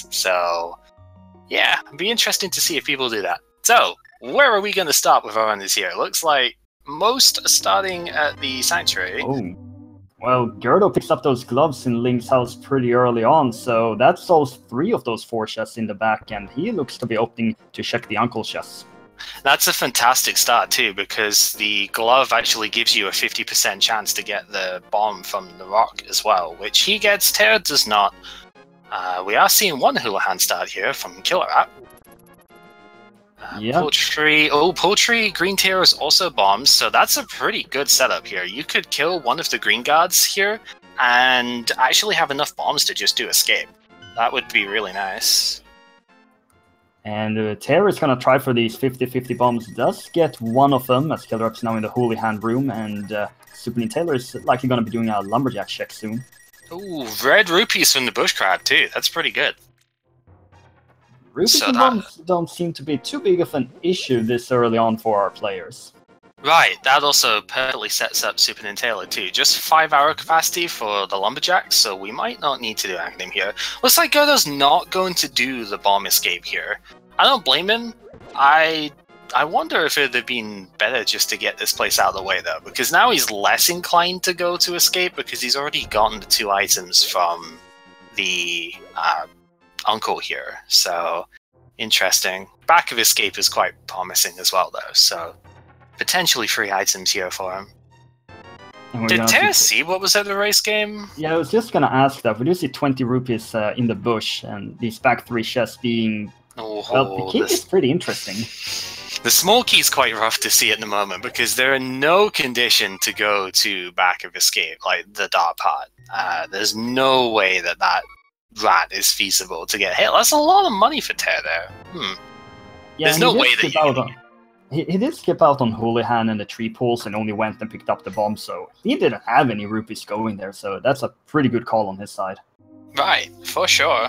chance. So, yeah, it'd be interesting to see if people do that. So, where are we going to start with our runners here? Looks like most are starting at the Sanctuary. Oh. Well, Gerdo picks up those gloves in Link's house pretty early on, so that solves 3 of those 4 chests in the back, and he looks to be opting to check the Uncle chests. That's a fantastic start too, because the glove actually gives you a 50% chance to get the bomb from the rock as well, which he gets, Terra does not. We are seeing one Houlihan start here from Killer App. Yeah. Poultry, Green Terror is also bombs, so that's a pretty good setup here. You could kill one of the green guards here and actually have enough bombs to just do escape. That would be really nice. And Terra is going to try for these 50-50 bombs. Does get one of them, as Killer App's now in the Houlihan room, and Super Taylor is likely going to be doing a Lumberjack check soon. Ooh, red rupees from the bush crab too. That's pretty good. Rupees and bombs don't seem to be too big of an issue this early on for our players. Right, that also perfectly sets up Super Nintendo too. Just 5 hour capacity for the Lumberjacks, so we might not need to do anything here. Looks like Gerdo's not going to do the bomb escape here. I don't blame him. I wonder if it would have been better just to get this place out of the way though, because now he's less inclined to go to escape because he's already gotten the 2 items from the Uncle here. So, interesting. Back of escape is quite promising as well though, so potentially 3 items here for him. Did Terra see what was at the race game? Yeah, I was just gonna ask that. We do see 20 rupees in the bush, and these back 3 chests being... well, the key is pretty interesting. The small key is quite rough to see at the moment, because they're in no condition to go to back of escape, like the dart part. There's no way that rat is feasible to get hit. That's a lot of money for Terra there. Yeah, there's no way that he did skip out on Houlihan and the tree pools and only went and picked up the bomb, so he didn't have any rupees going there, so that's a pretty good call on his side. Right, for sure.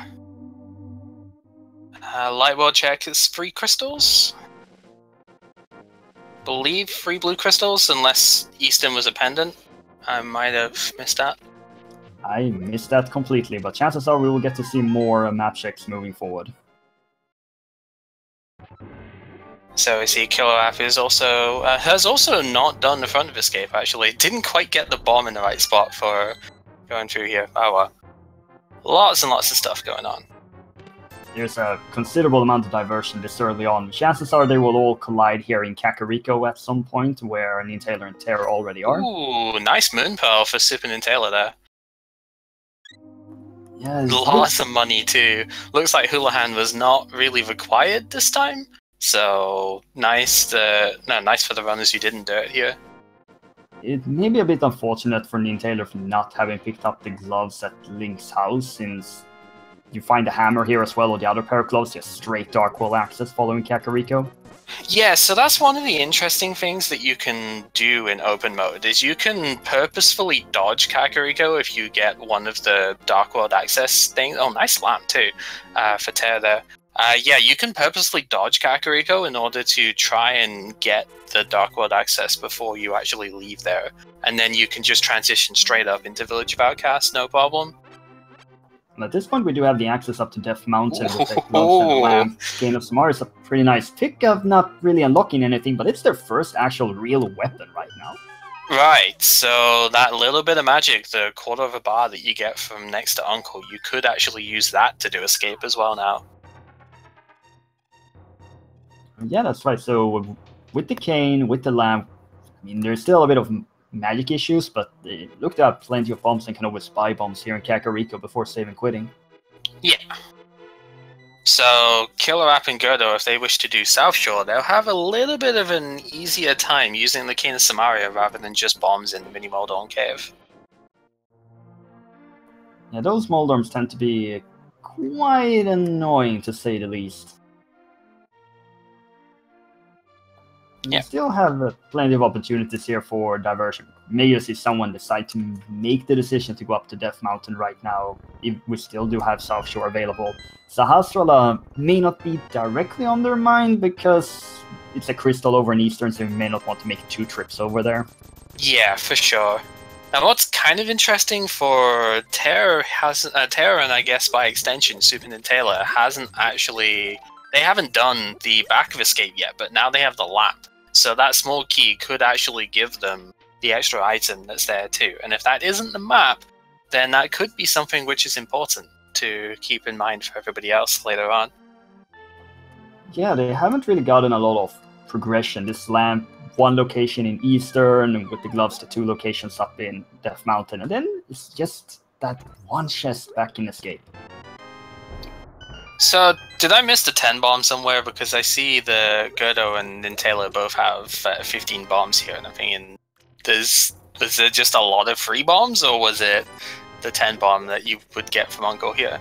Light world check is 3 crystals. Believe 3 blue crystals, unless Easton was a pendant. I might have missed that. I missed that completely, but chances are we will get to see more map checks moving forward. So we see Killer App is also has also not done the front of escape. Actually, didn't quite get the bomb in the right spot for going through here. Oh well, lots and lots of stuff going on. There's a considerable amount of diversion this early on. Chances are they will all collide here in Kakariko at some point, where Nintendo and Terra already are. Ooh, nice Moon Pearl for Super Nintendo there. Yeah, lots of money too. Looks like Houlihan was not really required this time. So nice, nice for the runners who didn't do it here. It may be a bit unfortunate for Nintendo for not having picked up the gloves at Link's house, since you find the hammer here as well, or the other pair of gloves, just straight Dark World access following Kakariko. Yeah, so that's one of the interesting things that you can do in open mode, is you can purposefully dodge Kakariko if you get one of the Dark World access things. Oh, nice lamp too, for Terra there. Yeah, you can purposely dodge Kakariko in order to try and get the Dark World access before you actually leave there. And then you can just transition straight up into Village of Outcasts, no problem. At this point, we do have the access up to Death Mountain with the gloves and the lamp. Gain of Samar is a pretty nice pick of not really unlocking anything, but it's their first actual real weapon right now. Right, so that little bit of magic, the quarter of a bar that you get from next to Uncle, you could actually use that to do escape as well now. Yeah, that's right. So with the cane, with the lamp, I mean, there's still a bit of magic issues, but they looked at plenty of bombs and can always buy bombs here in Kakariko before saving quitting. Yeah. So Killer App and Gerdo, if they wish to do South Shore, they'll have a little bit of an easier time using the Cane of Samaria rather than just bombs in the Mini Moldorm Cave. Yeah, those Moldorms tend to be quite annoying, to say the least. You still have plenty of opportunities here for diversion. May see someone decide to make the decision to go up to Death Mountain right now, if we still do have South Shore available. Sahasrara may not be directly on their mind because it's a crystal over in Eastern, so we may not want to make 2 trips over there. Yeah, for sure. Now, what's kind of interesting for Terra and I guess by extension Super Nintendo hasn't actually. They haven't done the back of escape yet, but now they have the lamp. So that small key could actually give them the extra item that's there too. And if that isn't the map, then that could be something which is important to keep in mind for everybody else later on. Yeah, they haven't really gotten a lot of progression. This lamp, one location in Eastern, and with the gloves, the 2 locations up in Death Mountain. And then it's just that one chest back in Escape. So, did I miss the 10 bomb somewhere? Because I see the Gerdo and Nintendo both have 15 bombs here, and I'm thinking, was it just a lot of free bombs, or was it the 10 bomb that you would get from Uncle here?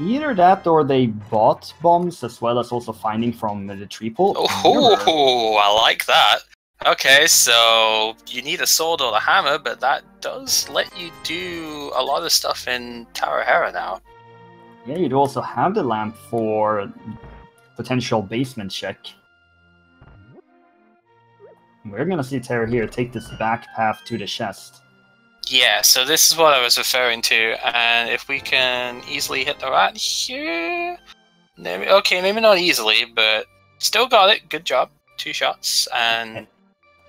Either that, or they bought bombs, as well as also finding from the tree pool. Oh, I like that. Okay, so you need a sword or a hammer, but that does let you do a lot of stuff in Tower Hera now. Yeah, you'd also have the lamp for potential basement check. We're gonna see Terra here take this back path to the chest. Yeah, so this is what I was referring to, and if we can easily hit the rat here... Okay, maybe not easily, but still got it. Good job. 2 shots, and...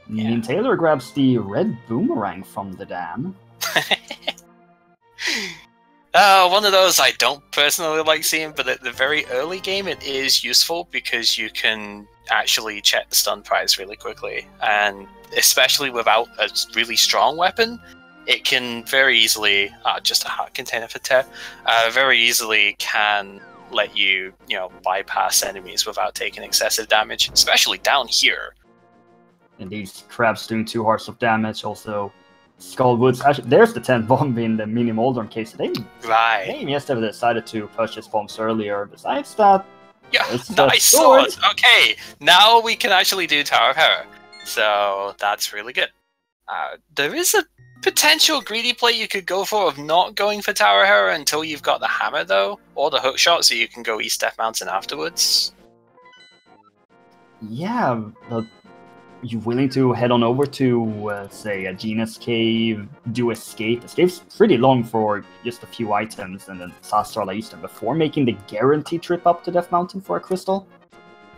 Yeah. Taylor grabs the red boomerang from the dam. One of those I don't personally like seeing, but at the very early game it is useful because you can actually check the stun price really quickly, and especially without a really strong weapon, it can very easily, just a heart container for Ter, very easily can let you, bypass enemies without taking excessive damage, especially down here. And these crabs doing 2 hearts of damage, also Skullwoods. Actually, there's the 10 bomb in the mini Moldorm case. They just have decided to purchase bombs earlier. Besides that, yeah, nice sword. Okay, now we can actually do Tower of Hera. So that's really good. There is a potential greedy play you could go for of not going for Tower Hera until you've got the hammer, though, or the hook shot, so you can go East Death Mountain afterwards. Yeah, but you willing to head on over to, say, a Gina's Cave, do Escape? Escape's pretty long for just a few items, and then Sastra Eastern before making the guaranteed trip up to Death Mountain for a crystal?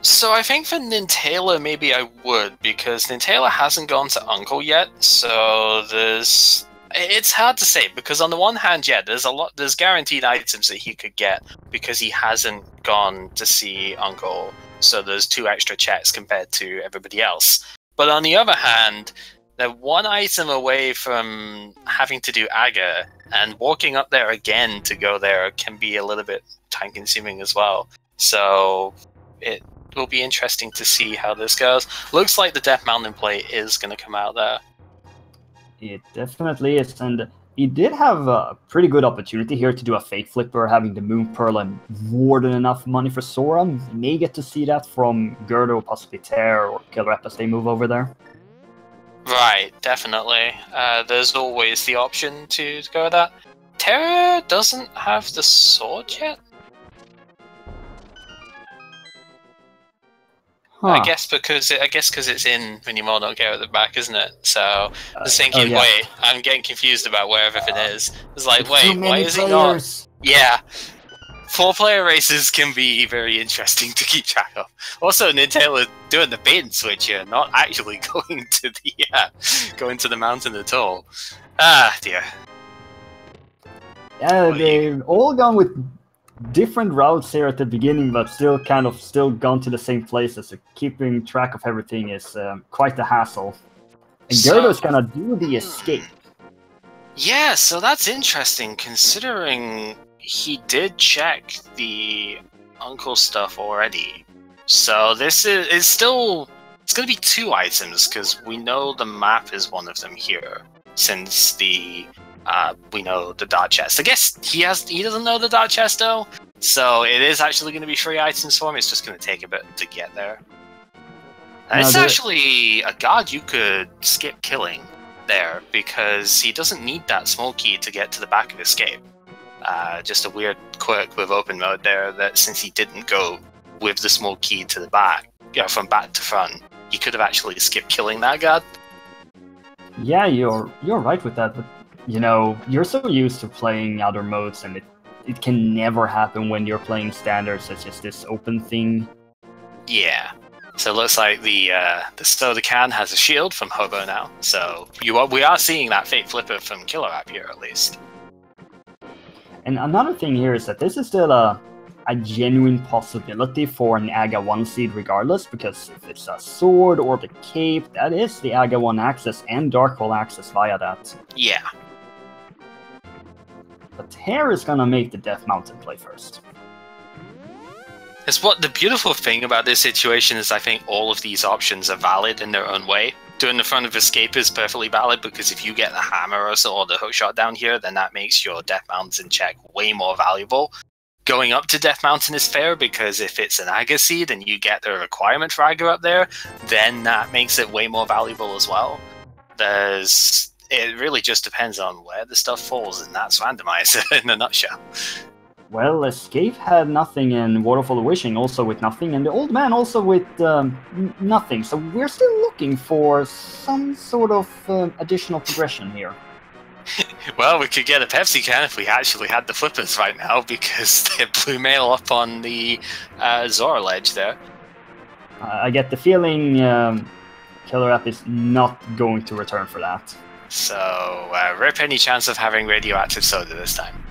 So I think for Nintendo, maybe I would, because Nintendo hasn't gone to Uncle yet, so it's hard to say, because on the one hand, yeah, there's guaranteed items that he could get, because he hasn't gone to see Uncle, so there's 2 extra checks compared to everybody else. But on the other hand, they're 1 item away from having to do Aga, and walking up there again to go there can be a little bit time-consuming as well. So it will be interesting to see how this goes. Looks like the Death Mountain play is going to come out there. It definitely is, and he did have a pretty good opportunity here to do a Fate Flipper, having the Moon Pearl and more than enough money for Sora. You may get to see that from Gerdo, possibly Ter, or Killer as they move over there. Right, definitely. There's always the option to go with that. Terra doesn't have the sword yet? Huh. I guess because it's in Minimo Don't Care at the back, isn't it? So I was thinking, wait, I'm getting confused about where everything is. It's like, wait, why is it not? Yeah, 4-player races can be very interesting to keep track of. Also, Nintendo doing the bait and switch here, not actually going to the mountain at all. Ah, dear. Yeah, they've all gone with different routes here at the beginning, but still gone to the same places. So keeping track of everything is quite the hassle. And Gerdo's gonna do the escape. Yeah, so that's interesting, considering he did check the Uncle stuff already. So this is still... It's gonna be 2 items, because we know the map is one of them here, since we know the dark chest. I guess he doesn't know the dark chest though, so it is actually going to be 3 items for him. It's just going to take a bit to get there. And it's actually a god you could skip killing there, because he doesn't need that small key to get to the back of Escape. Just a weird quirk with open mode there, that since he didn't go with the small key to the back, from back to front, he could have actually skipped killing that god. Yeah, you're right with that, but you know, you're so used to playing other modes, and it can never happen when you're playing standards. It's just this open thing. Yeah. So it looks like the Soda Can has a shield from Hobo now. So we are seeing that Fate Flipper from Killer App here, at least. And another thing here is that this is still a genuine possibility for an AGA 1 seed regardless, because if it's a sword or the cape, that is the AGA 1 access and Dark Hole access via that. Yeah. But Hera is gonna make the Death Mountain play first. It's what the beautiful thing about this situation is. I think all of these options are valid in their own way. Doing the front of Escape is perfectly valid, because if you get the hammer or the hookshot down here, then that makes your Death Mountain check way more valuable. Going up to Death Mountain is fair, because if it's an AGA seed and you get the requirement for AGA up there, then that makes it way more valuable as well. It really just depends on where the stuff falls, and that's Randomizer in a nutshell. Well, Escape had nothing, and Waterfall of Wishing also with nothing, and the Old Man also with nothing. So we're still looking for some sort of additional progression here. Well, we could get a Pepsi can if we actually had the flippers right now, because they blew mail up on the Zora ledge there. I get the feeling Killer App is not going to return for that. So, rip any chance of having radioactive soda this time.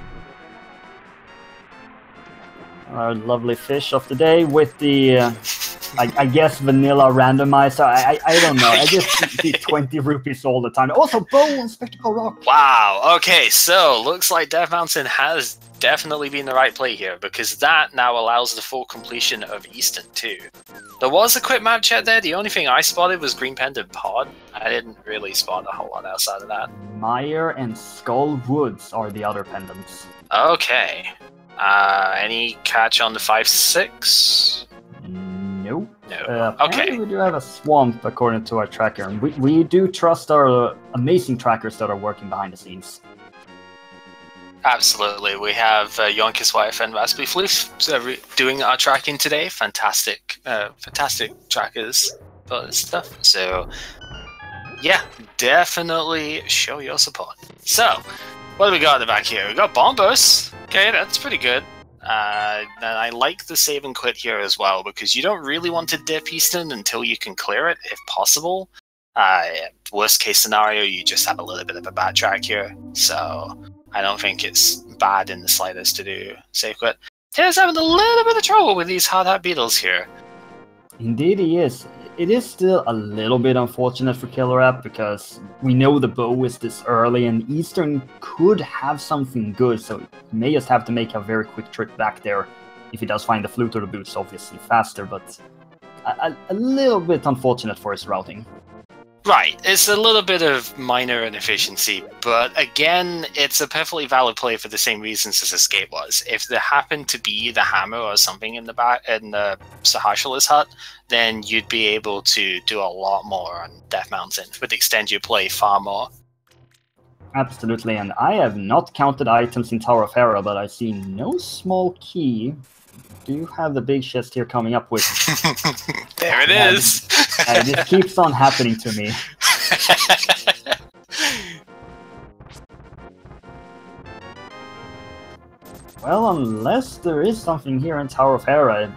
Our lovely fish of the day with the, I guess, vanilla randomizer. I don't know. I just see 20 rupees all the time. Also, bow and spectacle rock. Wow. Okay, so looks like Death Mountain has definitely been the right play here, because that now allows the full completion of Eastern too. There was a quick map check there. The only thing I spotted was Green Pendant Pod. I didn't really spot a whole lot outside of that. Mire and Skull Woods are the other pendants. Okay. Any catch on the 5-6? Nope. No. Okay. We do have a swamp according to our tracker, and we do trust our amazing trackers that are working behind the scenes. Absolutely. We have Yonkis Wife and Raspberry Floof doing our tracking today. Fantastic trackers for this stuff. So, yeah, definitely show your support. So, what do we got at the back here? We got Bombos. Okay, that's pretty good. And I like the save and quit here as well, because you don't really want to dip Eastern until you can clear it, if possible. Worst case scenario, you just have a little bit of a bad track here. So I don't think it's bad in the slightest to do save quit. Taylor's having a little bit of trouble with these hard hat beetles here. Indeed he is. It is still a little bit unfortunate for Killer App, because we know the bow is this early, and Eastern could have something good, so he may just have to make a very quick trip back there if he does find the flute or the boots, obviously faster, but a little bit unfortunate for his routing. Right, it's a little bit of minor inefficiency, but again, it's a perfectly valid play for the same reasons as Escape was. If there happened to be the hammer or something in the back in the Sahasha's hut, then you'd be able to do a lot more on Death Mountain. It would extend your play far more. Absolutely, and I have not counted items in Tower of Hera, but I see no small key. Do you have the big chest here coming up with? There it is! This keeps on happening to me. Well, unless there is something here in Tower of Hera,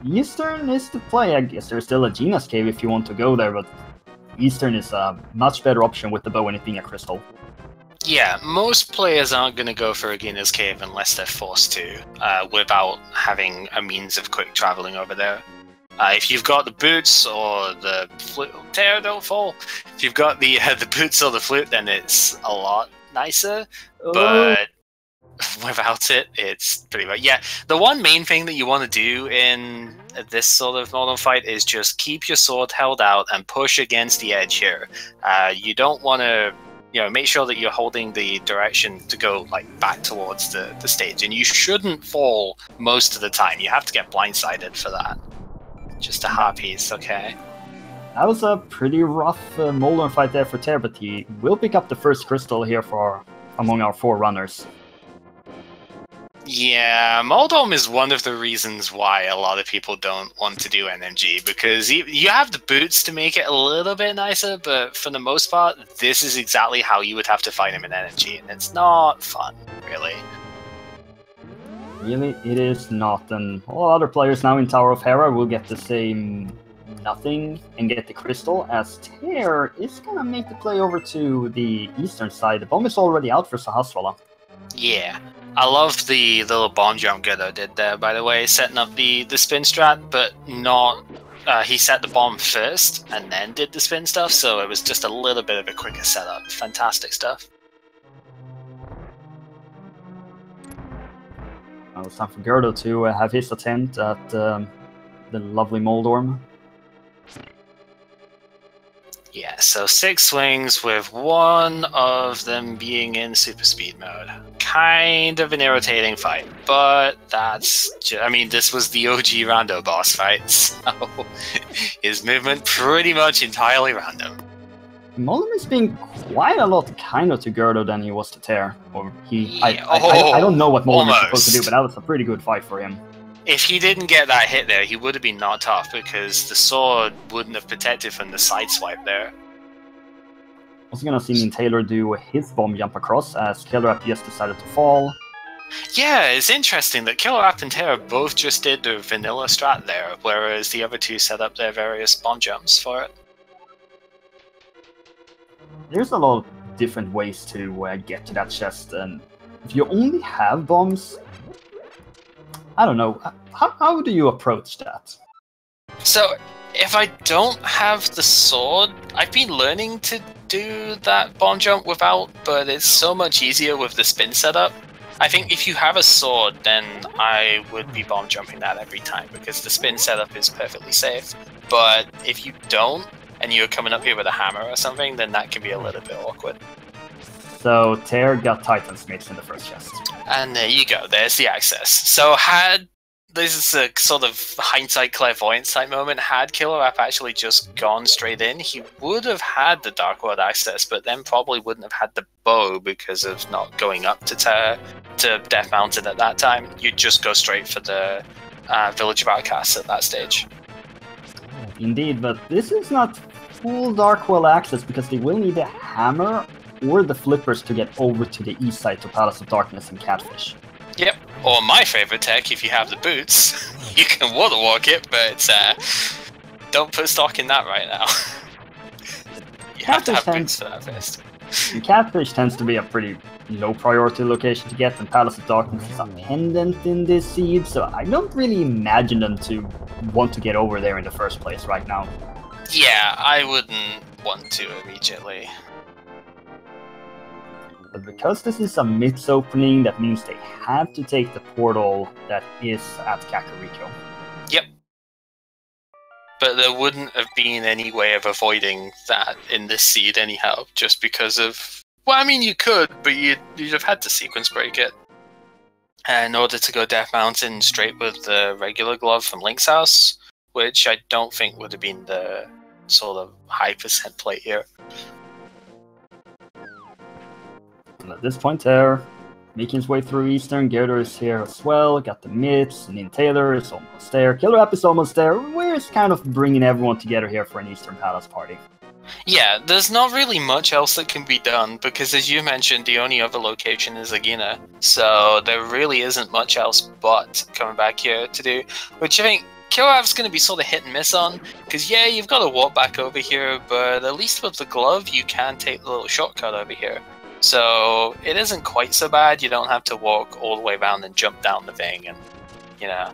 Eastern is the play. I guess there's still a Gina's Cave if you want to go there, but Eastern is a much better option with the bow and it being a crystal. Yeah, most players aren't going to go for a Gina's Cave unless they're forced to, without having a means of quick traveling over there. If you've got the boots or the flute, don't fall. If you've got the boots or the flute, then it's a lot nicer. But without it, it's pretty much the one main thing that you want to do in this sort of modern fight is just keep your sword held out and push against the edge here. You don't want to. Make sure that you're holding the direction to go back towards the stage, and you shouldn't fall most of the time. You have to get blindsided for that. Just a hard piece, okay. That was a pretty rough Molden fight there for Ter, but he will pick up the first crystal here among our 4 runners. Yeah, Moldom is one of the reasons why a lot of people don't want to do NMG, because you have the boots to make it a little bit nicer, but for the most part, this is exactly how you would have to fight him in NMG, and it's not fun, really. Really, it is not, and all other players now in Tower of Hera will get the same nothing and get the crystal, as Tear is gonna make the play over to the eastern side. The bomb is already out for Sahasrara. Yeah. I love the little bomb jump Gedo did there, by the way, setting up the spin strat, but not... he set the bomb first, and then did the spin stuff, so it was just a little bit of a quicker setup. Fantastic stuff. Well, it's time for Gerdo to have his attempt at the lovely Moldorm. Yeah, so 6 swings with one of them being in super speed mode. Kind of an irritating fight, but that's... I mean, this was the OG rando boss fight, so his movement pretty much entirely random. Moldorm is being quite a lot kinder to Gerdo than he was to Tear. Or he... Yeah, I don't know what Moldorm is almost supposed to do, but that was a pretty good fight for him. If he didn't get that hit there, he would have been knocked off, because the sword wouldn't have protected from the side swipe there. Also gonna see Taylor do his bomb jump across, as Killer App just decided to fall. Yeah, it's interesting that Killer App and Terra both just did the vanilla strat there, whereas the other two set up their various bomb jumps for it. There's a lot of different ways to get to that chest, and if you only have bombs, I don't know, how do you approach that? So, if I don't have the sword, I've been learning to do that bomb jump without, but it's so much easier with the spin setup. I think if you have a sword, then I would be bomb jumping that every time, because the spin setup is perfectly safe. But if you don't, and you're coming up here with a hammer or something, then that can be a little bit awkward. So Tear got Titan Smiths in the first chest. And there you go, there's the access. So this is a sort of hindsight clairvoyance type moment, had Killer App actually just gone straight in, he would have had the Dark World access, but then probably wouldn't have had the bow because of not going up to Death Mountain at that time. You'd just go straight for the Village of Outcasts at that stage. Indeed, but this is not full Dark World access, because they will need a hammer or the flippers to get over to the east side to Palace of Darkness and Catfish. Yep, or my favorite tech, if you have the boots, you can water walk it, but don't put stock in that right now. You have to have boots for that first. Catfish tends to be a pretty low priority location to get, and Palace of Darkness is a pendant in this seed, so I don't really imagine them to want to get over there in the first place right now. Yeah, I wouldn't want to immediately. But because this is a myths opening, that means they have to take the portal that is at Kakariko. Yep. But there wouldn't have been any way of avoiding that in this seed anyhow, just because of... Well, I mean, you could, but you'd have had to sequence break it. In order to go Death Mountain straight with the regular glove from Link's house, which I don't think would have been the sort of high percent play here. And at this point there, making his way through Eastern, Gerdo is here as well, got the mitts, and then Taylor is almost there, Killer App is almost there, we're just kind of bringing everyone together here for an Eastern Palace party. Yeah, there's not really much else that can be done, because as you mentioned, the only other location is Agina, so there really isn't much else but coming back here to do, which I think Killer App's going to be sort of hit and miss on, because yeah, you've got to walk back over here, but at least with the glove, you can take the little shortcut over here. So it isn't quite so bad. You don't have to walk all the way around and jump down the thing, and you know.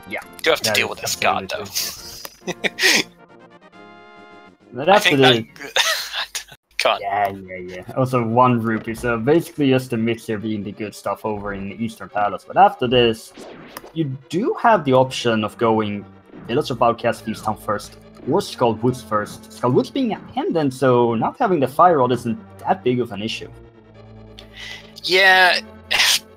Yeah, you do have to deal with this guard though. But after the... Can't. Yeah. Also 1 rupee. So basically just the mixer being the good stuff over in the Eastern Palace. But after this, you do have the option of going Village of Outcasts, Thieves Town first, or Skullwoods first. Skullwoods being a pendant, so not having the fire rod isn't that big of an issue. Yeah,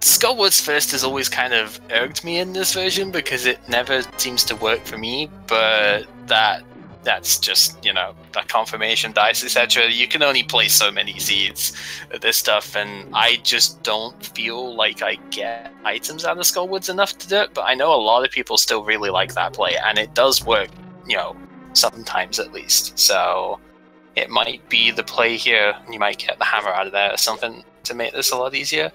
Skullwoods first has always kind of irked me in this version because it never seems to work for me, but that that's just, you know, the confirmation dice, etc. You can only place so many seeds of this stuff, and I just don't feel like I get items out of Skullwoods enough to do it, but I know a lot of people still really like that play, and it does work, you know, sometimes at least. So it might be the play here. You might get the hammer out of there or something to make this a lot easier.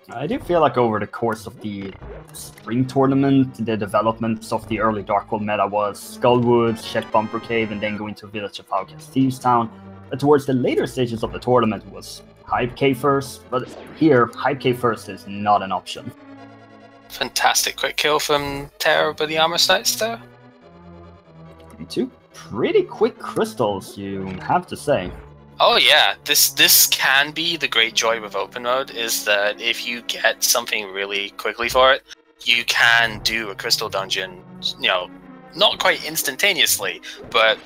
I do feel like over the course of the spring tournament, the developments of the early Darkworld meta was Skullwoods, check Bumper Cave, and then going to Village of Outcast Thieves Town. But towards the later stages of the tournament was Hype Cave first, but here, Hype Cave first is not an option. Fantastic quick kill from Terra by the Armor Knights there. Two pretty quick crystals, you have to say. Oh yeah, this can be the great joy with open mode, is that if you get something really quickly for it, you can do a crystal dungeon, you know, not quite instantaneously, but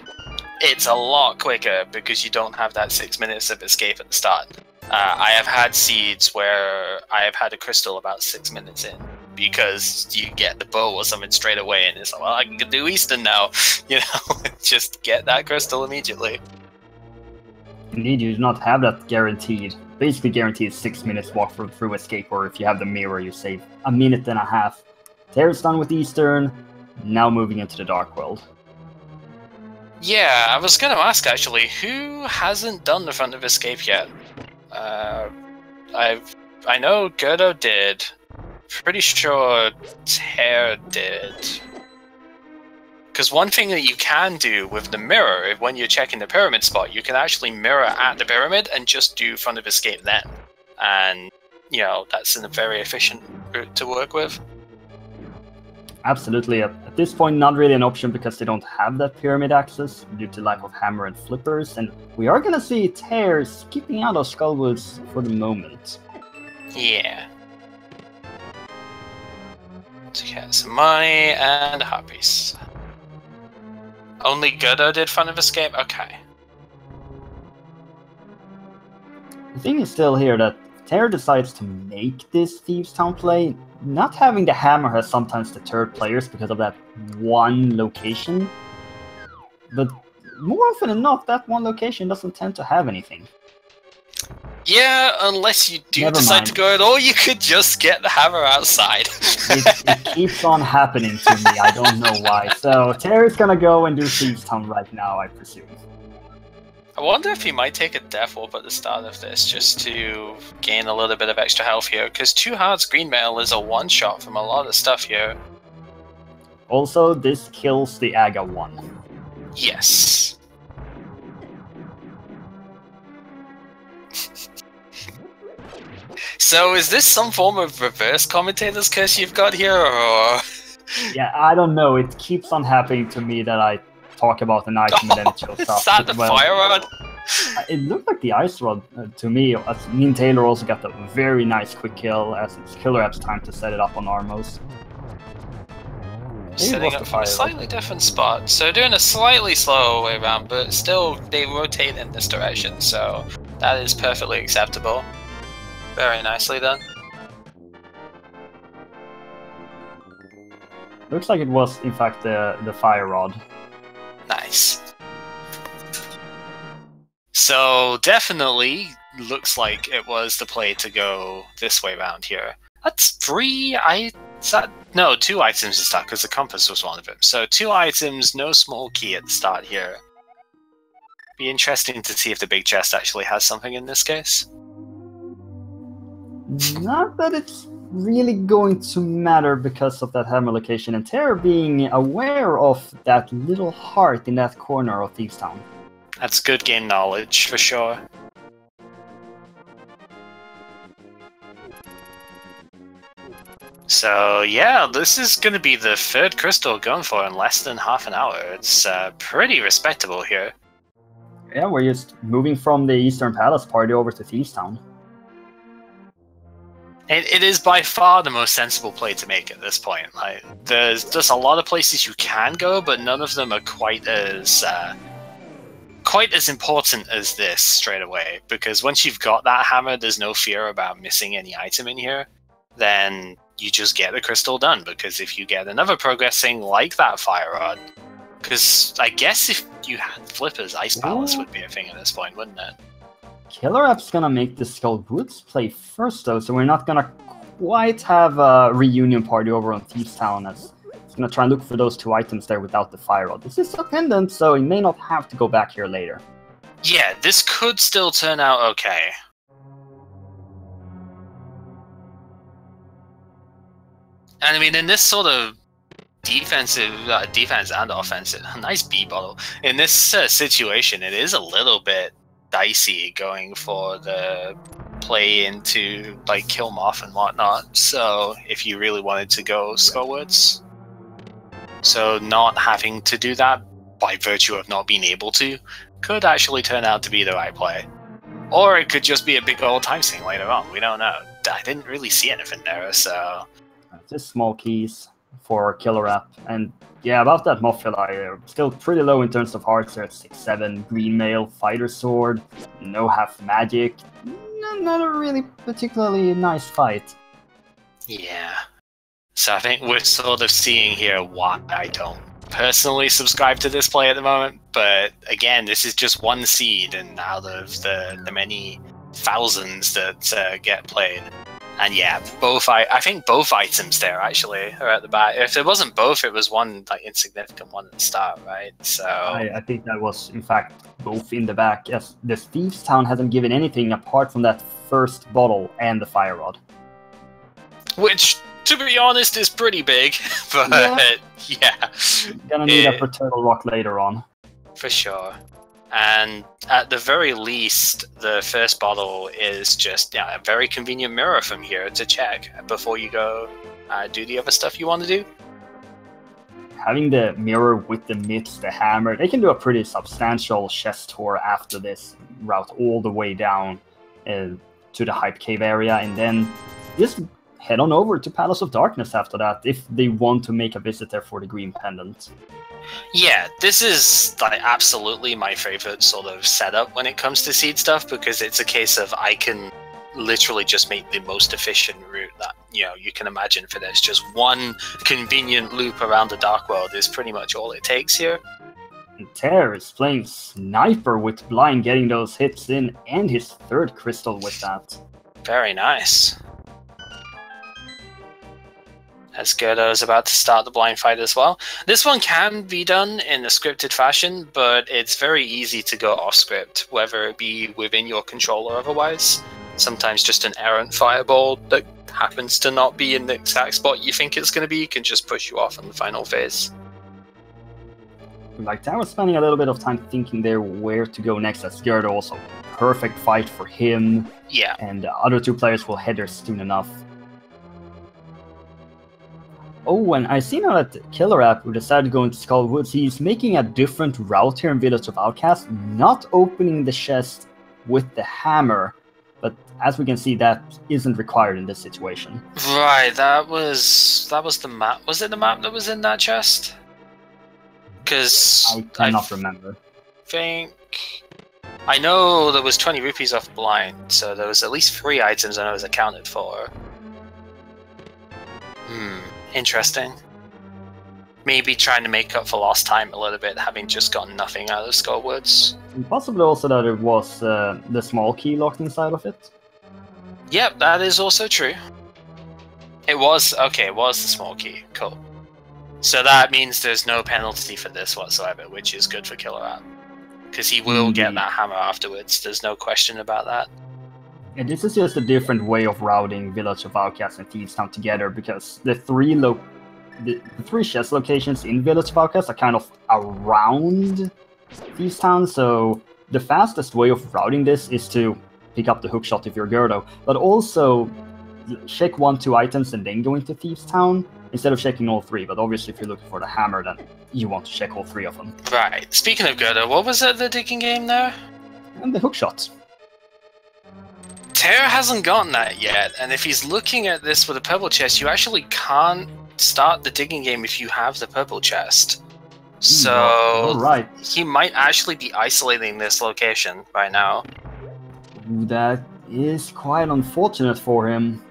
it's a lot quicker because you don't have that 6 minutes of escape at the start. I have had seeds where I have had a crystal about 6 minutes in, because you get the bow or something straight away, and it's like, well, I can do Eastern now, you know, just get that crystal immediately. Indeed, you do not have that guaranteed, basically guaranteed 6 minutes walk through escape, or if you have the mirror, you save a minute and a half. Terra's done with Eastern, now moving into the Dark World. Yeah, I was going to ask actually, who hasn't done the front of escape yet? I know Gerdo did. Pretty sure Ter did. Because one thing that you can do with the mirror, when you're checking the pyramid spot, you can actually mirror at the pyramid and just do front of escape then. And, you know, that's a very efficient route to work with. Absolutely. At this point, not really an option because they don't have that pyramid access due to lack of hammer and flippers. And we are going to see Ter skipping out of Skullwoods for the moment. Yeah. To get some money and a heart piece. Only Gerdo did front of escape? Okay. The thing is still here that Ter decides to make this Thieves Town play. Not having the hammer has sometimes deterred players because of that one location. But more often than not, that one location doesn't tend to have anything. Yeah, unless you do decide to go at all, you could just get the hammer outside. it keeps on happening to me, I don't know why. So Terry's gonna go and do Thieves Town right now, I presume. I wonder if he might take a Death Warp at the start of this, just to gain a little bit of extra health here, because 2 hearts green metal is a one-shot from a lot of stuff here. Also, this kills the Aga 1. Yes. So is this some form of reverse commentator's curse you've got here, or...? Yeah, I don't know. It keeps on happening to me that I talk about an item and then it shows up. Is that the fire rod? It looked like the ice rod to me. Me and Taylor also got a very nice quick kill as it's Killer App's time to set it up on Armos. Setting up from a slightly different spot. So doing a slightly slower way around, but still they rotate in this direction, so that is perfectly acceptable. Very nicely done. Looks like it was, in fact, the fire rod. Nice. So definitely looks like it was the play to go this way around here. That's 3 no, 2 items to start, because the compass was one of them. So 2 items, no small key at the start here. Be interesting to see if the big chest actually has something in this case. Not that it's really going to matter because of that hammer location, and Terror being aware of that little heart in that corner of Thieves Town. That's good game knowledge, for sure. So yeah, this is going to be the 3rd crystal going for in less than half an hour. It's pretty respectable here. Yeah, we're just moving from the Eastern Palace party over to Thieves Town. It is by far the most sensible play to make at this point. Like, there's just a lot of places you can go, but none of them are quite as important as this straight away. Because once you've got that hammer, there's no fear about missing any item in here. Then you just get the crystal done. Because if you get another progressing like that fire rod, Because I guess if you had flippers, Ice Palace would be a thing at this point, wouldn't it? Killer App's gonna make the Skull Woods play first, though, so we're not gonna quite have a reunion party over on Thieves Town, as it's gonna try and look for those 2 items there without the Fire Rod. This is a pendant, so he may not have to go back here later. Yeah, this could still turn out okay. And I mean, in this sort of defense and offensive, nice B bottle. In this situation, it is a little bit dicey going for the play into like Kill Moth and whatnot. So if you really wanted to go Skullwards, so not having to do that by virtue of not being able to could actually turn out to be the right play. Or it could just be a big old time sink later on. We don't know. I didn't really see anything there, so just small keys for Killer App. And yeah, about that Mothfly, still pretty low in terms of hearts. They're at 6-7, Green Mail, Fighter Sword, no half magic. Not a really particularly nice fight. Yeah. So I think we're sort of seeing here why I don't personally subscribe to this play at the moment. But again, this is just one seed, and out of the many thousands that get played. And yeah, I think both items there actually are at the back. If it wasn't both, it was one like insignificant one at the start, right? So I think that was in fact both in the back. Yes, the Thieves Town hasn't given anything apart from that first bottle and the Fire Rod. Which, to be honest, is pretty big, but yeah. Gonna need a Paternal Rock later on. For sure. And at the very least, the first bottle is just a very convenient mirror from here to check before you go do the other stuff you want to do. Having the mirror with the mitts, the hammer, they can do a pretty substantial chest tour after this route all the way down to the Hype Cave area, and then just head on over to Palace of Darkness after that if they want to make a visit there for the Green Pendant. Yeah, this is like absolutely my favorite sort of setup when it comes to seed stuff, because it's a case of I can literally just make the most efficient route that you can imagine for this. Just one convenient loop around the Dark World is pretty much all it takes here. And Ter is playing Sniper with Blind, getting those hits in, and his third crystal with that. Very nice. As Gerda is about to start the blind fight as well. This one can be done in a scripted fashion, but it's very easy to go off script, whether it be within your control or otherwise. Sometimes just an errant fireball that happens to not be in the exact spot you think it's going to be can just push you off in the final phase. Like, I was spending a little bit of time thinking there where to go next, as Gerda also. Perfect fight for him. Yeah. And the other 2 players will head there soon enough. Oh, and I see now that Killer App, who decided to go into Skull Woods, he's making a different route here in Village of Outcasts, not opening the chest with the hammer. But as we can see, that isn't required in this situation. Right, that was the map. Was it the map that was in that chest? Because I cannot remember. I know there was 20 rupees off blind, so there was at least 3 items I know was accounted for. Interesting. Maybe trying to make up for lost time a little bit, having just gotten nothing out of Skullwoods. And possibly also that it was the small key locked inside of it. Yep, that is also true. It was the small key. Cool. So that means there's no penalty for this whatsoever, which is good for Killer App. Because he will get that hammer afterwards, there's no question about that. And this is just a different way of routing Village of Outcasts and Thieves Town together, because the three chest locations in Village of Outcasts are kind of around Thieves Town, so the fastest way of routing this is to pick up the hookshot if you're Gerdo, but also check 1-2 items and then go into Thieves Town, instead of checking all 3, but obviously if you're looking for the hammer, then you want to check all 3 of them. Right. Speaking of Gerdo, what was it, the digging game there? And the hookshot. Ter hasn't gotten that yet, and if he's looking at this with a purple chest, you actually can't start the digging game if you have the purple chest. So right. He might actually be isolating this location right now. That is quite unfortunate for him.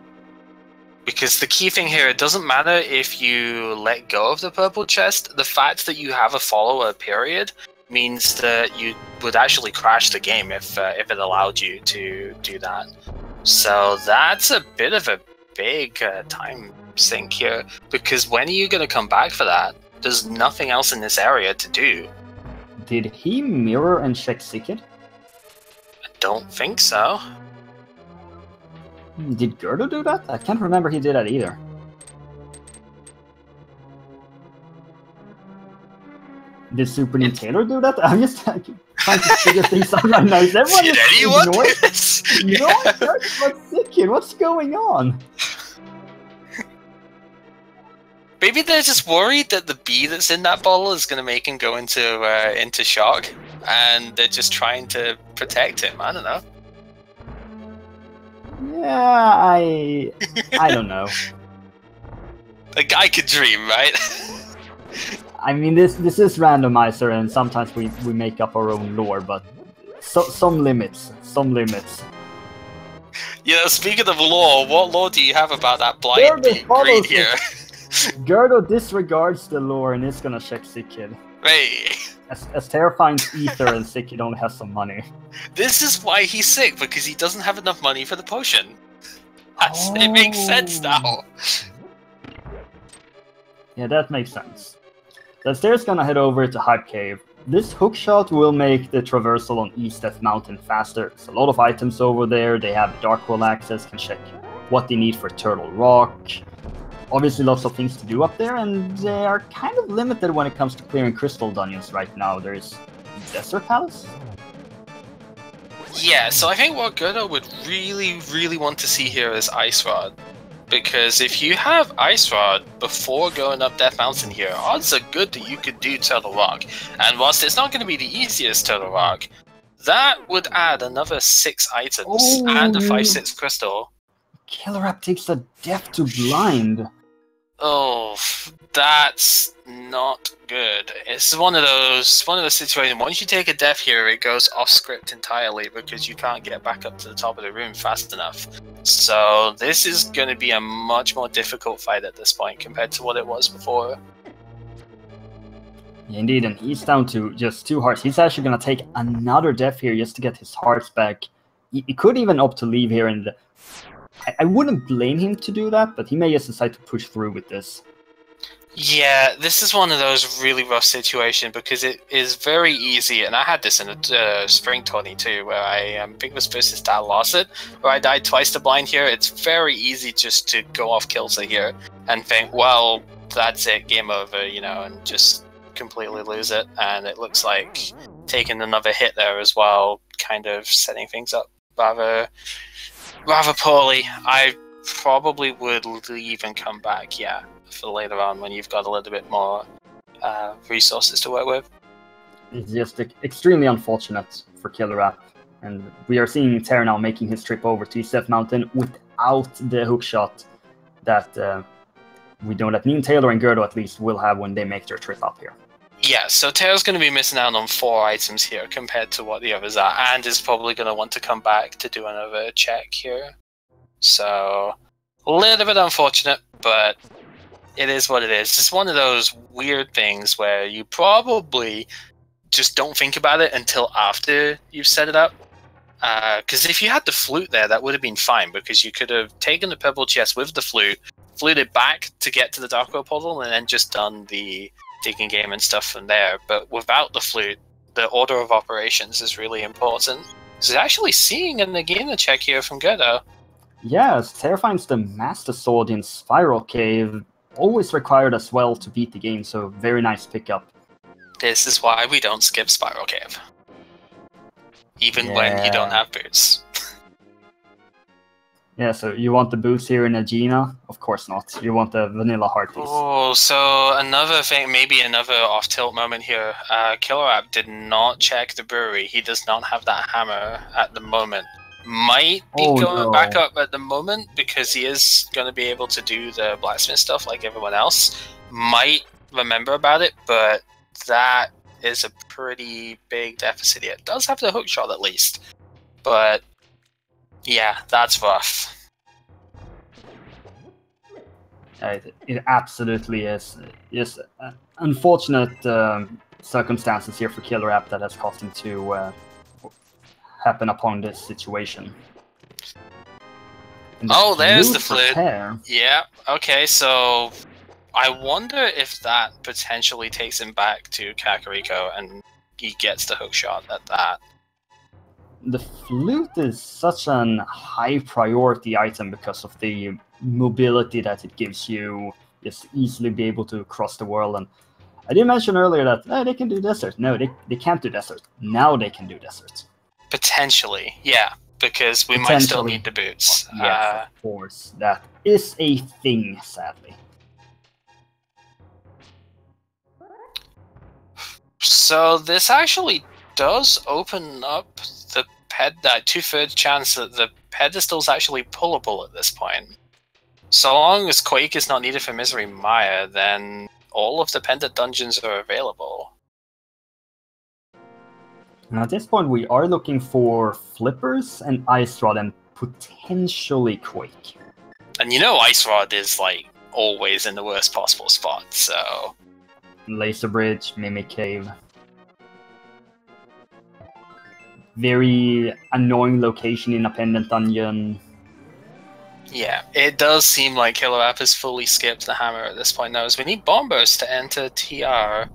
Because the key thing here, it doesn't matter if you let go of the purple chest. The fact that you have a follower period means that you would actually crash the game if it allowed you to do that. So that's a bit of a big time sink here. Because when are you going to come back for that? There's nothing else in this area to do. Did he mirror and check Sickid? I don't think so. Did Gerdo do that? I can't remember he did that either. Did Super Nintendo do that? I'm just trying to figure things out right now. Is everyone Did anyone do ignoring? this? No one heard about Sickid. What's going on? Maybe they're just worried that the bee that's in that bottle is going to make him go into shock, and they're just trying to protect him. I don't know. Yeah, I don't know. A guy could dream, right? I mean, this is Randomizer, and sometimes we make up our own lore, but some limits. You know, speaking of lore, what lore do you have about that blind being green here? Gerdo disregards the lore and is gonna check Sickid. Hey. As Terrifying's Ether and Sickid only has some money. This is why he's sick, because he doesn't have enough money for the potion. It makes sense now. Yeah, that makes sense. So Astair's gonna head over to Hype Cave. This hookshot will make the traversal on East Death Mountain faster. There's a lot of items over there. They have Darkworld access, can check what they need for Turtle Rock. Obviously lots of things to do up there, and they are kind of limited when it comes to clearing crystal dungeons right now. There's Desert Palace? Yeah, so I think what Gerdo would really want to see here is Ice Rod. Because if you have Ice Rod before going up Death Mountain here, odds are good that you could do Turtle Rock. And whilst it's not going to be the easiest Turtle Rock, that would add another 6 items and a 5/6 crystal. Killer App takes a death to blind. Oh, that's not good. It's one of those situations. Once you take a death here, it goes off script entirely because you can't get back up to the top of the room fast enough. So this is going to be a much more difficult fight at this point compared to what it was before. Yeah, indeed, and he's down to just 2 hearts. He's actually going to take another death here just to get his hearts back. He could even opt to leave here, and I wouldn't blame him to do that, but he may just decide to push through with this. Yeah, this is one of those really rough situations because it is very easy, and I had this in a spring tourney too, where I think it was versus Dad lost it, where I died twice to blind here. It's very easy just to go off kilter here and think, well, that's it, game over, you know, and just completely lose it. And it looks like taking another hit there as well, kind of setting things up rather poorly. I probably would leave and come back, yeah, for later on when you've got a little bit more resources to work with. It's just extremely unfortunate for Killer App, and we are seeing Terra now making his trip over to East Death Mountain without the hookshot that we know that me and Taylor and Gerdo at least will have when they make their trip up here. Yeah, so Terra's going to be missing out on 4 items here compared to what the others are, and is probably going to want to come back to do another check here. So, a little bit unfortunate, but it is what it is. It's one of those weird things where you probably just don't think about it until after you've set it up. Because if you had the flute there, that would have been fine, because you could have taken the purple chest with the flute, fluted back to get to the Darkworld portal, and then just done the digging game and stuff from there. But without the flute, the order of operations is really important. So actually seeing and again a check here from Gerdo. Yes, Terrifying's the Master Sword in Spiral Cave, always required as well to beat the game, so very nice pickup. This is why we don't skip Spiral Cave. Even when you don't have boots. Yeah, so you want the boots here in Aegina? Of course not. You want the vanilla heart piece. Oh, so another thing, maybe another off-tilt moment here. Killer App did not check the brewery. He does not have that hammer at the moment. Might be going back up at the moment because he is going to be able to do the blacksmith stuff like everyone else. Might remember about it, but that is a pretty big deficit here. It does have the hook shot at least, but yeah, that's rough. It absolutely is. Just unfortunate circumstances here for Killer App that has caused him to happen upon this situation. Oh, there's the flute. Repair. Yeah, okay, so I wonder if that potentially takes him back to Kakariko and he gets the hook shot at that. The flute is such an high priority item because of the mobility that it gives you. Just easily be able to cross the world. And I did mention earlier that they can do desert. No, they can't do desert. Now they can do desert. Potentially, yeah, because we might still need the boots. Yes, of course. That is a thing, sadly. So this actually does open up the 2/3 chance that the pedestal's actually pullable at this point. So long as Quake is not needed for Misery Maya, then all of the pendant dungeons are available. Now at this point we are looking for Flippers and Ice Rod and potentially Quake. And you know Ice Rod is like always in the worst possible spot, so... Laser Bridge, Mimic Cave. Very annoying location in a pendant dungeon. Yeah, it does seem like Killer App has fully skipped the hammer at this point now, as we need Bomb Burst to enter TR.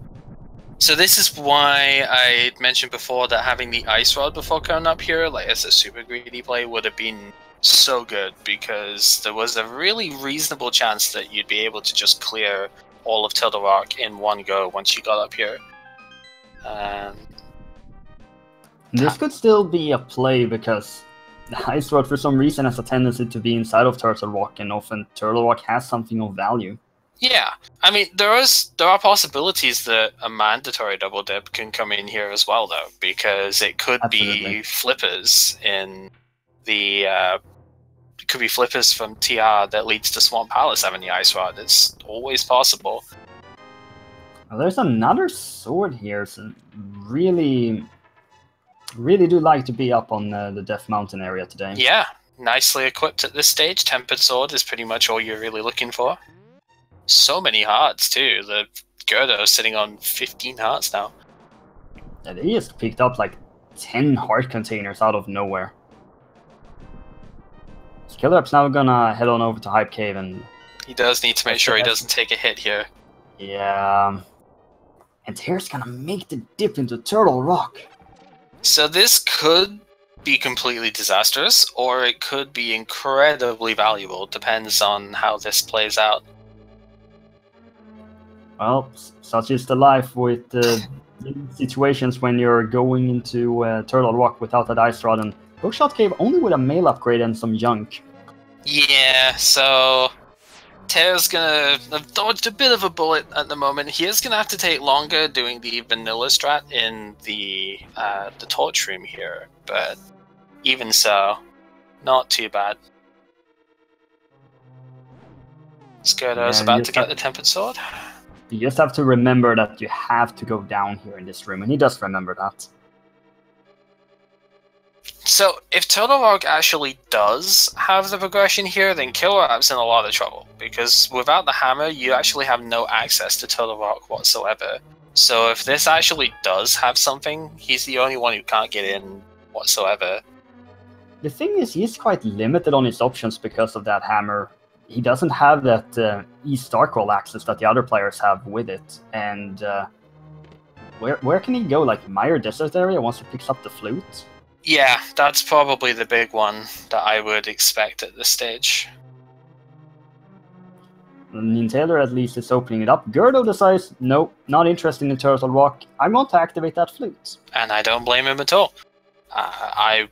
So this is why I mentioned before that having the Ice Rod before coming up here, like as a super greedy play, would have been so good, because there was a really reasonable chance that you'd be able to just clear all of Turtle Rock in one go once you got up here. This could still be a play because the Ice Rod for some reason has a tendency to be inside of Turtle Rock, and often Turtle Rock has something of value. Yeah, I mean, there are possibilities that a mandatory double dip can come in here as well, though, because it could be Flippers in the... it could be Flippers from TR that leads to Swamp Palace having the Ice Rod. It's always possible. Well, there's another sword here, so really do like to be up on the Death Mountain area today. Yeah, nicely equipped at this stage. Tempered Sword is pretty much all you're really looking for. So many hearts, too. The Gerdo is sitting on 15 hearts now. And he just picked up like 10 heart containers out of nowhere. Killer App's now gonna head on over to Hype Cave, and... He does need to make sure he doesn't take a hit here. Yeah... And Hera's gonna make the dip into Turtle Rock. So this could be completely disastrous, or it could be incredibly valuable. Depends on how this plays out. Well, such is the life with situations when you're going into Turtle Rock without that Ice Rod, and Hookshot Cave only with a mail upgrade and some junk. Yeah, so... Teo's gonna have dodged a bit of a bullet at the moment. He is gonna have to take longer doing the vanilla strat in the torch room here, but even so, not too bad. Skirto's about to get the Tempered Sword. You just have to remember that you have to go down here in this room, and he does remember that. So, if Turtle Rock actually does have the progression here, then Killer App's in a lot of trouble, because without the hammer, you actually have no access to Turtle Rock whatsoever. So if this actually does have something, he's the only one who can't get in whatsoever. The thing is, he's quite limited on his options because of that hammer. He doesn't have that East Starcrawl access that the other players have with it, and where can he go? Like Meyer Desert area once he picks up the flute? Yeah, that's probably the big one that I would expect at this stage. Nintailor at least is opening it up. Gerdo decides, nope, not interested in Turtle Rock. I want to activate that flute. And I don't blame him at all. I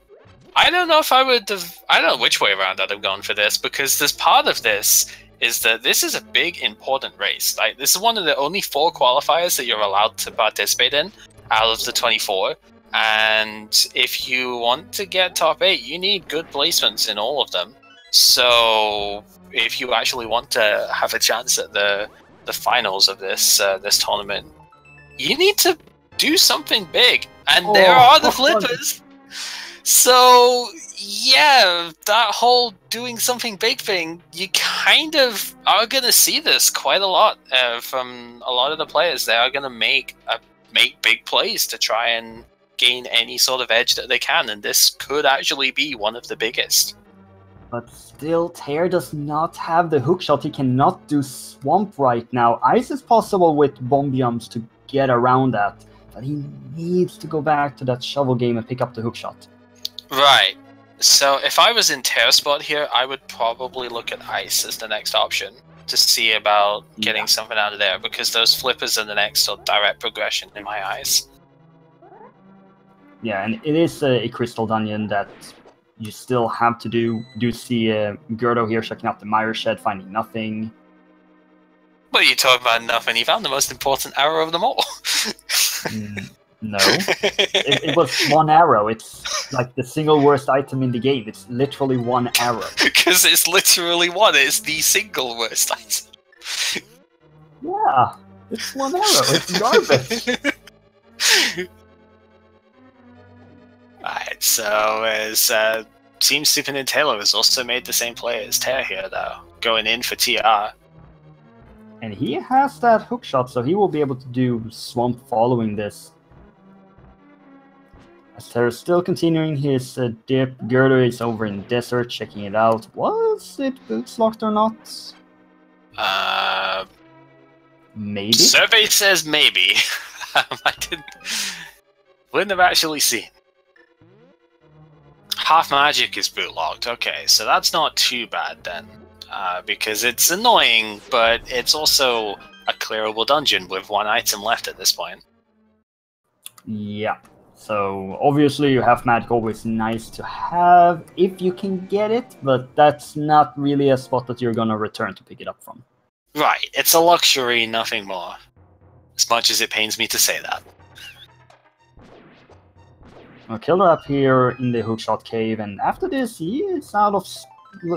don't know if I would have... I don't know which way around I'd have gone for this, because there's part of this is that this is a big, important race. Like, this is one of the only 4 qualifiers that you're allowed to participate in out of the 24. And if you want to get top 8, you need good placements in all of them. So if you actually want to have a chance at the finals of this this tournament, you need to do something big. And there are the Flippers. So, yeah, that whole doing something big thing, you kind of are going to see this quite a lot from a lot of the players. They are going to make big plays to try and gain any sort of edge that they can, and this could actually be one of the biggest. But still, Tear does not have the hookshot. He cannot do Swamp right now. Ice is possible with bomb jumps to get around that, but he needs to go back to that shovel game and pick up the hookshot. Right. So if I was in Tear spot here, I would probably look at Ice as the next option to see about getting something out of there, because those flippers are the next direct progression in my eyes. Yeah, and it is a crystal dungeon that you still have to do. Do see Gerdo here checking out the Mire Shed, finding nothing. What are you talking about nothing? He found the most important arrow of them all. No. It was one arrow. It's like the single worst item in the game. It's literally one arrow. Because it's literally one. It's the single worst item. Yeah, it's one arrow. It's garbage. Alright, so as Team Super Nintendo has also made the same play as Tear here, though, going in for TR. And he has that hookshot, so he will be able to do Swamp following this. As Tear still continuing his dip, Gerdo is over in Desert, checking it out. Was it boots locked or not? Maybe? Survey says maybe. Wouldn't have actually seen. Half Magic is boot locked. Okay, so that's not too bad then. Because it's annoying, but it's also a clearable dungeon with one item left at this point. Yeah. So obviously you have magic, always nice to have if you can get it, but that's not really a spot that you're gonna return to pick it up from. Right, it's a luxury, nothing more. As much as it pains me to say that. Killer up here in the hookshot cave, and after this he is out of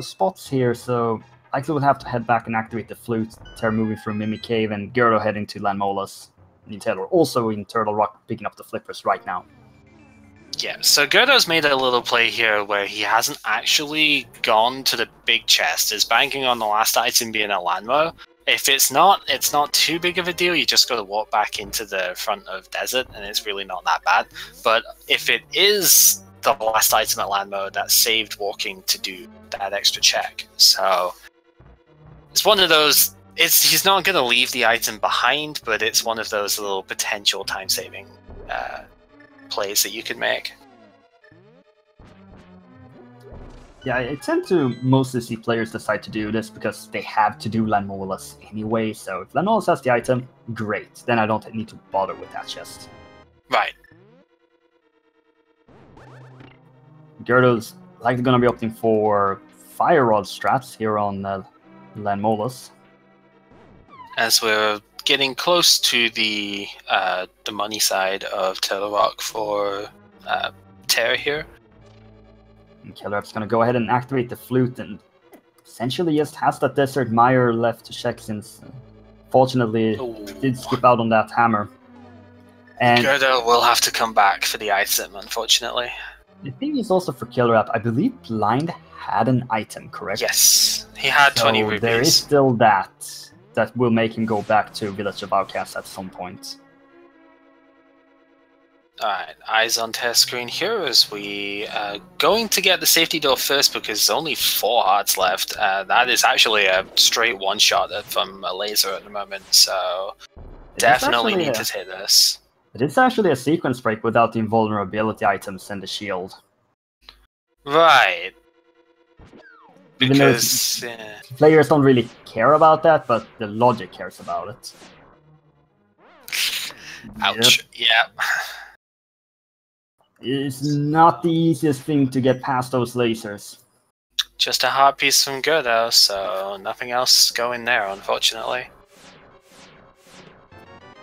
spots here, so likely will have to head back and activate the flute. Tear moving through Mimic Cave, and Gerdo heading to Landmola's. Nintendo also in Turtle Rock picking up the flippers right now. Yeah, so Gerdo's made a little play here where he hasn't actually gone to the big chest. He's banking on the last item being a Landmo. If it's not too big of a deal. You just got to walk back into the front of Desert, and it's really not that bad. But if it is the last item at Landmo, that's saved walking to do that extra check. So it's one of those. He's not going to leave the item behind, but it's one of those little potential time-saving plays that you could make. Yeah, I tend to mostly see players decide to do this because they have to do Landmola's anyway, so if Landmola's has the item, great. Then I don't need to bother with that chest. Right. Gerdo's likely going to be opting for Fire Rod straps here on Landmola's. As we're getting close to the money side of Turtle Rock for Tear here. And Killer App's going to go ahead and activate the flute, and essentially just has that Desert Mire left to check, since fortunately did skip out on that hammer. And Gerdo will have to come back for the item, unfortunately. The thing is also for Killer App, I believe Blind had an item, correct? Yes, he had 20 rupees. There is still that will make him go back to Village of Outcasts at some point. Alright, eyes on test screen here as we going to get the safety door first because only 4 hearts left. That is actually a straight one-shot from a laser at the moment, so definitely need to take this. It is actually a sequence break without the invulnerability items and the shield. Right. Even because players don't really care about that, but the logic cares about it. Ouch. Yep. It's not the easiest thing to get past those lasers. Just a heart piece from Gerdo, so nothing else going there, unfortunately.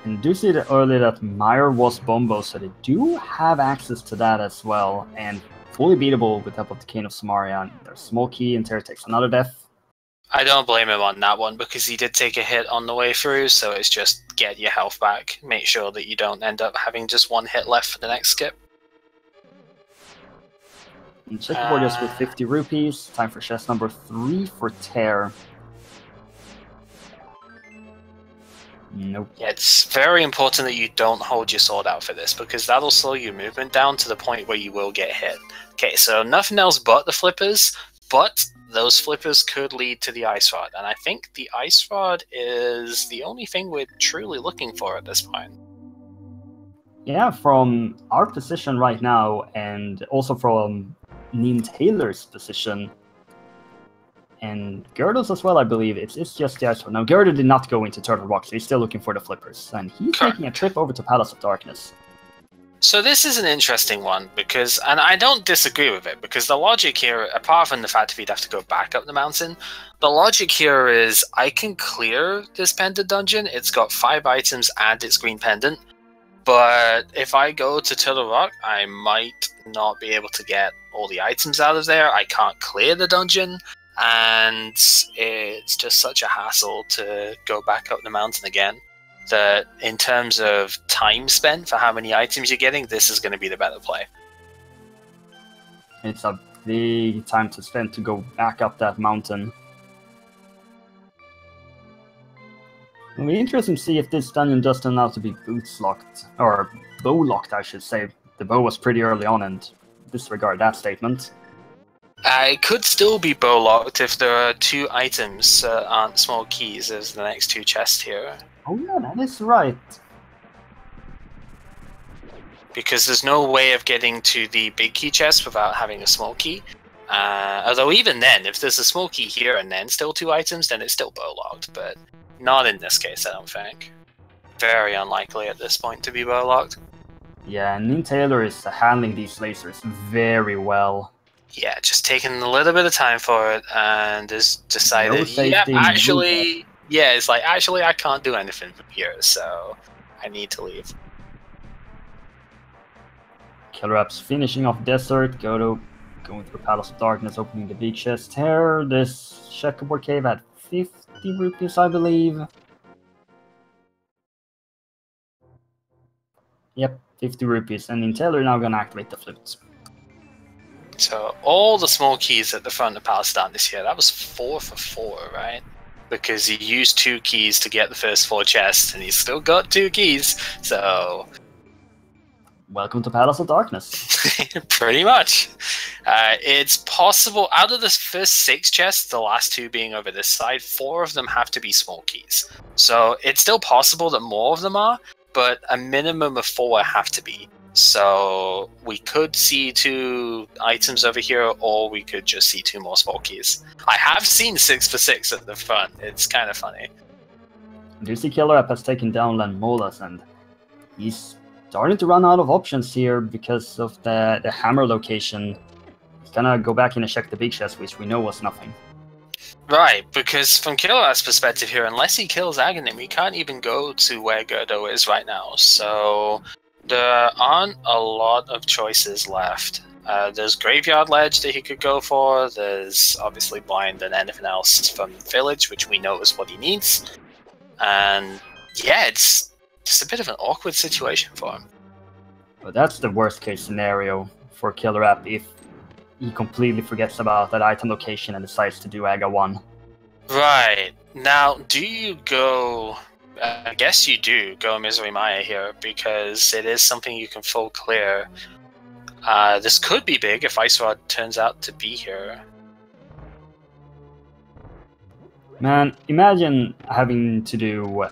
And do see that earlier that Mire was Bombo, so they do have access to that as well, and fully beatable with the help of the Cane of Samaria. There's Smokey, and Terra takes another death. I don't blame him on that one, because he did take a hit on the way through, so it's just get your health back. Make sure that you don't end up having just 1 hit left for the next skip. And checkerboard is with 50 rupees. Time for chest number 3 for Tear. Nope. Yeah, it's very important that you don't hold your sword out for this, because that'll slow your movement down to the point where you will get hit. Okay, so nothing else but the flippers, but those flippers could lead to the ice rod, and I think the ice rod is the only thing we're truly looking for at this point. Yeah, from our position right now, and also from Neem Taylor's position, and Gerdo's as well, I believe, it's just the ice rod. Now, Gerdo did not go into Turtle Rock, so he's still looking for the flippers, and he's making a trip over to Palace of Darkness. So this is an interesting one, because, and I don't disagree with it, because the logic here, apart from the fact that we'd have to go back up the mountain, the logic here is I can clear this pendant dungeon, it's got 5 items and its green pendant, but if I go to Turtle Rock, I might not be able to get all the items out of there, I can't clear the dungeon, and it's just such a hassle to go back up the mountain again, that in terms of time spent for how many items you're getting, this is going to be the better play. It's a big time to spend to go back up that mountain. It'll be interesting to see if this dungeon does turn out to be boots locked, or bow locked, I should say. The bow was pretty early on, and disregard that statement. It could still be bow locked if there are 2 items aren't small keys as the next 2 chests here. Oh yeah, that is right. Because there's no way of getting to the big key chest without having a small key. Although even then, if there's a small key here and then still 2 items, then it's still bow locked, but not in this case, I don't think. Very unlikely at this point to be bow locked. Yeah, Neem Taylor is handling these lasers very well. Yeah, just taking a little bit of time for it, and just decided, actually, it's like, actually, I can't do anything from here, so I need to leave. Killer App's finishing off Desert, Godo going through Palace of Darkness, opening the big chest here. This checkerboard cave had 50 rupees, I believe. Yep, 50 rupees, and Neem Taylor now gonna activate the flutes. So all the small keys at the front of Palace of Darkness here, that was 4 for 4, right? Because he used 2 keys to get the first 4 chests, and he's still got 2 keys, so... Welcome to Palace of Darkness. Pretty much. It's possible, out of the first 6 chests, the last 2 being over this side, 4 of them have to be small keys. So it's still possible that more of them are, but a minimum of 4 have to be. So we could see 2 items over here, or we could just see 2 more small keys. I have seen 6 for 6 at the front. It's kind of funny. Do you see Killer App has taken down Lanmolas, and he's starting to run out of options here because of the hammer location. He's gonna go back in and check the big chest, which we know was nothing. Right, because from Killer App's perspective here, unless he kills Aghanim, we can't even go to where Gerdo is right now. So there aren't a lot of choices left. There's Graveyard Ledge that he could go for. There's obviously Blind and anything else from Village, which we know is what he needs. And yeah, it's just a bit of an awkward situation for him. But that's the worst case scenario for Killer App if he completely forgets about that item location and decides to do Aga 1. Right. Now, do you go... I guess you do go Misery Maya here, because it is something you can full clear. This could be big if Ice Rod turns out to be here. Man, imagine having to do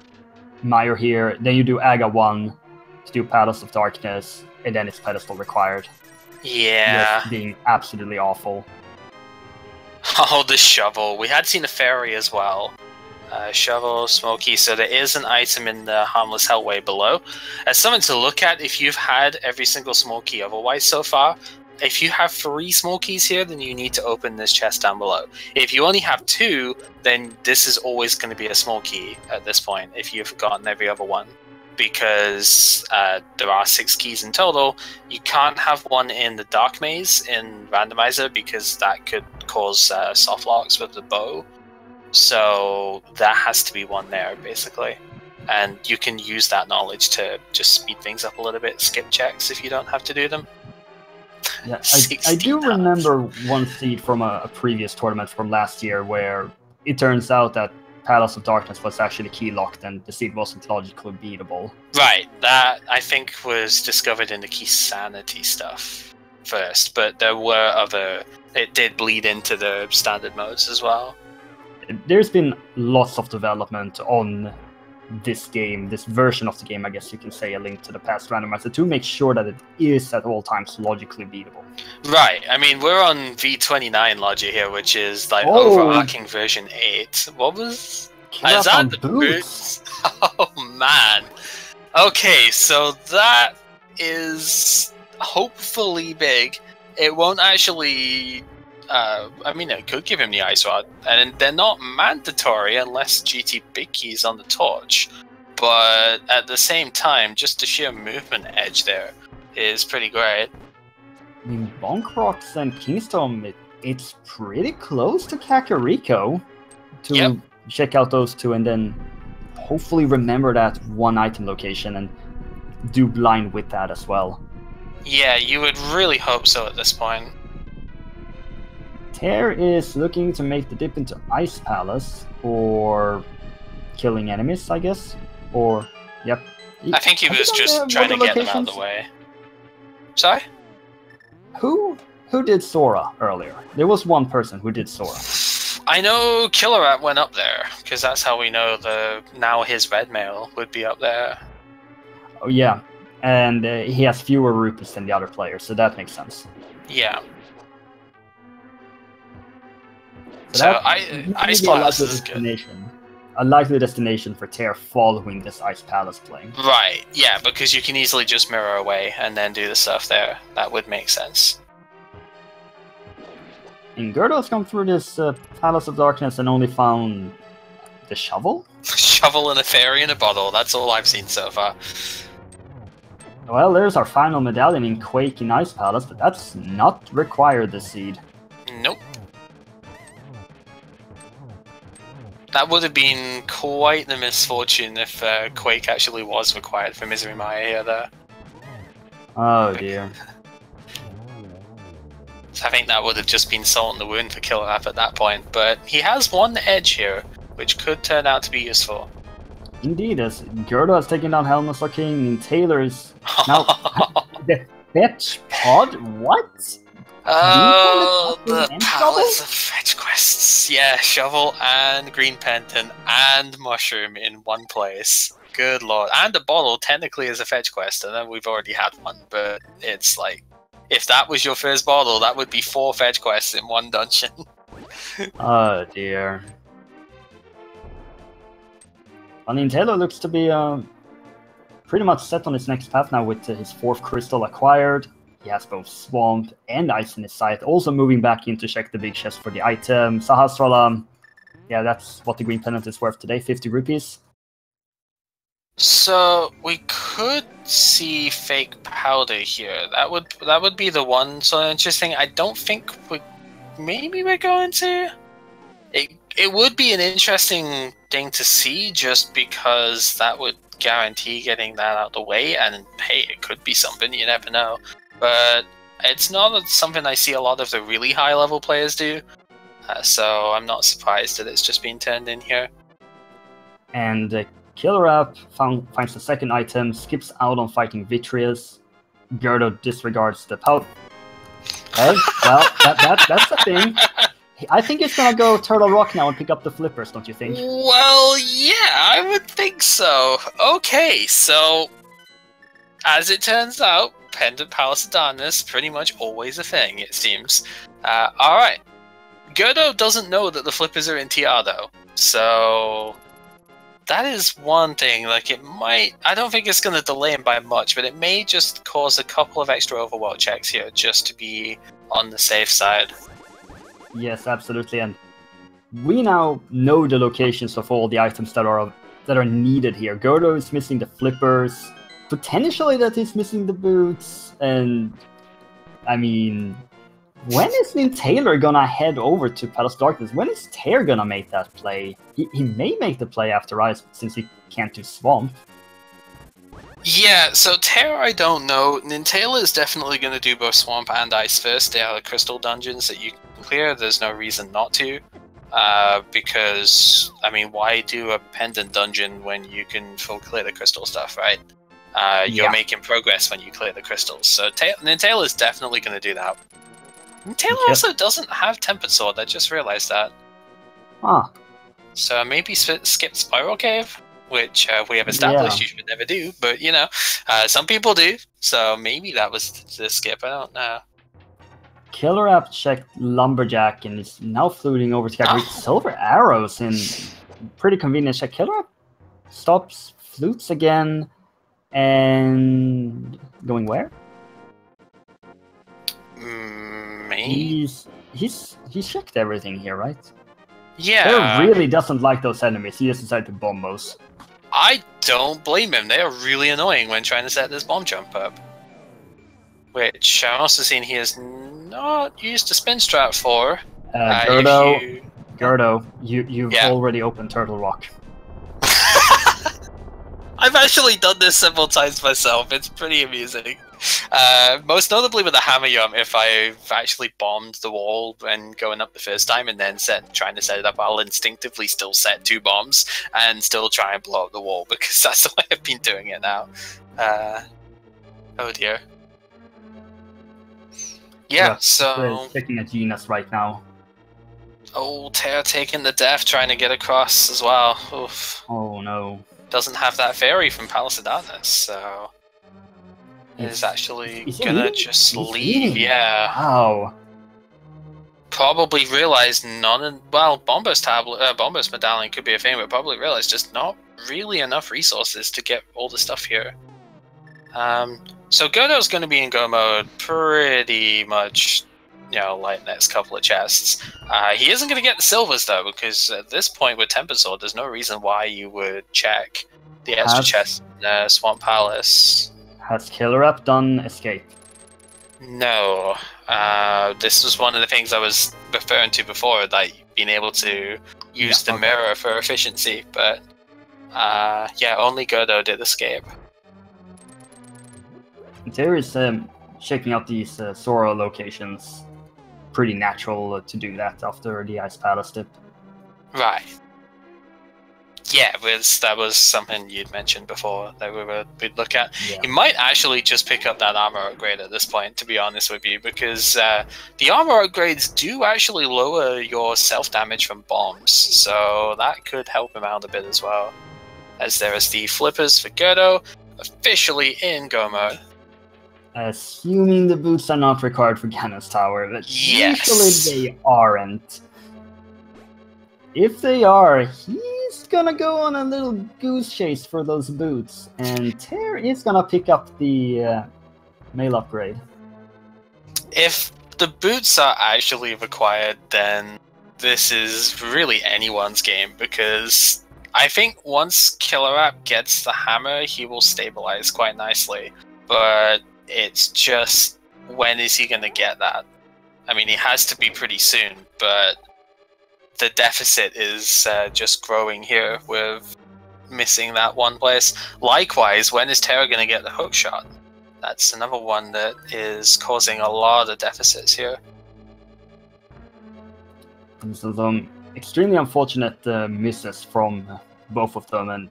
Meyer here, then you do Aga 1 to do Palace of Darkness, and then it's pedestal required. Yeah. Just being absolutely awful. Oh, the shovel. We had seen a fairy as well. Shovel, Smoky, so there is an item in the Harmless Hellway below. As something to look at, if you've had every single small key otherwise so far, if you have 3 small keys here, then you need to open this chest down below. If you only have 2, then this is always going to be a small key at this point, if you've gotten every other one. Because there are 6 keys in total. You can't have one in the Dark Maze in Randomizer, because that could cause soft locks with the bow. So that has to be one there, basically. And you can use that knowledge to just speed things up a little bit, skip checks if you don't have to do them. Yeah, I do remember one seed from a previous tournament from last year where it turns out that Palace of Darkness was actually key locked and the seed wasn't logically beatable. Right, that I think was discovered in the key sanity stuff first, but there were other. It did bleed into the standard modes as well. There's been lots of development on this game, this version of the game, I guess you can say, A Link to the Past Randomizer, to make sure that it is at all times logically beatable. Right, I mean, we're on V29 logic here, which is like overarching version 8. What was... Is that the boots? Oh, man. Okay, so that is hopefully big. It won't actually... I mean, it could give him the Ice Rod, and they're not mandatory unless GT Big Key's on the torch. But at the same time, just the sheer movement edge there is pretty great. I mean, Bonk Rocks and Kingstorm, it's pretty close to Kakariko to check out those two, and then hopefully remember that one item location and do blind with that as well. Yeah, you would really hope so at this point. Tear is looking to make the dip into Ice Palace, or killing enemies, I guess. Or, yep. I think he was just trying to get them out of the way. Sorry? Who did Sora earlier? There was one person who did Sora. I know Killer Rat went up there, because that's how we know now his red mail would be up there. Oh yeah, and he has fewer rupees than the other players, so that makes sense. Yeah. So Ice Palace is good. A likely destination for Tear following this Ice Palace play. Right, yeah, because you can easily just mirror away and then do the stuff there. That would make sense. And Gerdo's come through this Palace of Darkness and only found the shovel? Shovel and a fairy in a bottle, that's all I've seen so far. Well, there's our final medallion in Quake in Ice Palace, but that's not required this seed. Nope. That would have been quite the misfortune if Quake actually was required for Misery Maya here, though. Oh dear. So I think that would have just been salt in the wound for Killer App at that point, but he has one edge here, which could turn out to be useful. Indeed, as Gerdo has taken down Helmstar King, and Taylor is now... the fetch pod? What? Oh, the palace of fetch quests. Yeah, shovel and green pendant and mushroom in one place. Good lord. And a bottle technically is a fetch quest, and then we've already had one, but it's like, if that was your first bottle, that would be 4 fetch quests in one dungeon. Oh dear. I mean, Taylor looks to be pretty much set on his next path now with his 4th crystal acquired. He has both Swamp and Ice in his sight, also moving back in to check the big chest for the item. Sahasrara, yeah, that's what the green pendant is worth today, 50 rupees. So we could see fake powder here. That would be the one so interesting. I don't think maybe we're going to. It would be an interesting thing to see, just because that would guarantee getting that out of the way. And hey, it could be something, you never know. But it's not something I see a lot of the really high level players do. So I'm not surprised that it's just been turned in here. And Killer App finds the second item, skips out on fighting Vitreous. Gerdo disregards the powder. Okay, well, that's the thing. I think he's gonna go Turtle Rock now and pick up the flippers, don't you think? Well, yeah, I would think so. Okay, so as it turns out, Pendant Palace of Darkness, pretty much always a thing, it seems. Alright. Gerdo doesn't know that the flippers are in TR, though. So that is one thing. Like, it might... I don't think it's going to delay him by much, but it may just cause a couple of extra overworld checks here, just to be on the safe side. Yes, absolutely. And we now know the locations of all the items that are needed here. Gerdo is missing the flippers. Potentially that he's missing the boots, and I mean, when is Taylor gonna head over to Palace of Darkness? When is Tear gonna make that play? He may make the play after Ice, since he can't do Swamp. Yeah, so Terra, I don't know. Nintella is definitely going to do both Swamp and Ice first. They are crystal dungeons that you can clear. There's no reason not to. Because, I mean, why do a pendant dungeon when you can full clear the crystal stuff, right? You're making progress when you clear the crystals. So Nintella is definitely going to do that. Nintella also doesn't have Tempered Sword. I just realized that. Huh. So maybe skip Spiral Cave, which we have established you should never do. But, you know, some people do. So maybe that was the skip. I don't know. Killer App checked Lumberjack and is now fluting over to with silver arrows in pretty convenient check. Killer App stops, flutes again, and going where? He's checked everything here, right? Yeah. He really doesn't like those enemies. He just decided to bomb those. I don't blame him. They are really annoying when trying to set this bomb jump up. Which I'm also seeing he has not used a spin strat for. Gerdo, you've already opened Turtle Rock. I've actually done this several times myself. It's pretty amusing. Most notably with the hammer yum, if I've actually bombed the wall when going up the first time and then trying to set it up, I'll instinctively still set 2 bombs and still try and blow up the wall because that's the way I've been doing it now. Oh dear. Yeah, so... checking at Genas right now. Oh, Terra taking the death, trying to get across as well. Oof. Oh no. Doesn't have that fairy from Palace of Darkness, so... Is actually gonna just leave, yeah. Wow. Probably realized Bombos Medallion could be a thing, but probably realized just not really enough resources to get all the stuff here. So Godo's going to be in go mode pretty much, you know, like next couple of chests. He isn't going to get the silvers though, because at this point with Tempered Sword, there's no reason why you would check the extra chest in Swamp Palace. Has Killer App done escape? No. This was one of the things I was referring to before, like being able to use the mirror for efficiency, but yeah, only Godo did escape. There is checking out these Sora locations. Pretty natural to do that after the Ice Palace dip. Right. Yeah, that was something you'd mentioned before that we'd look at. Yeah. You might actually just pick up that armor upgrade at this point, to be honest with you, because the armor upgrades do actually lower your self-damage from bombs, so that could help him out a bit as well. As there is the flippers for Gerdo, officially in go mode. Assuming the boots are not required for Ganon's Tower, but usually they aren't. If they are, he's gonna go on a little goose chase for those boots, and Ter is gonna pick up the mail upgrade. If the boots are actually required, then this is really anyone's game, because I think once Killer App gets the hammer, he will stabilize quite nicely, but it's just, when is he going to get that? I mean, he has to be pretty soon, but the deficit is just growing here with missing that one place. Likewise, when is Terra going to get the hook shot? That's another one that is causing a lot of deficits here. And so some extremely unfortunate misses from both of them, and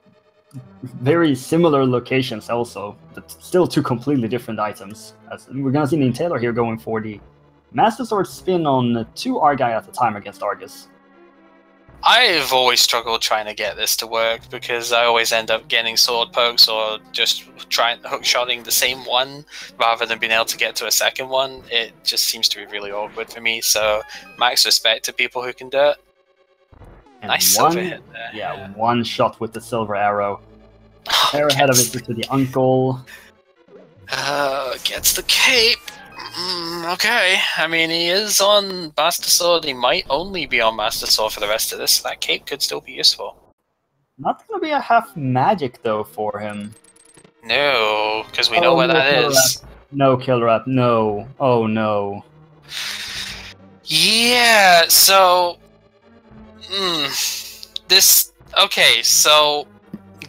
very similar locations also, but still 2 completely different items. As we're gonna see Nintendo here going for the Master Sword spin on 2 Argai at a time against Argus. I've always struggled trying to get this to work because I always end up getting sword pokes or just trying hook-shotting the same one rather than being able to get to a second one. It just seems to be really awkward for me, so max respect to people who can do it. And nice silver hit there. Yeah, 1 shot with the silver arrow. Arrow ahead of it to the uncle. Gets the cape. Okay, I mean, he is on Master Sword. He might only be on Master Sword for the rest of this, so that cape could still be useful. Not gonna be a half magic, though, for him. No, because we know where that is. No, Killer App, no. Oh, no. Yeah, so... Okay, so...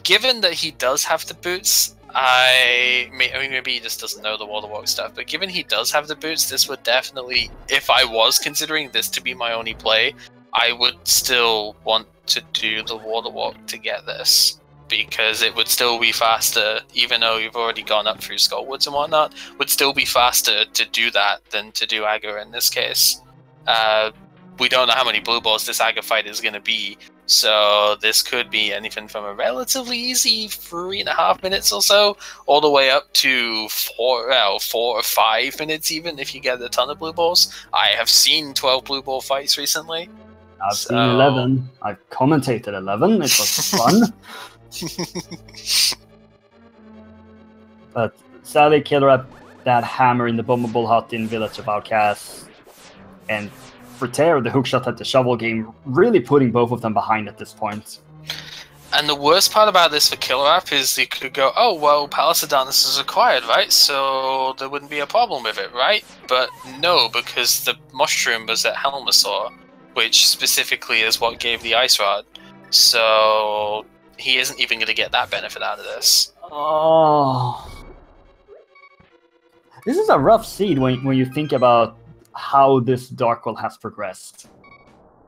Given that he does have the boots, I mean, maybe he just doesn't know the water walk stuff, but given he does have the boots, this would definitely, if I was considering this to be my only play, I would still want to do the water walk to get this, because it would still be faster, even though you've already gone up through Skullwoods and whatnot, would still be faster to do that than to do Agger in this case. We don't know how many blue balls this Agger fight is going to be, so this could be anything from a relatively easy 3.5 minutes or so, all the way up to 4 or 5 minutes even if you get a ton of blue balls. I have seen 12 blue ball fights recently. I've seen 11. I've commentated 11. It was fun. But sadly, Killer App, that hammer in the bombable hut in Village of Outcasts, and for Terror, the hookshot at the shovel game, really putting both of them behind at this point. And the worst part about this for Killer App is you could go, oh, well, Palace of Darkness is acquired, right? So there wouldn't be a problem with it, right? But no, because the mushroom was at Helmasaur, which specifically is what gave the Ice Rod. So he isn't even going to get that benefit out of this. Oh. This is a rough seed when you think about how this Darkwill has progressed.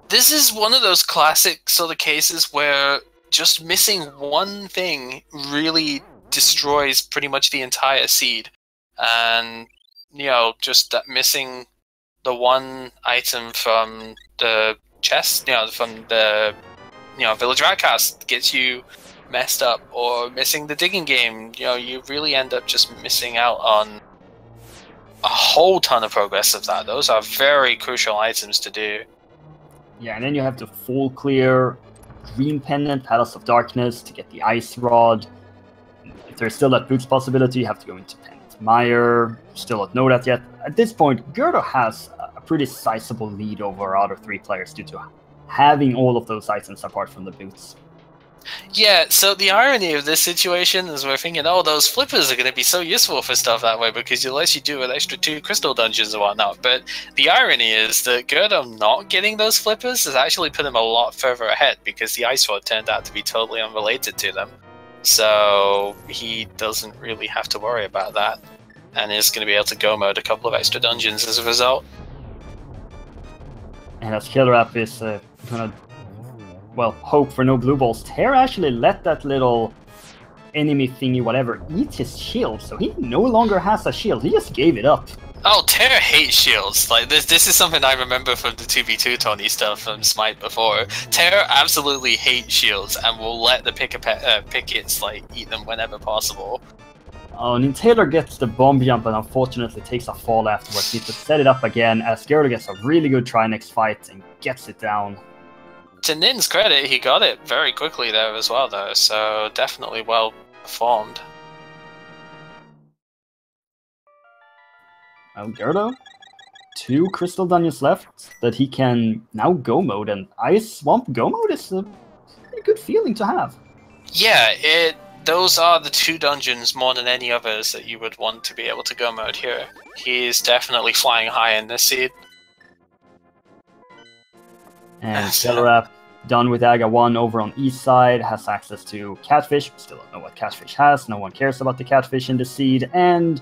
This is one of those classic sort of cases where just missing one thing really destroys pretty much the entire seed. And, you know, just that missing the one item from the chest, you know, from the, you know, Village Ratcast gets you messed up, or missing the digging game, you know, you really end up just missing out on a whole ton of progress of that. Those are very crucial items to do. Yeah, and then you have to full clear Green Pendant, Palace of Darkness to get the Ice Rod. If there's still that boots possibility, you have to go into Pendant Mire. Still don't know that yet. At this point, Gerdo has a pretty sizable lead over our other 3 players due to having all of those items apart from the boots. Yeah, so the irony of this situation is we're thinking, oh, those flippers are going to be so useful for stuff that way because it lets you do an extra 2 crystal dungeons and whatnot. But the irony is that Gerdo not getting those flippers has actually put him a lot further ahead because the Ice Rod turned out to be totally unrelated to them. So he doesn't really have to worry about that and is going to be able to go mode a couple of extra dungeons as a result. And as Killer App is going to, well, hope for no blue balls, Terra actually let that little enemy thingy, whatever, eat his shield, so he no longer has a shield. He just gave it up. Oh, Terra hates shields. Like this is something I remember from the 2v2 Tony stuff from Smite before. Terra absolutely hates shields and will let the pickets like eat them whenever possible. Oh, and Taylor gets the bomb jump and unfortunately takes a fall afterwards. He needs to set it up again as Gerdo gets a really good try next fight and gets it down. To Nin's credit, he got it very quickly there as well, though, so definitely well performed. Well, Gerdo, 2 crystal dungeons left that he can now go mode, and Ice Swamp go mode is a pretty good feeling to have. Yeah, those are the 2 dungeons more than any others that you would want to be able to go mode here. He's definitely flying high in this seed. And Killer App, done with Aga 1 over on east side, has access to Catfish. Still don't know what Catfish has. No one cares about the Catfish in the seed. And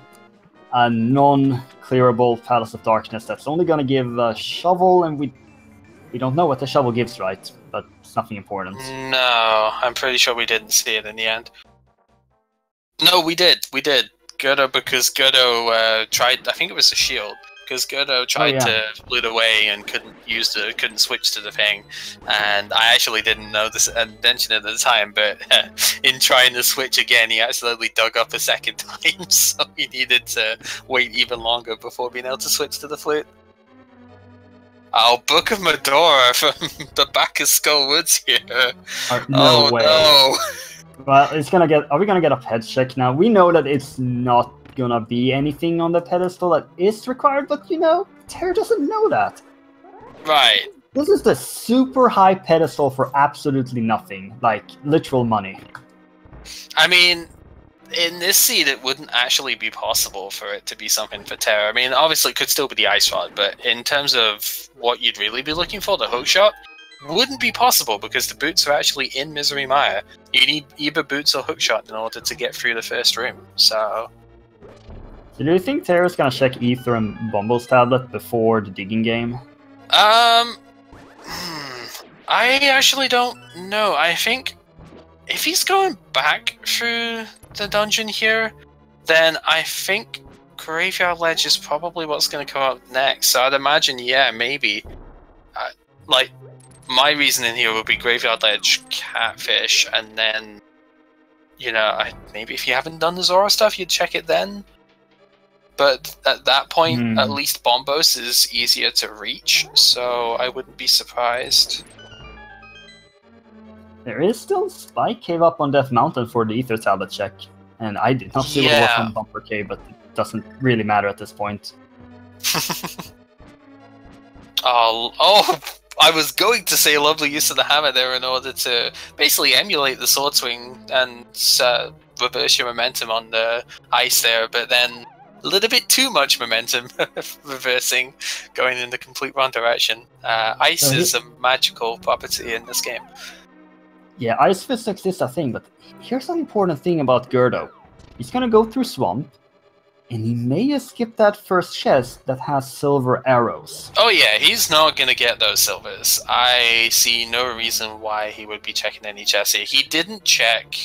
a non-clearable Palace of Darkness that's only going to give a shovel, and we don't know what the shovel gives, right? But it's nothing important. No, I'm pretty sure we didn't see it in the end. No, we did. Gerdo, because Gerdo tried, I think it was a shield. Because Gerdo tried to split away and couldn't switch to the thing, and I actually didn't know this and mention it at the time. But in trying to switch again, he accidentally dug up a second time, so he needed to wait even longer before being able to switch to the flute. Oh, Book of Medora from the back of Skullwoods here. No way. No. Well, it's gonna get. Are we gonna get a pet check now? We know that it's not gonna be anything on the pedestal that is required, but you know, Terra doesn't know that. Right. This is the super high pedestal for absolutely nothing, like literal money. I mean, in this seed, it wouldn't actually be possible for it to be something for Terra. I mean, obviously, it could still be the Ice Rod, but in terms of what you'd really be looking for, the hookshot, wouldn't be possible because the boots are actually in Misery Mire. You need either boots or hookshot in order to get through the first room. So do you think Tara's gonna check Ether and Bumble's tablet before the digging game? I actually don't know. I think if he's going back through the dungeon here, then I think Graveyard Ledge is probably what's going to come up next. So I'd imagine, yeah, maybe. Like, my reasoning here would be Graveyard Ledge, Catfish, and then, you know, maybe if you haven't done the Zora stuff, you'd check it then. But at that point, at least Bombos is easier to reach, so I wouldn't be surprised. There is still Spike Cave up on Death Mountain for the Ether tablet check. And I did not see what it was on Bumper Cave, but it doesn't really matter at this point. Oh, I was going to say lovely use of the hammer there in order to basically emulate the sword swing and reverse your momentum on the ice there, but then a little bit too much momentum reversing, going in the complete wrong direction. Ice is a magical property in this game. Yeah, Ice Physics is a thing, but here's an important thing about Gerdo. He's gonna go through Swamp, and he may just skip that first chest that has silver arrows. Oh yeah, he's not gonna get those silvers. I see no reason why he would be checking any chests here. He didn't check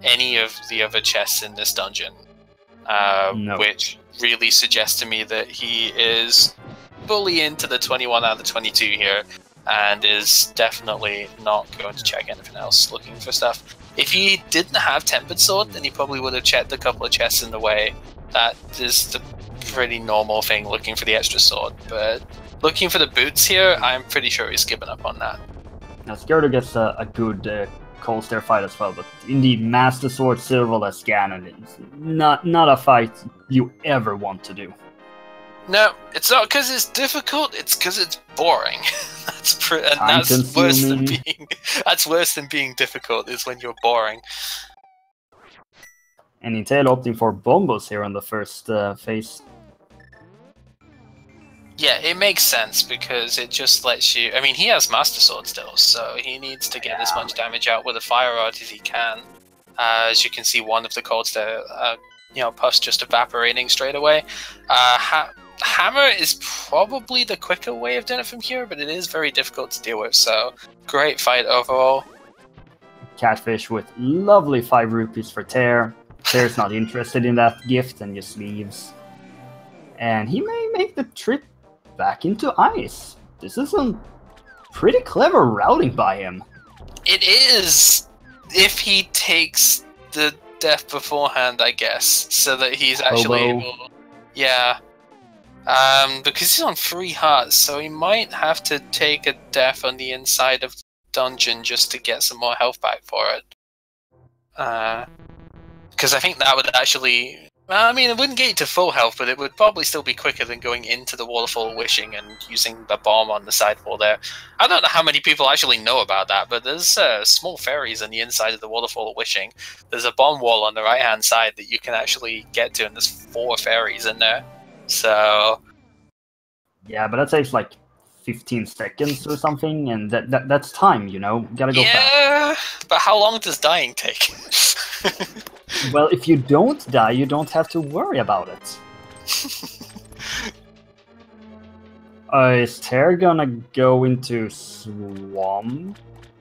any of the other chests in this dungeon, No. which really suggests to me that he is fully into the 21 out of 22 here, and is definitely not going to check anything else looking for stuff. If he didn't have Tempered Sword, then he probably would have checked a couple of chests in the way. That is the pretty normal thing, looking for the extra sword. But looking for the boots here, I'm pretty sure he's given up on that. Now, Gerdo gets a good cold stare fight as well, but indeed, Master Sword Silverless Ganon is not a fight you ever want to do. No, it's not because it's difficult, it's because it's boring. That's worse than being difficult, is when you're boring. And Intel opting for Bombos here on the first phase. Yeah, it makes sense because it just lets you... I mean, he has Master Sword still, so he needs to get as much damage out with a Fire Rod as he can. As you can see, one of the colds there, puffs just evaporating straight away. Hammer is probably the quicker way of doing it from here, but it is very difficult to deal with, so great fight overall. Catfish with lovely 5 rupees for Tear. Tear's not interested in that gift and just leaves. And he may make the trip back into ice. This is some pretty clever routing by him. It is, if he takes the death beforehand, I guess, so that he's actually able... Yeah. Because he's on 3 hearts, so he might have to take a death on the inside of the dungeon just to get some more health back for it. Because I think that would actually... I mean, it wouldn't get you to full health, but it would probably still be quicker than going into the Waterfall of Wishing and using the bomb on the side wall there. I don't know how many people actually know about that, but there's small fairies on the inside of the Waterfall of Wishing. There's a bomb wall on the right-hand side that you can actually get to, and there's 4 fairies in there. So... Yeah, but that takes like 15 seconds or something, and that's time, you know? Gotta go fast. Yeah, but how long does dying take? Well, if you don't die, you don't have to worry about it. Is Tear gonna go into Swamp?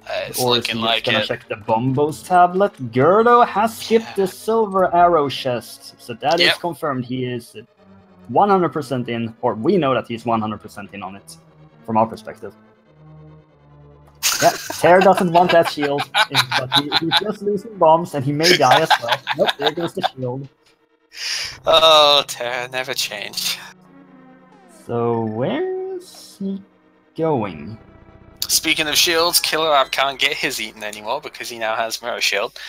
It's or looking like gonna it. check the Bombos tablet? Gerdo has skipped the silver arrow chest, so that is confirmed. He is 100% in, or we know that he's 100% in on it, from our perspective. Yeah, Tear doesn't want that shield, but he's just losing bombs, and he may die as well. Nope, there goes the shield. Oh, Tear never change. So where is he going? Speaking of shields, Killer App can't get his eaten anymore because he now has Mirror Shield.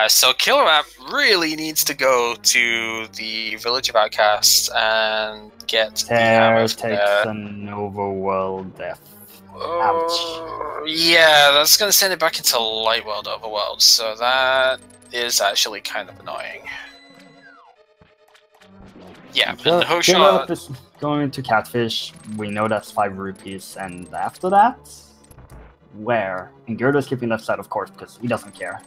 So Killer App really needs to go to the Village of Outcasts and get Tear takes an overworld death. Yeah, that's going to send it back into Light World Overworld, so that is actually kind of annoying. Yeah, So, the hookshot is going to Catfish. We know that's 5 rupees, and after that, where. And Gerdo's keeping left side, of course, because he doesn't care.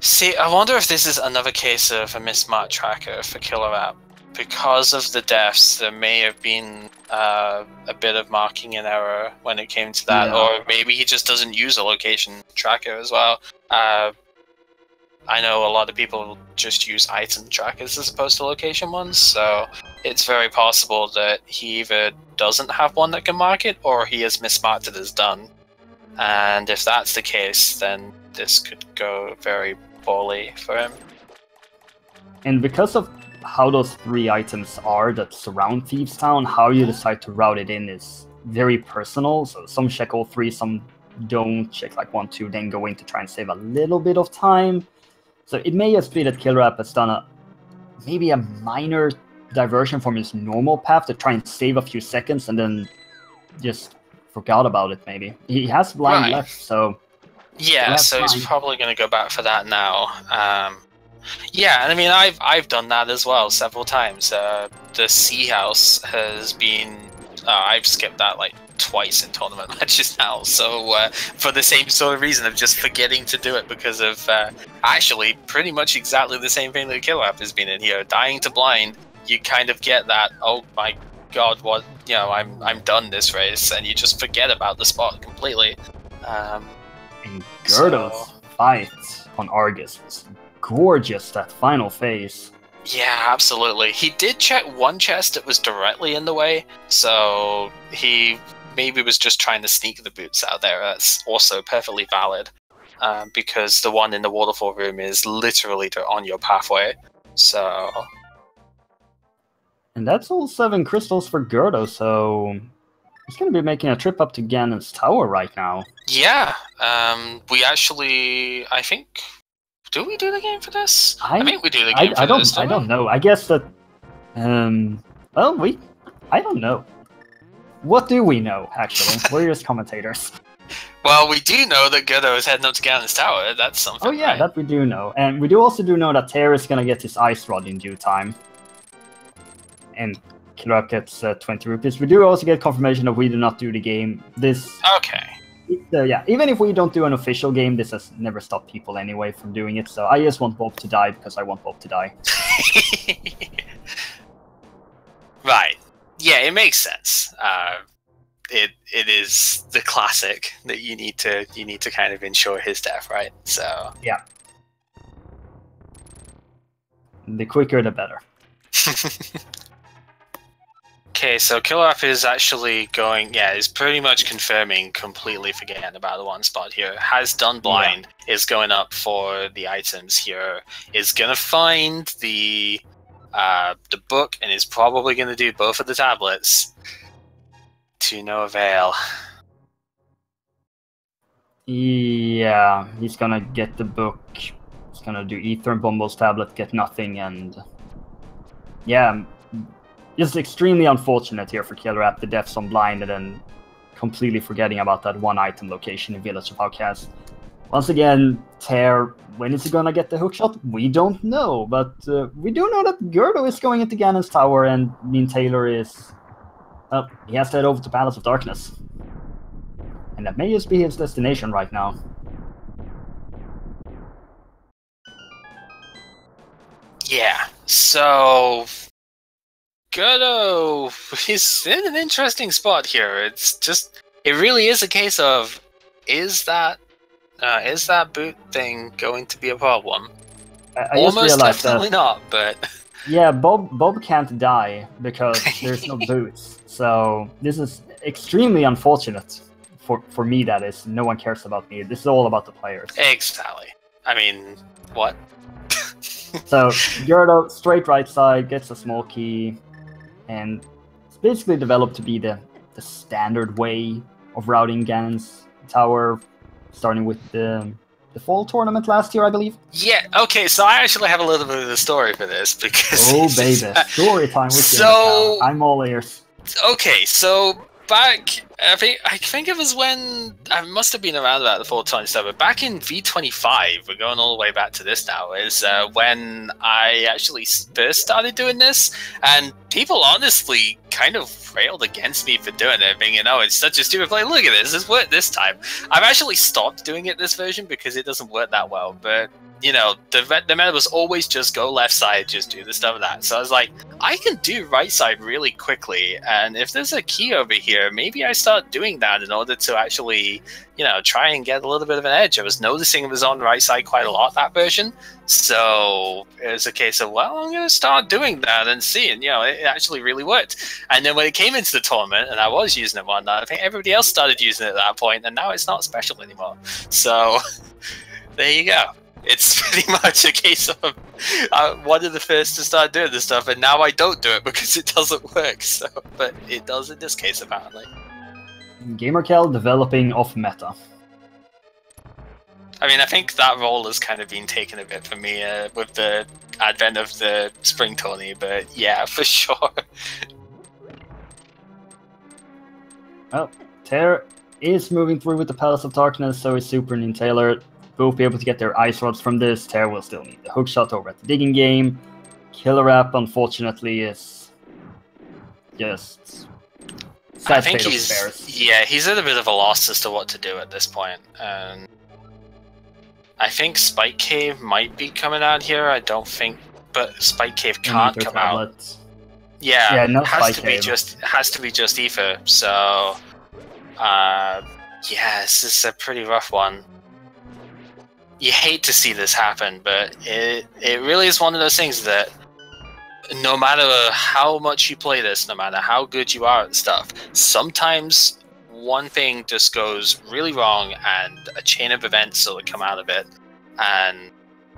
See, I wonder if this is another case of a mismarked tracker for Killer App. Because of the deaths, there may have been a bit of marking in error when it came to that, or maybe he just doesn't use a location tracker as well. I know a lot of people just use item trackers as opposed to location ones, so it's very possible that he either doesn't have one that can mark it, or he has mismarked it as done. And if that's the case, then this could go very poorly for him. And because of how those 3 items are that surround Thieves Town, how you decide to route it in is very personal. So some check all 3, some don't, check like 1, 2, then go in to try and save a little bit of time. So it may just be that Killer App has done maybe a minor diversion from his normal path to try and save a few seconds and then just forgot about it, maybe. He has blind left, so... Yeah, so he's probably going to go back for that now. Yeah, and I mean, I've done that as well several times. The Sea House has been... I've skipped that like twice in tournament matches now, so for the same sort of reason of just forgetting to do it because of actually pretty much exactly the same thing that Killer App has been in here. Dying to blind, you kind of get that, oh my god, what, you know, I'm done this race, and you just forget about the spot completely. And Gerdo's fight on Argus was gorgeous, that final phase. Yeah, absolutely. He did check one chest that was directly in the way, so he maybe was just trying to sneak the boots out there. That's also perfectly valid, because the one in the waterfall room is literally on your pathway, so... And that's all 7 crystals for Gerdo, so... he's going to be making a trip up to Ganon's tower right now. Yeah, we actually, I think... Do we do the game for this? I think we do the game for this, I don't know. I guess that... well, I don't know. What do we know, actually? We're just commentators. Well, we do know that Gerdo is heading up to Ganon's tower. That's something, oh yeah, right? That we do know. And we also do know that Hera is going to get his ice rod in due time. And Killer App gets 20 rupees. We do also get confirmation that we do not do the game. Okay. Yeah, even if we don't do an official game, this has never stopped people anyway from doing it. So I just want Bob to die because I want Bob to die. Right. Yeah, it makes sense. It is the classic that you need to kind of ensure his death, right? So yeah. The quicker, the better. Okay, so Killer App is actually going, is pretty much confirming, completely forgetting about the one spot here. Has done blind, is going up for the items here, is going to find the book, and is probably going to do both of the tablets. To no avail. Yeah, he's going to get the book. He's going to do Ether and Bomble's tablet, get nothing, and... yeah... just extremely unfortunate here for Killer App, the deaths on blind, and then completely forgetting about that one item location in Village of Outcast. Once again, Tear, when is he gonna get the hookshot? We don't know, but we do know that Gerdo is going into Ganon's tower, and Mean Taylor is... well, he has to head over to Palace of Darkness. And that may just be his destination right now. Yeah, so... Gerdo is in an interesting spot here. It really is a case of, is that boot thing going to be a problem? I almost definitely not, but... yeah, Bob can't die because there's no boots. So this is extremely unfortunate for me, that is. No one cares about me. This is all about the players. Exactly. I mean, what? So Gerdo, straight right side, gets a small key, and it's basically developed to be the standard way of routing Ganon's tower, starting with the fall tournament last year, I believe. Yeah, okay, so I actually have a little bit of the story for this, because... oh, baby, story time with you. I'm all ears. Okay, so back, I think it was when, I must have been around about the fall tournament, but back in V25, we're going all the way back to this now, is when I actually first started doing this, and people honestly kind of railed against me for doing it, being, you know, it's such a stupid play. Look at this, it's worked this time. I've actually stopped doing it this version because it doesn't work that well, but, you know, the meta was always just go left side, just do this stuff and that. So I was like, I can do right side really quickly, and if there's a key over here, maybe I start doing that in order to actually, you know, try and get a little bit of an edge. I was noticing it was on right side quite a lot, that version, so it was a case of, well, I'm going to start doing that and see, and, you know, it actually really worked. And then when it came into the tournament, and I was using it one night, I think everybody else started using it at that point, and now it's not special anymore. So, there you go. It's pretty much a case of one of the first to start doing this stuff, and now I don't do it because it doesn't work. So, but it does in this case, apparently. Gamerkel developing off meta. I mean, I think that role has kind of been taken a bit from me with the advent of the spring tourney, but yeah, for sure. Well, Ter is moving through with the Palace of Darkness, so is Super and Taylor. Both be able to get their ice rods from this. Ter will still need the hookshot over at the digging game. Killer App, unfortunately, is just sad. I think he's at a bit of a loss as to what to do at this point. I think Spike Cave might be coming out here. I don't think, but Spike Cave can't come out. Yeah, no, has to be just Ether. So, yeah, this is a pretty rough one. You hate to see this happen, but it really is one of those things that no matter how much you play this, no matter how good you are at stuff, sometimes one thing just goes really wrong and a chain of events sort of come out of it. And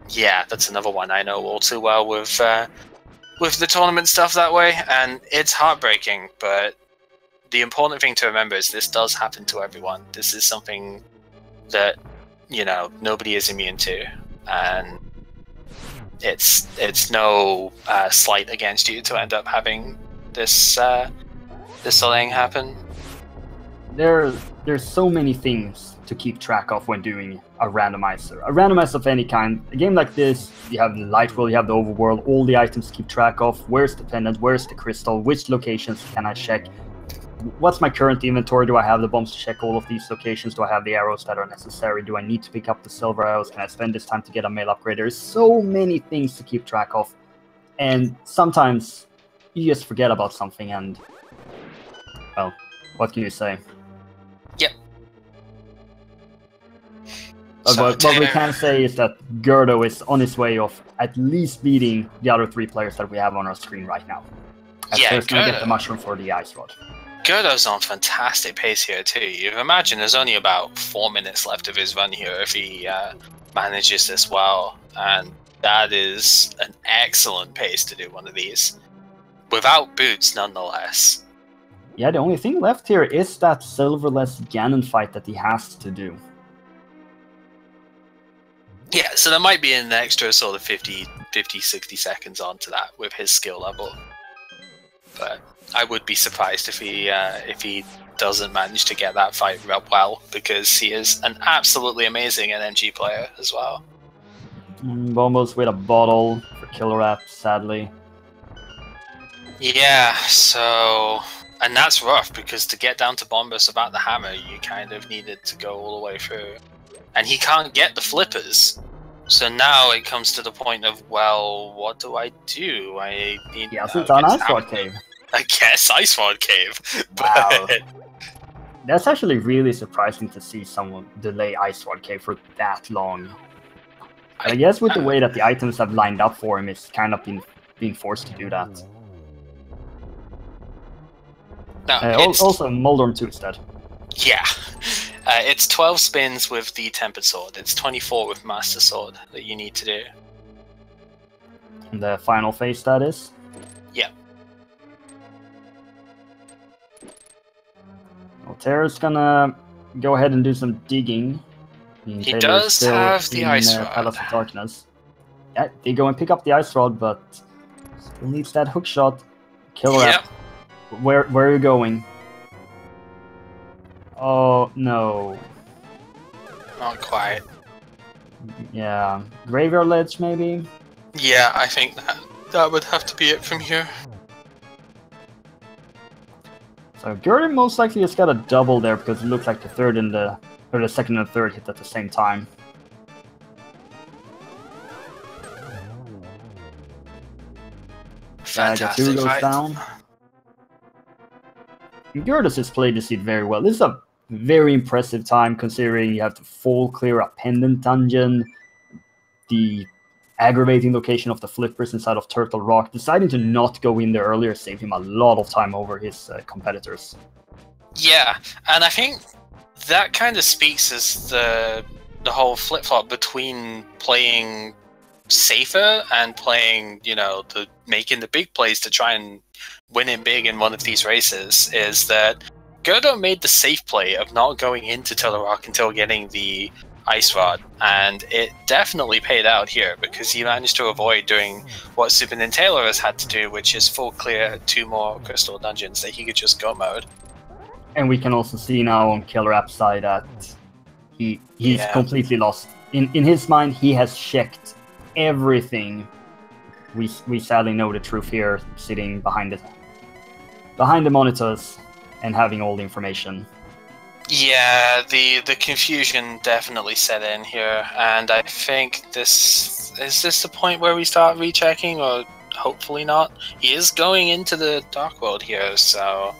yeah, that's another one I know all too well with the tournament stuff that way, and it's heartbreaking, but the important thing to remember is this does happen to everyone. This is something that, you know, nobody is immune to, and it's no slight against you to end up having this sort of thing happen. There's so many things to keep track of when doing a randomizer. A randomizer of any kind. A game like this, you have the light world, you have the overworld, all the items to keep track of. Where's the pendant? Where's the crystal? Which locations can I check? What's my current inventory? Do I have the bombs to check all of these locations? Do I have the arrows that are necessary? Do I need to pick up the silver arrows? Can I spend this time to get a mail upgrade? There's so many things to keep track of. And sometimes you just forget about something and, well, what can you say? Yep. What we can say is that Gerdo is on his way of at least beating the other three players that we have on our screen right now. He's going to get the mushroom for the ice rod. Gerdo's on fantastic pace here too. You imagine there's only about 4 minutes left of his run here if he manages this well, and that is an excellent pace to do one of these. Without boots, nonetheless. Yeah, the only thing left here is that silverless Ganon fight that he has to do. Yeah, so there might be an extra sort of 50, 60 seconds onto that with his skill level. But I would be surprised if he doesn't manage to get that fight well, because he is an absolutely amazing NMG player as well. Bombos with a bottle for Killer App, sadly. Yeah, so... And that's rough, because to get down to Bombos about the hammer, you kind of needed to go all the way through. And he can't get the flippers. So now it comes to the point of, well, what do I do? I need... Yeah, so it's on Ice Rod Cave. I guess Ice Rod Cave. Wow. That's actually really surprising to see someone delay Ice Rod Cave for that long. I guess with the way that the items have lined up for him, it's kind of being forced to do that. No, also, Moldorm 2 is dead. Yeah. It's 12 spins with the Tempered Sword. It's 24 with Master Sword that you need to do. And the final phase, that is? Yeah. Well, Terra's gonna go ahead and do some digging. He does have the Ice Rod. Palace of Darkness. Yeah, they go and pick up the Ice Rod, but still needs that hook shot. Killer App. Where are you going? Oh, no. Not quite. Yeah. Graveyard Ledge, maybe? Yeah, I think that would have to be it from here. So Gurdon most likely just got a double there because it looked like the second and third hit at the same time. Fantastic Gatsuru goes fight. down. Gyarados has played the seed very well. This is a very impressive time considering you have to full clear a pendant dungeon, the aggravating location of the flippers inside of Turtle Rock. Deciding to not go in there earlier saved him a lot of time over his competitors. Yeah, and I think that kind of speaks as the whole flip-flop between playing safer and playing, making the big plays to try and win it big in one of these races, is that Gerdo made the safe play of not going into Turtle Rock until getting the Ice Rod, and it definitely paid out here because he managed to avoid doing what Super Nintendo has had to do, which is full clear 2 more crystal dungeons that he could just go mode. And we can also see now on Killer App's side that he's completely lost. In his mind, he has checked everything. We sadly know the truth here, sitting behind the monitors and having all the information. Yeah, the confusion definitely set in here, and I think is this the point where we start rechecking, or hopefully not? He is going into the Dark World here, so...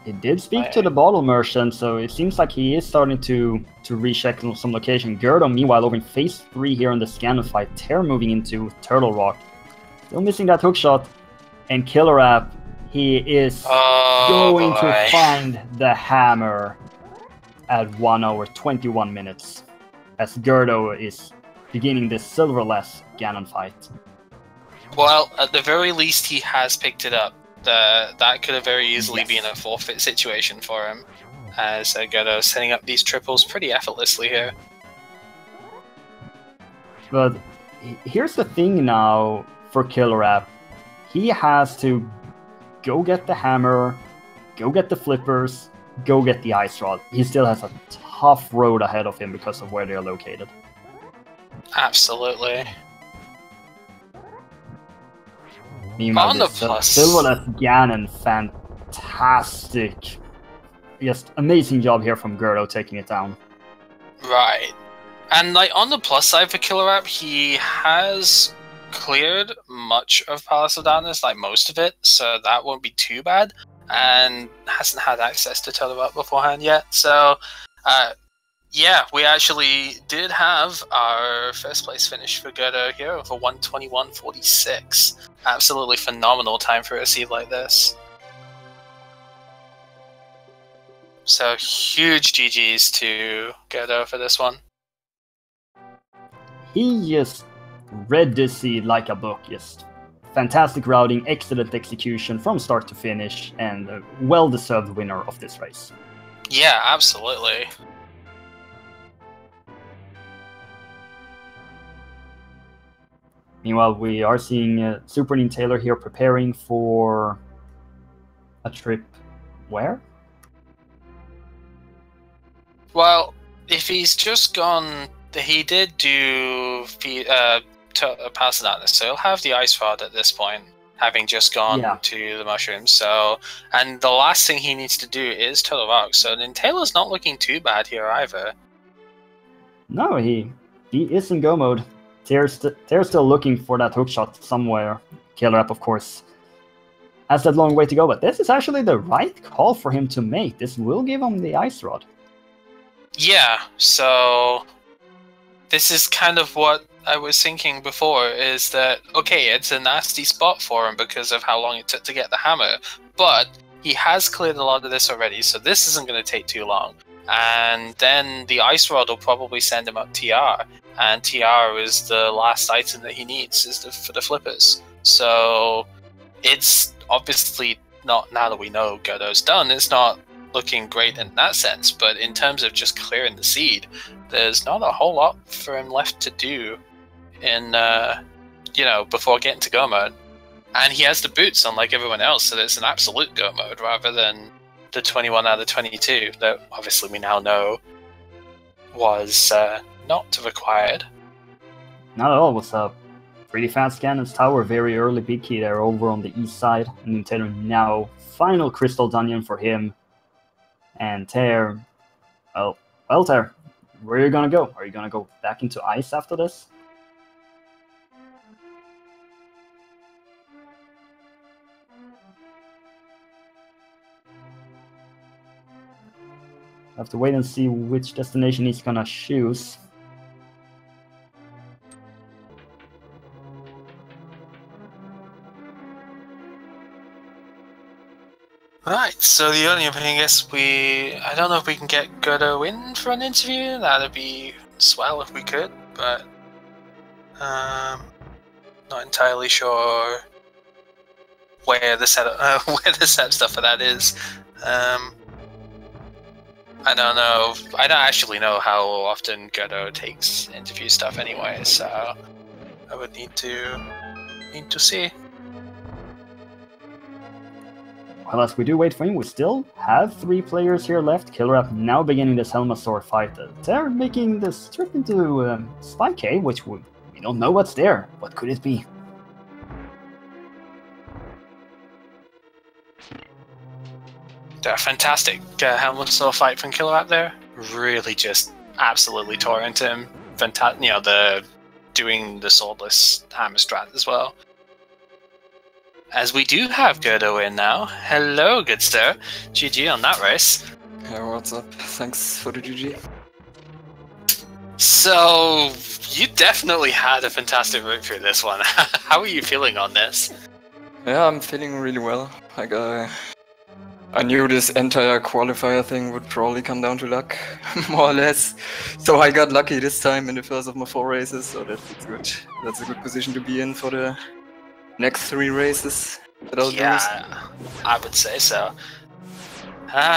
He did speak to the bottle merchant, so it seems like he is starting to recheck some location. Gerdo, meanwhile, over in phase 3 here on the Scanner fight, Terra moving into Turtle Rock. Still missing that hookshot, and Killer App, he is going to find the hammer at 1 hour 21 minutes, as Gerdo is beginning this silverless Ganon fight. Well, at the very least, he has picked it up. That could have very easily been a forfeit situation for him, as Gerdo setting up these triples pretty effortlessly here. But here's the thing now for Killer App. He has to go get the hammer, go get the flippers, go get the Ice Rod. He still has a tough road ahead of him because of where they're located. Absolutely. Meanwhile, on the this plus, silverless Ganon, fantastic. Just amazing job here from Gerdo taking it down. Right. And on the plus side for Killer App, he has cleared much of Palace of Darkness, most of it, so that won't be too bad, and hasn't had access to Turtle Rock beforehand yet, so yeah, we actually did have our first place finish for Gerdo here for 1:21.46. Absolutely phenomenal time for a seed like this. So huge GG's to Gerdo for this one. He just read this seed like a book. Just fantastic routing, excellent execution from start to finish, and a well-deserved winner of this race. Yeah, absolutely. Meanwhile, we are seeing Super Nintendo here preparing for a trip. Where? Well, if he's just gone, he did do Palace of Darkness, so he'll have the Ice Rod at this point, having just gone to the Mushrooms. So, and the last thing he needs to do is Turtle Rock. So Nintelo's not looking too bad here either. No, he is in go mode. They're still looking for that hookshot somewhere. Killer App, of course, has that long way to go, but this is actually the right call for him to make. This will give him the Ice Rod. Yeah, so this is kind of what I was thinking before, is that, okay, it's a nasty spot for him because of how long it took to get the hammer, but he has cleared a lot of this already, so this isn't going to take too long. And then the Ice Rod will probably send him up TR, and TR is the last item that he needs for the flippers. So it's obviously not, now that we know Gerdo's done, it's not looking great in that sense, but in terms of just clearing the seed, there's not a whole lot for him left to do in, before getting to go mode. And he has the boots, unlike everyone else, so it's an absolute go mode rather than the 21 out of 22 that obviously we now know was not required. Not at all. It was a pretty fast Ganon's tower, very early big key there over on the east side. And Nintendo now, final crystal dungeon for him. And Ter, well, Ter, where are you gonna go? Are you gonna go back into ice after this? I have to wait and see which destination he's gonna choose. Right, so the only thing, I guess I don't know if we can get Gerdo in for an interview. That'd be swell if we could, but not entirely sure where the setup stuff for that is. I don't know. I don't actually know how often Gerdo takes interview stuff anyway, so I would need to see. Well, as we do wait for him, we still have 3 players here left. Killer App now beginning this Helma Sword fight. They're making this trip into Spy Cave, which we don't know what's there. What could it be? Fantastic Helma Sword fight from Killer App there. Really just absolutely tore into him. Fantastic, doing the swordless hammer strat as well. As we do have Gerdo in now. Hello, good sir. GG on that race. Yeah, what's up? Thanks for the GG. So, you definitely had a fantastic route through this one. How are you feeling on this? Yeah, I'm feeling really well. Like, I knew this entire qualifier thing would probably come down to luck, more or less. So I got lucky this time in the first of my 4 races, so that's good. That's a good position to be in for the next 3 races. Yeah, I would say so.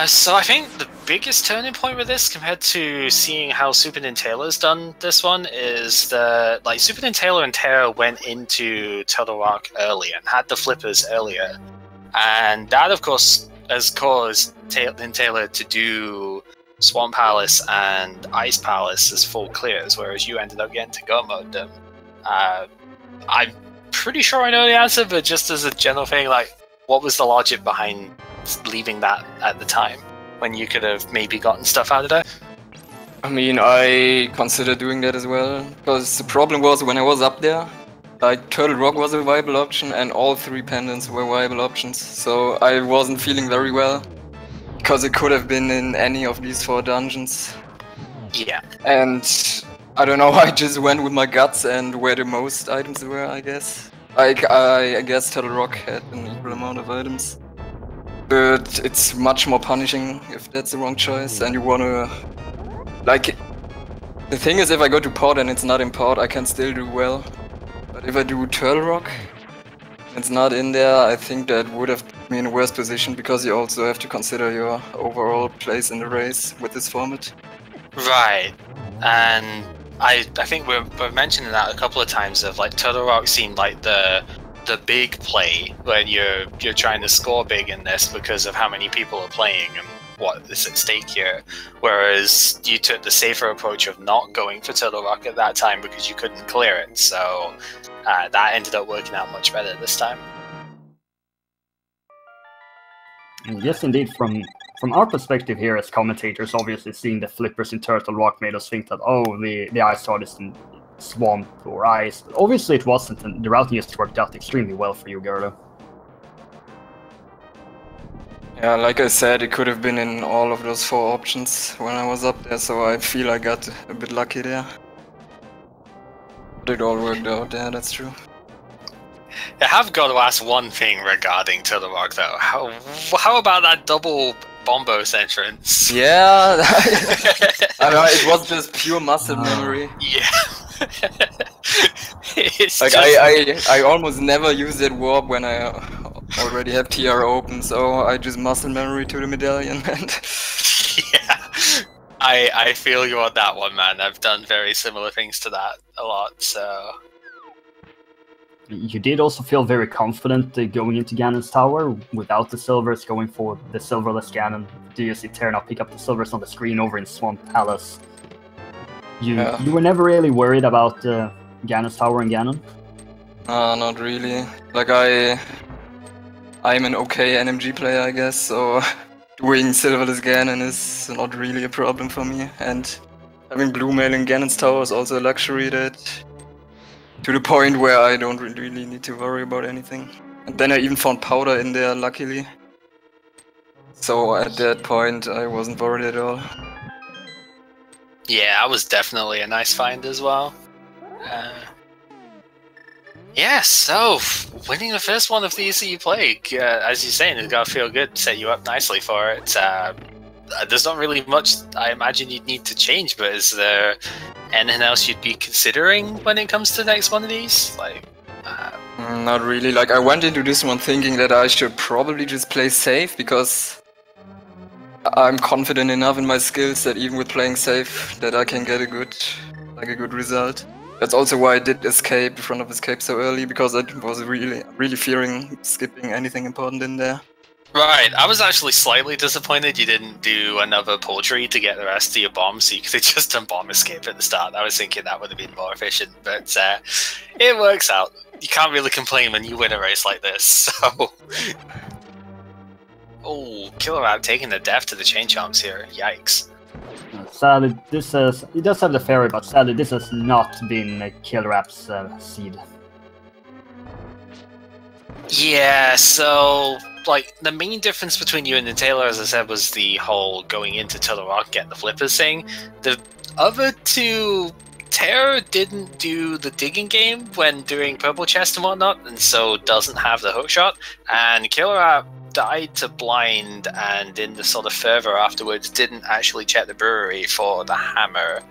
So I think the biggest turning point with this, compared to seeing how Super Nintendo's done this one, is that Super Nintendo and Terra went into Turtle Rock early and had the flippers earlier, and that of course has caused Nintendo to do Swamp Palace and Ice Palace as full clears, whereas you ended up getting to go mode them. I'm pretty sure I know the answer, but just as a general thing, what was the logic behind leaving that at the time when you could have maybe gotten stuff out of there? I mean, I considered doing that as well, because the problem was when I was up there, Turtle Rock was a viable option and all 3 pendants were viable options, so I wasn't feeling very well, because it could have been in any of these 4 dungeons. Yeah. And I don't know, I just went with my guts and where the most items were, I guess. I guess Turtle Rock had an equal amount of items. But it's much more punishing if that's the wrong choice and you wanna... the thing is, if I go to Port and it's not in Port, I can still do well. But if I do Turtle Rock, it's not in there, I think that would have put me in a worse position, because you also have to consider your overall place in the race with this format. Right, and I think we're mentioning that a couple of times of Turtle Rock seemed like the big play when you're trying to score big in this because of how many people are playing and what is at stake here, whereas you took the safer approach of not going for Turtle Rock at that time because you couldn't clear it, so that ended up working out much better this time. Yes, indeed. From our perspective here as commentators, obviously seeing the flippers in Turtle Rock made us think that, oh, the ice sword is in swamp or ice. But obviously it wasn't, and the routing just worked out extremely well for you, Gerdo. Yeah, like I said, it could have been in all of those 4 options when I was up there, so I feel I got a bit lucky there. But it all worked out, yeah, that's true. I have got to ask one thing regarding Turtle Rock though. How about that double Bombos entrance? Yeah, I know, it was just pure muscle memory. Yeah. I almost never use that warp when I already have TR open, so I just muscle memory to the medallion and... Yeah, I feel you on that one, man. I've done very similar things to that a lot, so... You did also feel very confident going into Ganon's tower without the silvers, going for the silverless Ganon. Do you see Terra now pick up the silvers on the screen over in Swamp Palace? You were never really worried about Ganon's tower and Ganon? Not really. Like I'm an okay NMG player, I guess, so doing Silverless Ganon is not really a problem for me. And having blue mail in Ganon's tower is also a luxury that, to the point where I don't really need to worry about anything. And then I even found powder in there, luckily. So at that point, I wasn't worried at all. Yeah, that was definitely a nice find as well. Yeah, so winning the first one of the ECU Plague, as you're saying, it's got to feel good, set you up nicely for it. There's not really much I imagine you'd need to change, but is there anything else you'd be considering when it comes to the next one of these? Like, not really. Like, I went into this one thinking that I should probably just play safe, because I'm confident enough in my skills that even with playing safe, that I can get a good result. That's also why I did escape in front of escape so early, because I was really fearing skipping anything important in there. Right, I was actually slightly disappointed you didn't do another poultry to get the rest of your bombs, so you could have just done bomb escape at the start. I was thinking that would have been more efficient, but it works out. You can't really complain when you win a race like this, so... Oh, Killer App taking the death to the chain chomps here. Yikes. Sadly, he does have the fairy, but sadly this has not been Killer App's seed. Yeah, so, like, the main difference between you and the Taylor, as I said, was the whole going into Turtle Rock, getting the flippers thing. The other two, Terror didn't do the digging game when doing Purple Chest and whatnot, and so doesn't have the hookshot, and Killer App died to blind, and in the sort of fervor afterwards didn't actually check the brewery for the hammer.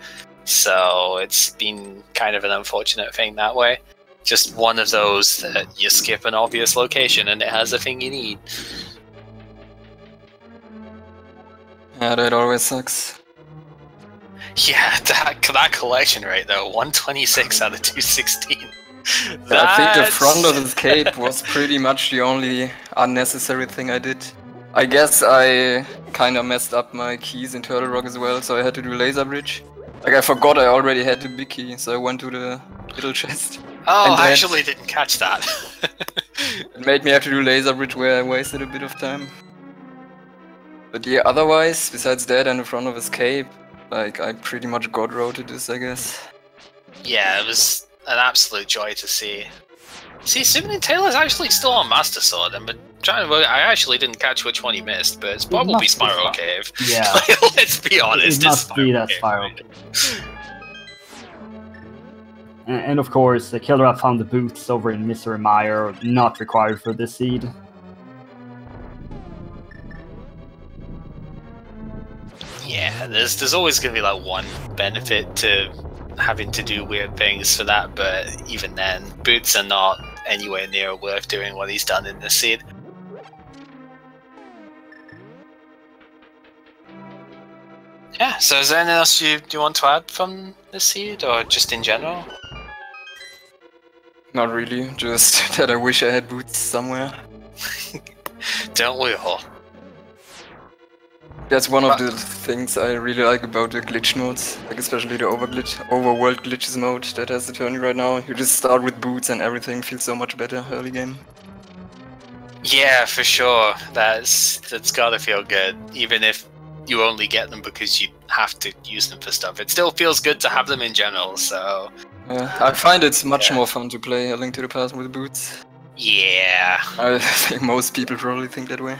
So it's been kind of an unfortunate thing that way. Just one of those that you skip an obvious location and it has the thing you need. Yeah, that always sucks. Yeah, that collection rate though, 126 out of 216. I think the front of his cape was pretty much the only unnecessary thing I did. I guess I kinda messed up my keys in Turtle Rock as well, so I had to do laser bridge. Like, I forgot I already had the big key, so I went to the little chest. Oh, I actually didn't catch that. It made me have to do laser bridge where I wasted a bit of time. But yeah, otherwise, besides that and the front of his cape, like, I pretty much god-roted this, I guess. Yeah, it was an absolute joy to see. See, Simon Taylor's actually still on Master Sword, and trying to work, I actually didn't catch which one he missed, but it's probably Spiral Cave. Yeah. Let's be honest, it must be that Spiral. And of course, the Killer App found the boots over in Misery Mire, not required for this seed. Yeah, there's always going to be like one benefit to having to do weird things for that, but even then, boots are not anywhere near worth doing what he's done in this seed. Yeah, so is there anything else you want to add from this seed, or just in general? Not really, just that I wish I had boots somewhere. Don't we all? That's one of the things I really like about the glitch modes, like especially the overworld glitches mode that has the tourney right now. You just start with boots and everything feels so much better early game. Yeah, for sure. That's gotta feel good, even if you only get them because you have to use them for stuff. It still feels good to have them in general, so... I find it's much more fun to play A Link to the Past with boots. Yeah. I think most people probably think that way.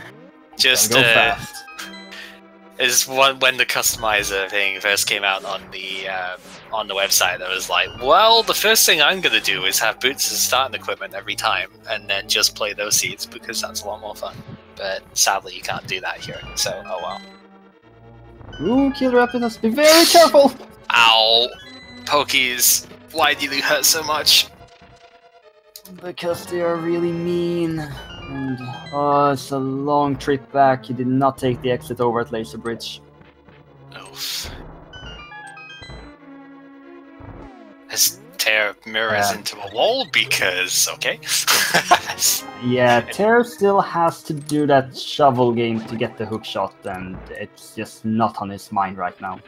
Just go fast. Is when the customizer thing first came out on the website, I was like, well, the first thing I'm gonna do is have boots as starting equipment every time, and then just play those seeds because that's a lot more fun. But sadly, you can't do that here. So, oh well. Ooh, Killer App must be very careful. Ow, Pokies, why do you hurt so much? Because they are really mean. And, oh, it's a long trip back. He did not take the exit over at Laser Bridge. Oof. His tear mirrors into a wall because, okay. Yeah, Tear still has to do that shovel game to get the hook shot, and it's just not on his mind right now.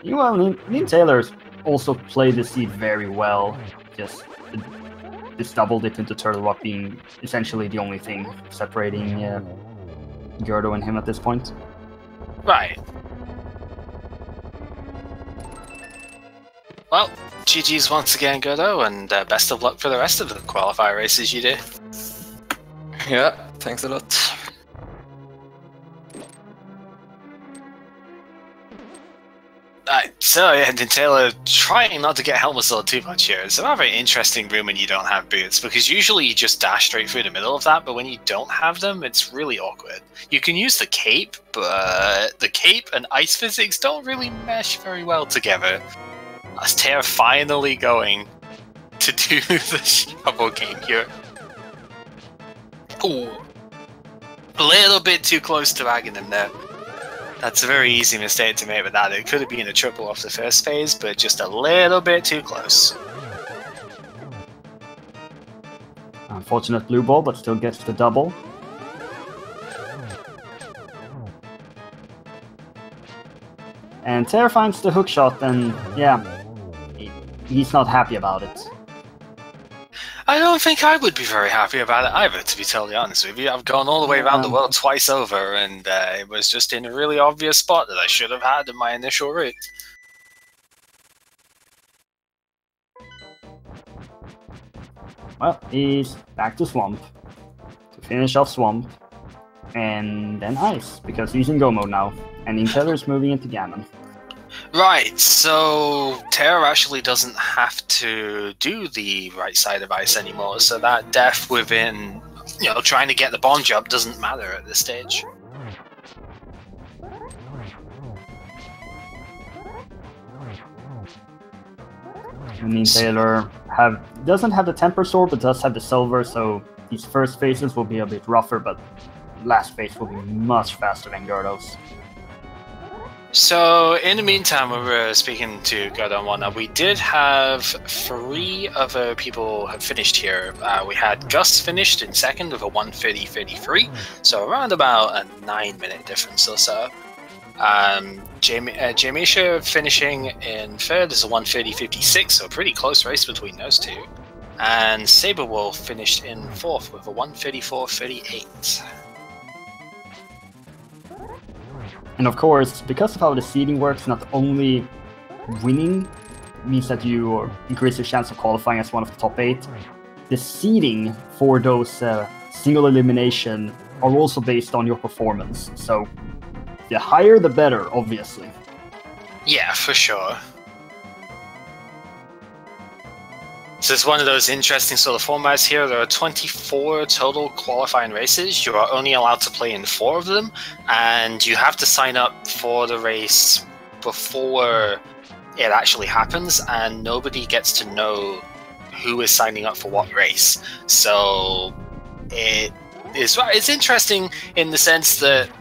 Meanwhile, Taylor's also played the seed very well. Just doubled it into Turtle Rock being essentially the only thing separating Gerdo and him at this point. Right. Well, GG's once again, Gerdo, and best of luck for the rest of the qualifier races you do. Yeah, thanks a lot. So, yeah, Taylor, trying not to get helmet sword too much here. It's a rather interesting room when you don't have boots, because usually you just dash straight through the middle of that, but when you don't have them, it's really awkward. You can use the cape, but the cape and ice physics don't really mesh very well together. As Taylor finally going to do the shovel game here. Ooh. A little bit too close to bagging him there. That's a very easy mistake to make with that. It could have been a triple off the first phase, but just a little bit too close. Unfortunate blue ball, but still gets the double. And Terra finds the hook shot, and yeah, he's not happy about it. I don't think I would be very happy about it either, to be totally honest with you. I've gone all the way around the world twice over, and it was just in a really obvious spot that I should have had in my initial route. Well, he's back to Swamp to finish off Swamp, and then Ice, because he's in go mode now, and Inteller's moving into Ganon. Right, so Terra actually doesn't have to do the right side of ice anymore, so that death within, you know, trying to get the bomb job doesn't matter at this stage. I mean, Taylor doesn't have the Temper Sword, but does have the Silver, so these first phases will be a bit rougher, but last phase will be much faster than Gerdo's. So, in the meantime, when we were speaking to Ganon and whatnot, we did have 3 other people have finished here. We had Gus finished in second with a 1:30:33, so around about a 9-minute difference or so. Jamisha finishing in third is a 1:30:56, so a pretty close race between those two. And Saberwolf finished in fourth with a 1:34:38. And of course, because of how the seeding works, not only winning means that you increase your chance of qualifying as one of the top 8, the seeding for those single elimination are also based on your performance. So the higher the better, obviously. Yeah, for sure. So it's one of those interesting sort of formats here. There are 24 total qualifying races. You are only allowed to play in 4 of them, and you have to sign up for the race before it actually happens, and nobody gets to know who is signing up for what race. So it's interesting in the sense that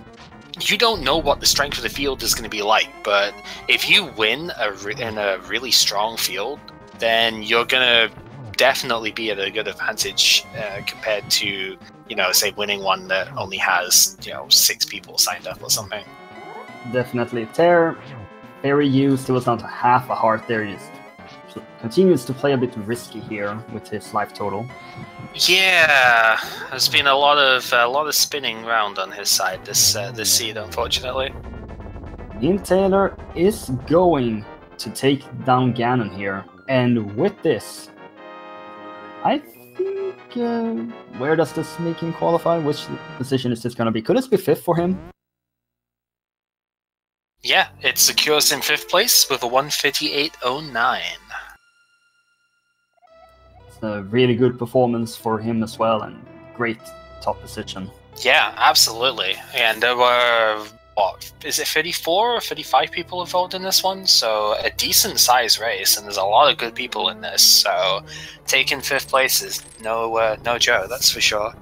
you don't know what the strength of the field is going to be like, but if you win in a really strong field, then you're gonna definitely be at a good advantage compared to, you know, say winning one that only has, you know, 6 people signed up or something. Definitely. Terra, very used. He was not half a heart there. He just continues to play a bit risky here with his life total. Yeah, there's been a lot of spinning around on his side this seed, unfortunately. Taylor is going to take down Ganon here. And with this, I think, where does this make him qualify? Which position is this going to be? Could this be 5th for him? Yeah, it secures in 5th place with a 1:58:09. It's a really good performance for him as well, and great top position. Yeah, absolutely. And there were, what, is it 34 or 35 people involved in this one? So a decent sized race, and there's a lot of good people in this. So taking 5th place is no joke, that's for sure.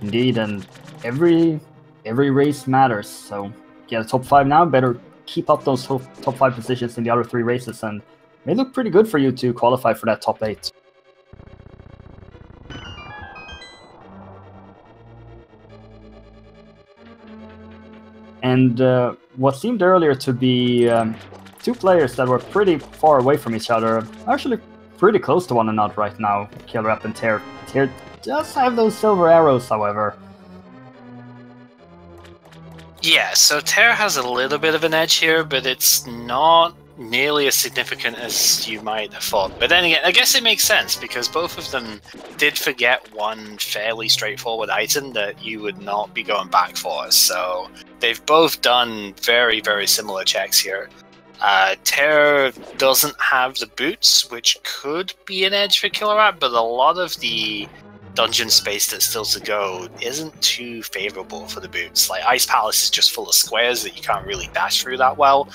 Indeed, and every race matters. So get a top 5 now. Better keep up those top 5 positions in the other 3 races, and it may look pretty good for you to qualify for that top 8. And what seemed earlier to be two players that were pretty far away from each other are actually pretty close to one another right now. Killer App and Tear. Tear does have those silver arrows, however. Yeah, so Tear has a little bit of an edge here, but it's not nearly as significant as you might have thought. But then again, I guess it makes sense, because both of them did forget one fairly straightforward item that you would not be going back for. So they've both done very, very similar checks here. Tear doesn't have the boots, which could be an edge for Killer App, but a lot of the dungeon space that's still to go isn't too favorable for the boots. Like, Ice Palace is just full of squares that you can't really dash through that well.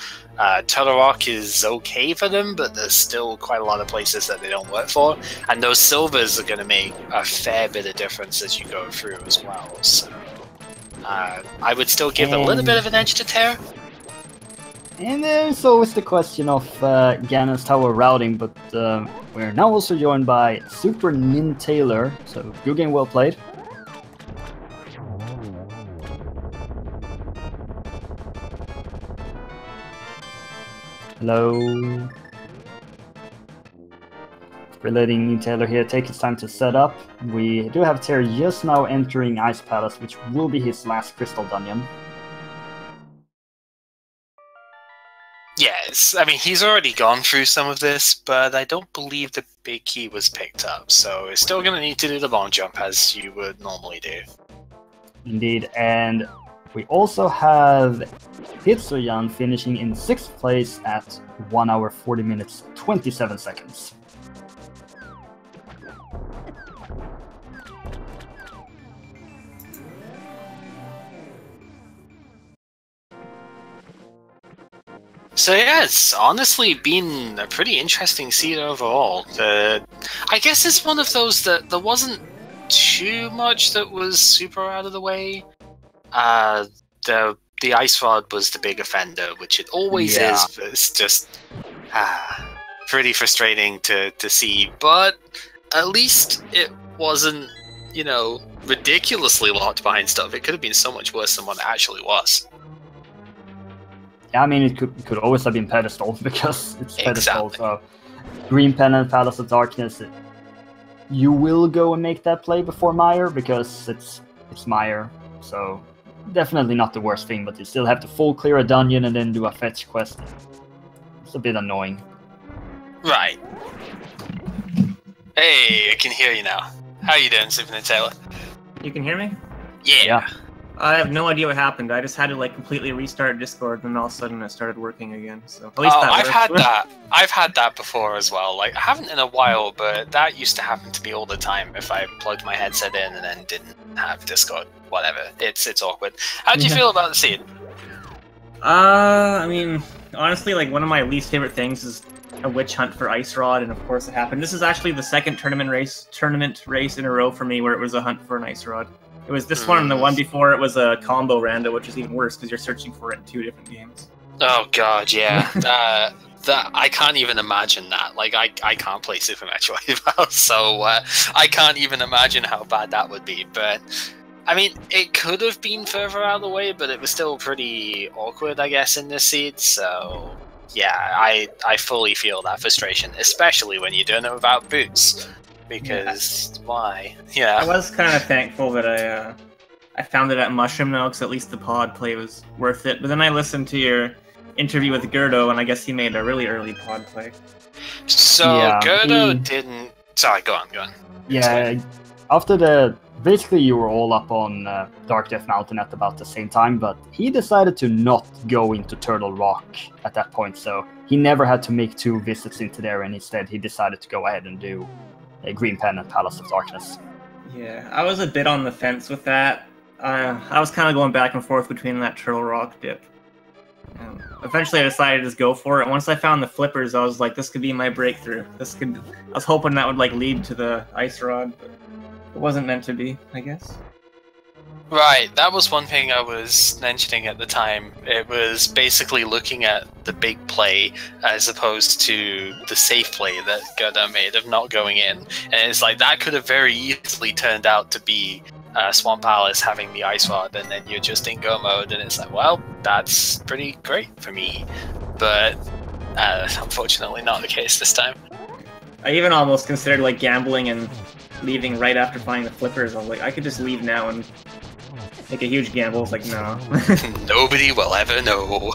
Turtle Rock is okay for them, but there's still quite a lot of places that they don't work for, and those silvers are going to make a fair bit of difference as you go through as well. So I would still give a little bit of an edge to Tear. And there's always the question of Ganon's tower routing, but we're now also joined by Super Nin Taylor, so good game, well played. Hello. We're letting Nin Taylor here take his time to set up. We do have Tear just now entering Ice Palace, which will be his last crystal dungeon. Yes, I mean, he's already gone through some of this, but I don't believe the big key was picked up, so we're still going to need to do the long jump as you would normally do. Indeed, and we also have Hitsuyan finishing in 6th place at 1 hour 40 minutes 27 seconds. So yeah, it's honestly been a pretty interesting seed overall. I guess it's one of those that there wasn't too much that was super out of the way. The Ice Rod was the big offender, which it always is, but it's just pretty frustrating to see. But at least it wasn't, you know, ridiculously locked behind stuff. It could have been so much worse than what it actually was. Yeah, I mean, it could always have been Pedestal, because it's Pedestal, Exactly. so Green Pennant, Palace of Darkness, you will go and make that play before Mire, because it's Mire, so definitely not the worst thing, but you still have to full clear a dungeon and then do a fetch quest. It's a bit annoying. Right. Hey, I can hear you now. How you doing, Super Taylor? You can hear me? Yeah. I have no idea what happened. I just had to like completely restart Discord, and all of a sudden it started working again. So at least that I've worked. had that. I've had that before as well. Like, I haven't in a while, but that used to happen to me all the time if I plugged my headset in and then didn't have Discord. Whatever. It's awkward. How do you feel about the seed? I mean, honestly, like one of my least favorite things is a witch hunt for Ice Rod, and of course it happened. This is actually the second tournament race in a row for me where it was a hunt for an Ice Rod. It was this one, and the one before it was a combo rando, which is even worse because you're searching for it in 2 different games. Oh god, yeah. That I can't even imagine that. Like, I can't play Super Metroid well, so I can't even imagine how bad that would be. But I mean, it could have been further out of the way, but it was still pretty awkward, I guess, in this seed. So yeah, I fully feel that frustration, especially when you're doing it without boots. Because why? Yeah. I was kind of thankful that I found it at Mushroom though, because at least the pod play was worth it. But then I listened to your interview with Gerdo, and I guess he made a really early pod play. So Yeah, Gerdo didn't. Sorry, go on. Yeah, after basically you were all up on Dark Death Mountain at about the same time, but he decided to not go into Turtle Rock at that point, so he never had to make 2 visits into there, and instead he decided to go ahead and do a Green Pen and Palace of Darkness. Yeah, I was a bit on the fence with that. I was kind of going back and forth between that Turtle Rock dip. And eventually I decided to just go for it. Once I found the flippers, I was like, this could be my breakthrough. I was hoping that would like lead to the Ice Rod, but it wasn't meant to be, I guess. Right, that was one thing I was mentioning at the time. It was basically looking at the big play as opposed to the safe play that Gerda made of not going in. And it's like, that could have very easily turned out to be Swamp Palace having the Ice Rod, and then you're just in go mode, and it's like, well, that's pretty great for me. But unfortunately not the case this time. I even almost considered like gambling and leaving right after finding the flippers. I was like, I could just leave now and make a huge gamble. It's like, no. Nobody will ever know.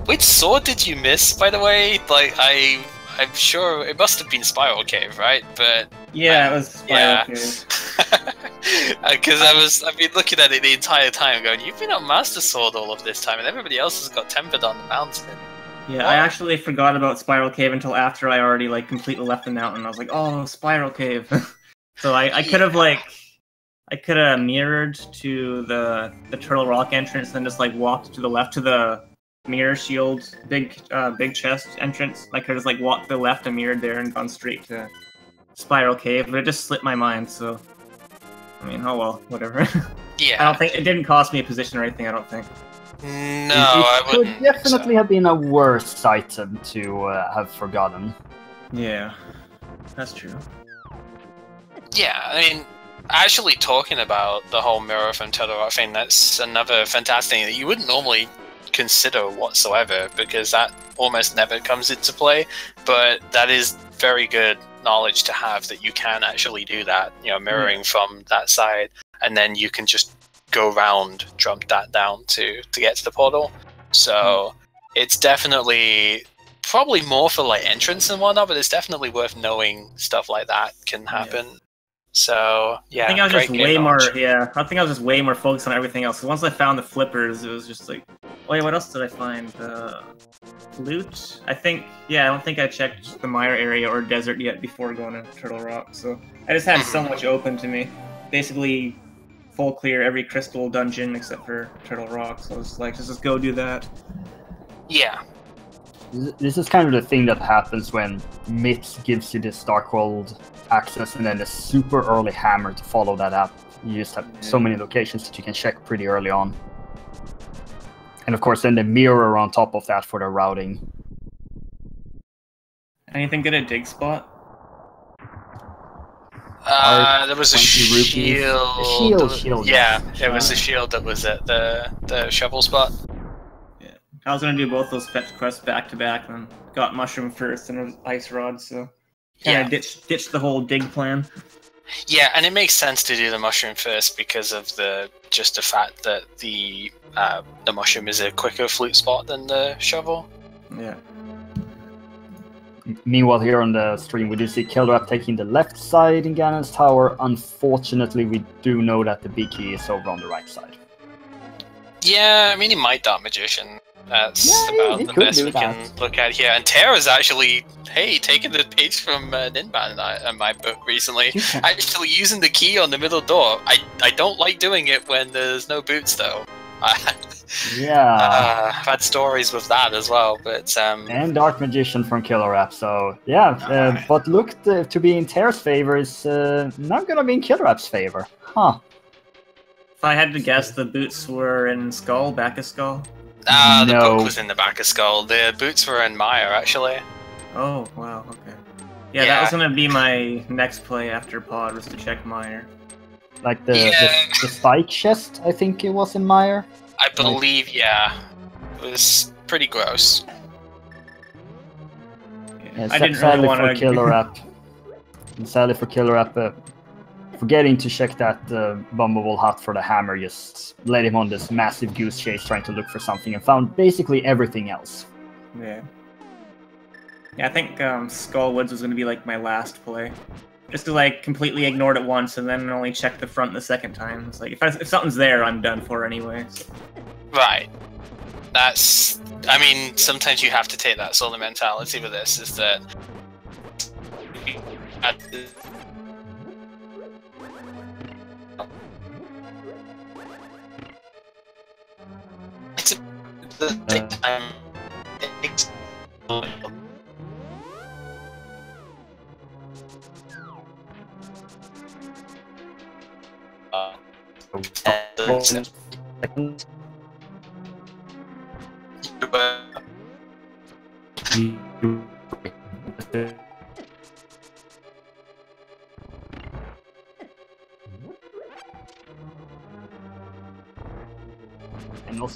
Which sword did you miss, by the way? Like, I'm sure it must have been Spiral Cave, right? But yeah, it was Spiral Cave. Because I've been looking at it the entire time, going, "You've been on Master Sword all of this time, and everybody else has got tempered on the mountain." Yeah, I actually forgot about Spiral Cave until after I already like completely left the mountain. I was like, "Oh, Spiral Cave." So I could have mirrored to the Turtle Rock entrance, then just like walked to the left to the mirror shield big chest entrance. I could have just like walked to the left and mirrored there and gone straight to Spiral Cave, but it just slipped my mind. So I mean, oh well, whatever. Yeah, I don't think it didn't cost me a position or anything. I don't think. No, I wouldn't. It could definitely have been a worse item to have forgotten. Yeah, that's true. Yeah, I mean, actually talking about the whole mirror from Turtle Rock thing, that's another fantastic thing that you wouldn't normally consider whatsoever, because that almost never comes into play, but that is very good knowledge to have, that you can actually do that, you know, mirroring from that side, and then you can just go round, jump that down to get to the portal. So it's definitely probably more for like entrance and whatnot, but it's definitely worth knowing stuff like that can happen. Yeah. So yeah, I think I was just way more. Yeah, I think I was just way more focused on everything else. Once I found the flippers, it was just like, wait, what else did I find? Loot. I think. Yeah, I don't think I checked the mire area or desert yet before going to Turtle Rock. So I just had so much open to me. Basically, full clear every crystal dungeon except for Turtle Rock. So I was like, just go do that. Yeah. This is kind of the thing that happens when Myths gives you this Darkworld access and then a super early hammer to follow that up. You just have so many locations that you can check pretty early on. And of course then the mirror on top of that for the routing. Anything good at dig spot? There was a shield. Shield. Yeah, it was a shield that was at the shovel spot. Yeah, I was gonna do both those fetch quests back to back, and got mushroom first and ice rod, so kind of ditched the whole dig plan. Yeah, and it makes sense to do the mushroom first because of the fact that the mushroom is a quicker flute spot than the shovel. Yeah. Meanwhile, here on the stream, we do see Kilrap taking the left side in Ganon's tower. Unfortunately, we do know that the big key is over on the right side. Yeah, I mean, he might Dark Magician. That's about the best we can look at here. And Tara's actually, taking the page from Ninban in my book recently. Actually using the key on the middle door. I don't like doing it when there's no boots, though. Yeah. I've had stories with that as well, but and Dark Magician from Kilrap, so yeah. But looked to be in Tara's favor is not gonna be in Kilrap's favor, huh? If I had to guess, the boots were in Skull, back of Skull. The book was in the back of Skull. The boots were in Mire, actually. Oh wow, okay. Yeah, that was gonna be my next play after Pod, was to check Mire. Like the spike chest, I think it was in Mire. I believe, yeah. It was pretty gross. Yeah, I didn't really want to... Sadly for Kilrap, forgetting to check that Bumblebull hut for the hammer just led him on this massive goose chase trying to look for something and found basically everything else. Yeah. Yeah, I think Skull Woods was going to be like my last play. Just to like completely ignored it once and then only check the front the second time. It's like if something's there, I'm done for anyway. So. Right. That's. I mean, sometimes you have to take that sort of mentality with this. Is that. It's the time.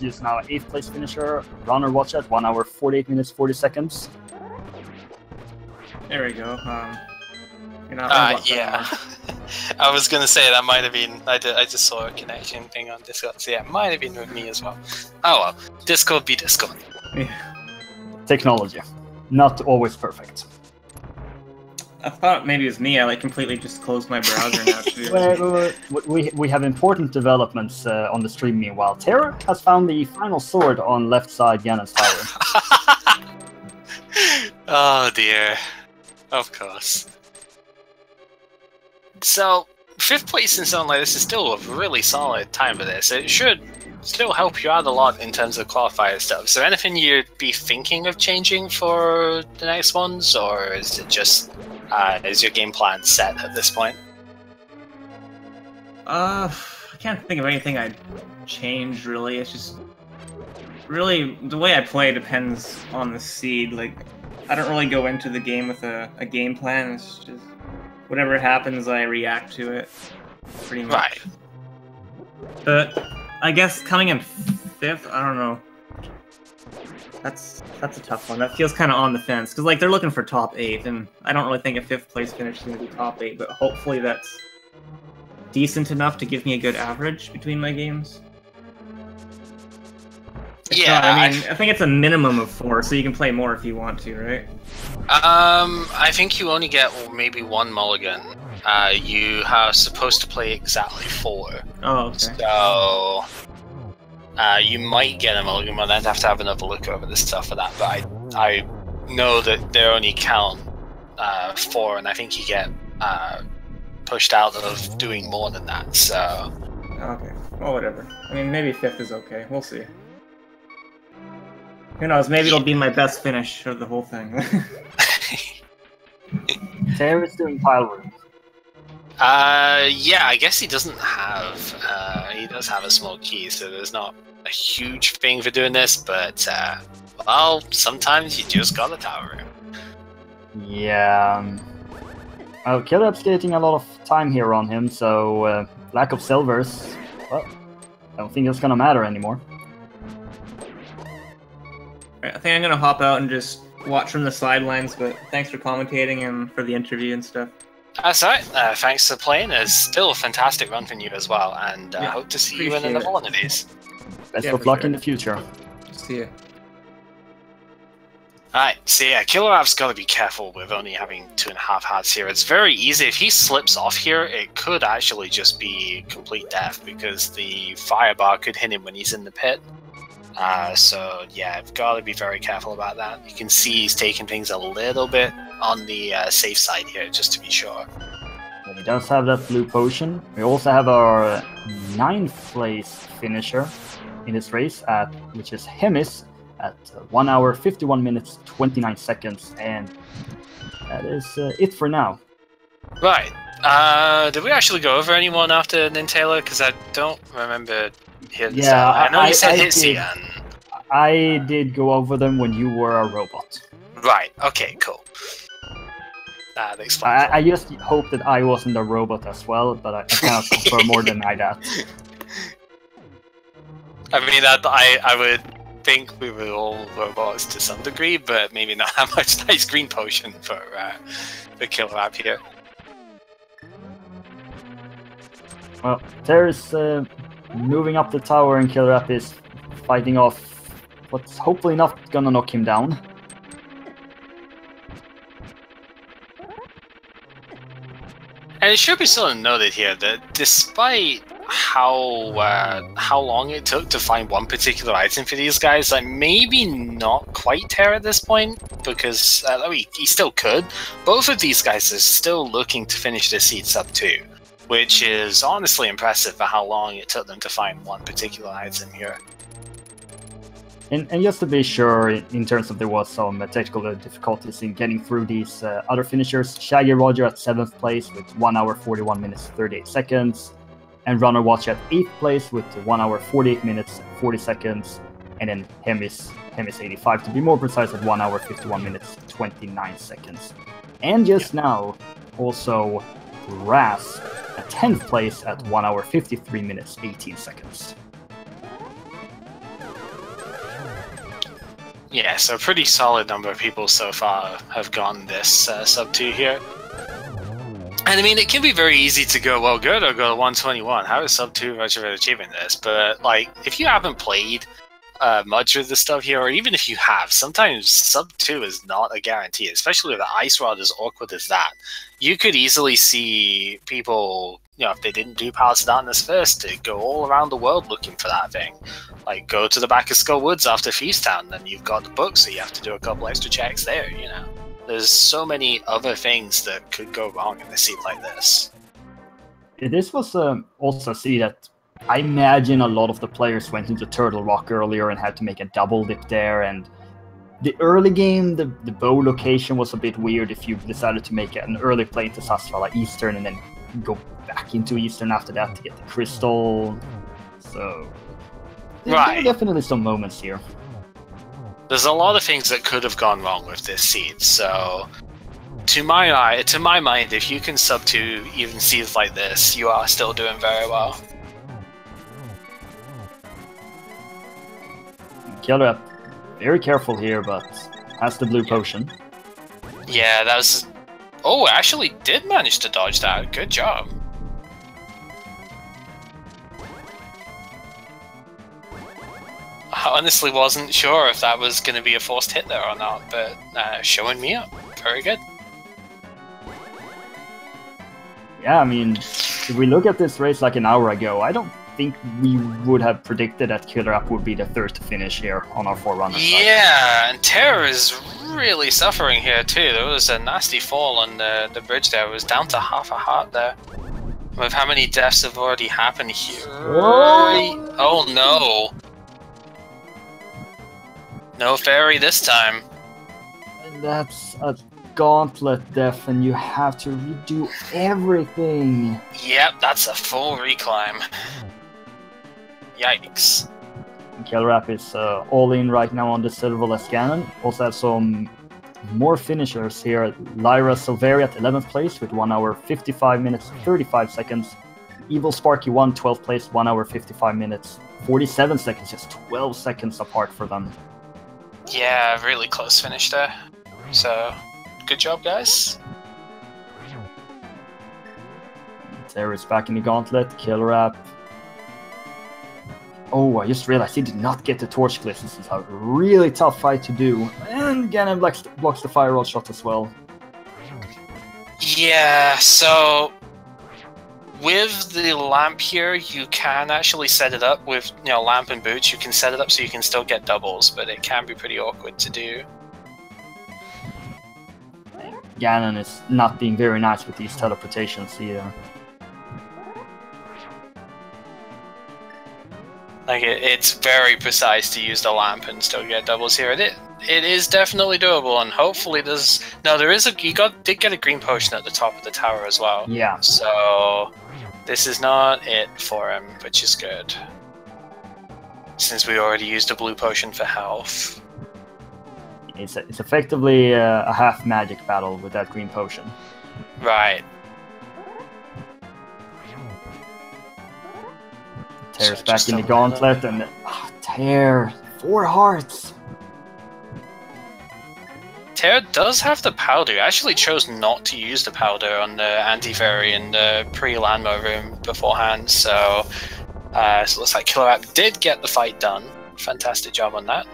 just now 8th place finisher, Runner Watch at 1 hour 48 minutes 40 seconds. There we go. Yeah. I was gonna say that might have been. I just saw a connection thing on Discord. So yeah, it might have been with me as well. Oh well, Discord be Discord. Yeah. Technology, not always perfect. I thought maybe it was me. I like completely just closed my browser now. We have important developments on the stream. Meanwhile, Hera has found the final sword on left side Ganon's tower. Oh dear. Of course. So, 5th place in something like this is still a really solid time for this. It should still help you out a lot in terms of qualifier stuff. Is there anything you'd be thinking of changing for the next ones, or is it just is your game plan set at this point? I can't think of anything I'd change really. It's just really the way I play depends on the seed. Like, I don't really go into the game with a game plan. It's just whatever happens, I react to it, pretty much. Right. But I guess coming in 5th, I don't know. That's a tough one. That feels kind of on the fence because like they're looking for top 8, and I don't really think a 5th place finish is going to be top 8. But hopefully that's decent enough to give me a good average between my games. Yeah, I mean, I think it's a minimum of 4, so you can play more if you want to, right? I think you only get maybe 1 mulligan. You are supposed to play exactly 4. Oh, okay. So, you might get a mulligan, but I'd have to have another look over the stuff for that. But I know that they only count 4, and I think you get pushed out of doing more than that. So, okay, well, whatever. I mean, maybe 5th is okay. We'll see. Who knows? Maybe it'll be my best finish of the whole thing. Hera's doing pile room. Yeah, I guess he doesn't have. He does have a small key, so there's not a huge thing for doing this. But well, sometimes you just got a tower room. Yeah. Killer's getting a lot of time here on him, so lack of silvers. Well, I don't think it's gonna matter anymore. I think I'm gonna hop out and just watch from the sidelines, but thanks for commentating and for the interview and stuff. That's alright. Thanks for playing. It's still a fantastic run for you as well, and I hope to see you in another one of these. Best of luck in the future. See ya. Alright, so yeah, Killer App's got to be careful with only having 2.5 hearts here. It's very easy. If he slips off here, it could actually just be complete death, because the fire bar could hit him when he's in the pit. So yeah, I've got to be very careful about that. You can see he's taking things a little bit on the safe side here, just to be sure. And he does have that blue potion. We also have our 9th place finisher in this race, which is Hemis, at 1 hour 51 minutes 29 seconds, and that is it for now. Right. Did we actually go over anyone after Nintendo? Because I don't remember hearing this. Yeah, I know you said Hitsy and... I did go over them when you were a robot. Right, okay, cool. That explains I just hope that I wasn't a robot as well, but I cannot confirm more than that. I mean, I would think we were all robots to some degree, but maybe not that much nice green potion for the Killer App here. Well, there's moving up the tower, and Killer App is fighting off what's hopefully not gonna knock him down. And it should be sort of noted here that despite how long it took to find one particular item for these guys, like maybe not quite Terra at this point, because he still could. Both of these guys are still looking to finish their seeds up too, which is honestly impressive for how long it took them to find one particular item here. And just to be sure, in terms of there was some technical difficulties in getting through these other finishers, Shaggy Roger at 7th place with 1 hour 41 minutes 38 seconds, and Runner Watch at 8th place with 1 hour 48 minutes 40 seconds, and then Hemis 85 to be more precise at 1 hour 51 minutes 29 seconds. And just now, also Raz at 10th place at 1 hour 53 minutes 18 seconds. Yeah, so a pretty solid number of people so far have gone this sub 2 here. And I mean, it can be very easy to go, well, good, I'll go to 121. How is sub 2 much of an achievement this? But, like, if you haven't played much of the stuff here, or even if you have, sometimes sub 2 is not a guarantee, especially with the ice rod as awkward as that. You could easily see people, you know, if they didn't do Palace of Darkness first, to go all around the world looking for that thing. Like, go to the back of Skull Woods after Thieves Town, then you've got the book, so you have to do a couple extra checks there, you know. There's so many other things that could go wrong in a seed like this. This was also a seed that I imagine a lot of the players went into Turtle Rock earlier and had to make a double dip there, and the early game, the bow location was a bit weird if you decided to make an early play into Sasvala Eastern and then go back into Eastern after that to get the crystal. So there are definitely some moments here. There's a lot of things that could have gone wrong with this seed, so to my mind, if you can sub to even seeds like this, you are still doing very well. Killer, very careful here, but has the blue potion. Yeah, that was... Oh, actually did manage to dodge that. Good job. I honestly wasn't sure if that was going to be a forced hit there or not, but showing me up. Very good. Yeah, I mean, if we look at this race like an hour ago, I don't think we would have predicted that Killer App would be the third to finish here on our Forerunner side. Yeah, and Terror is really suffering here too. There was a nasty fall on the bridge there. It was down to half a heart there. With how many deaths have already happened here. Oh no. No fairy this time. And that's a gauntlet death, and you have to redo everything. Yep, that's a full reclimb. Yikes. Killer App is all in right now on the Silverless Ganon. Also have some more finishers here. Lyra Silveria at 11th place with 1 hour 55 minutes 35 seconds. Evil Sparky 1, 12th place, 1 hour 55 minutes 47 seconds, just 12 seconds apart for them. Yeah, really close finish there. So, good job, guys. Terry's back in the gauntlet. Killer App. Oh, I just realized he did not get the Torch Cliff. This is a really tough fight to do. And Ganon blocks the Fire Rod shot as well. Yeah, so with the lamp here, you can actually set it up with, you know, lamp and boots. You can set it up so you can still get doubles, but it can be pretty awkward to do. Ganon is not being very nice with these teleportations either. Like, it's very precise to use the lamp and still get doubles here. It is definitely doable, and hopefully there's... No, there is a... You did get a green potion at the top of the tower as well. Yeah. So, this is not it for him, which is good. Since we already used a blue potion for health. It's effectively a half magic battle with that green potion. Right. Tear's so back in the gauntlet, and Tear, 4 hearts. Tear does have the powder. I actually chose not to use the powder on the anti-fairy in the pre-Lanmo room beforehand, so it looks like Killer App did get the fight done. Fantastic job on that.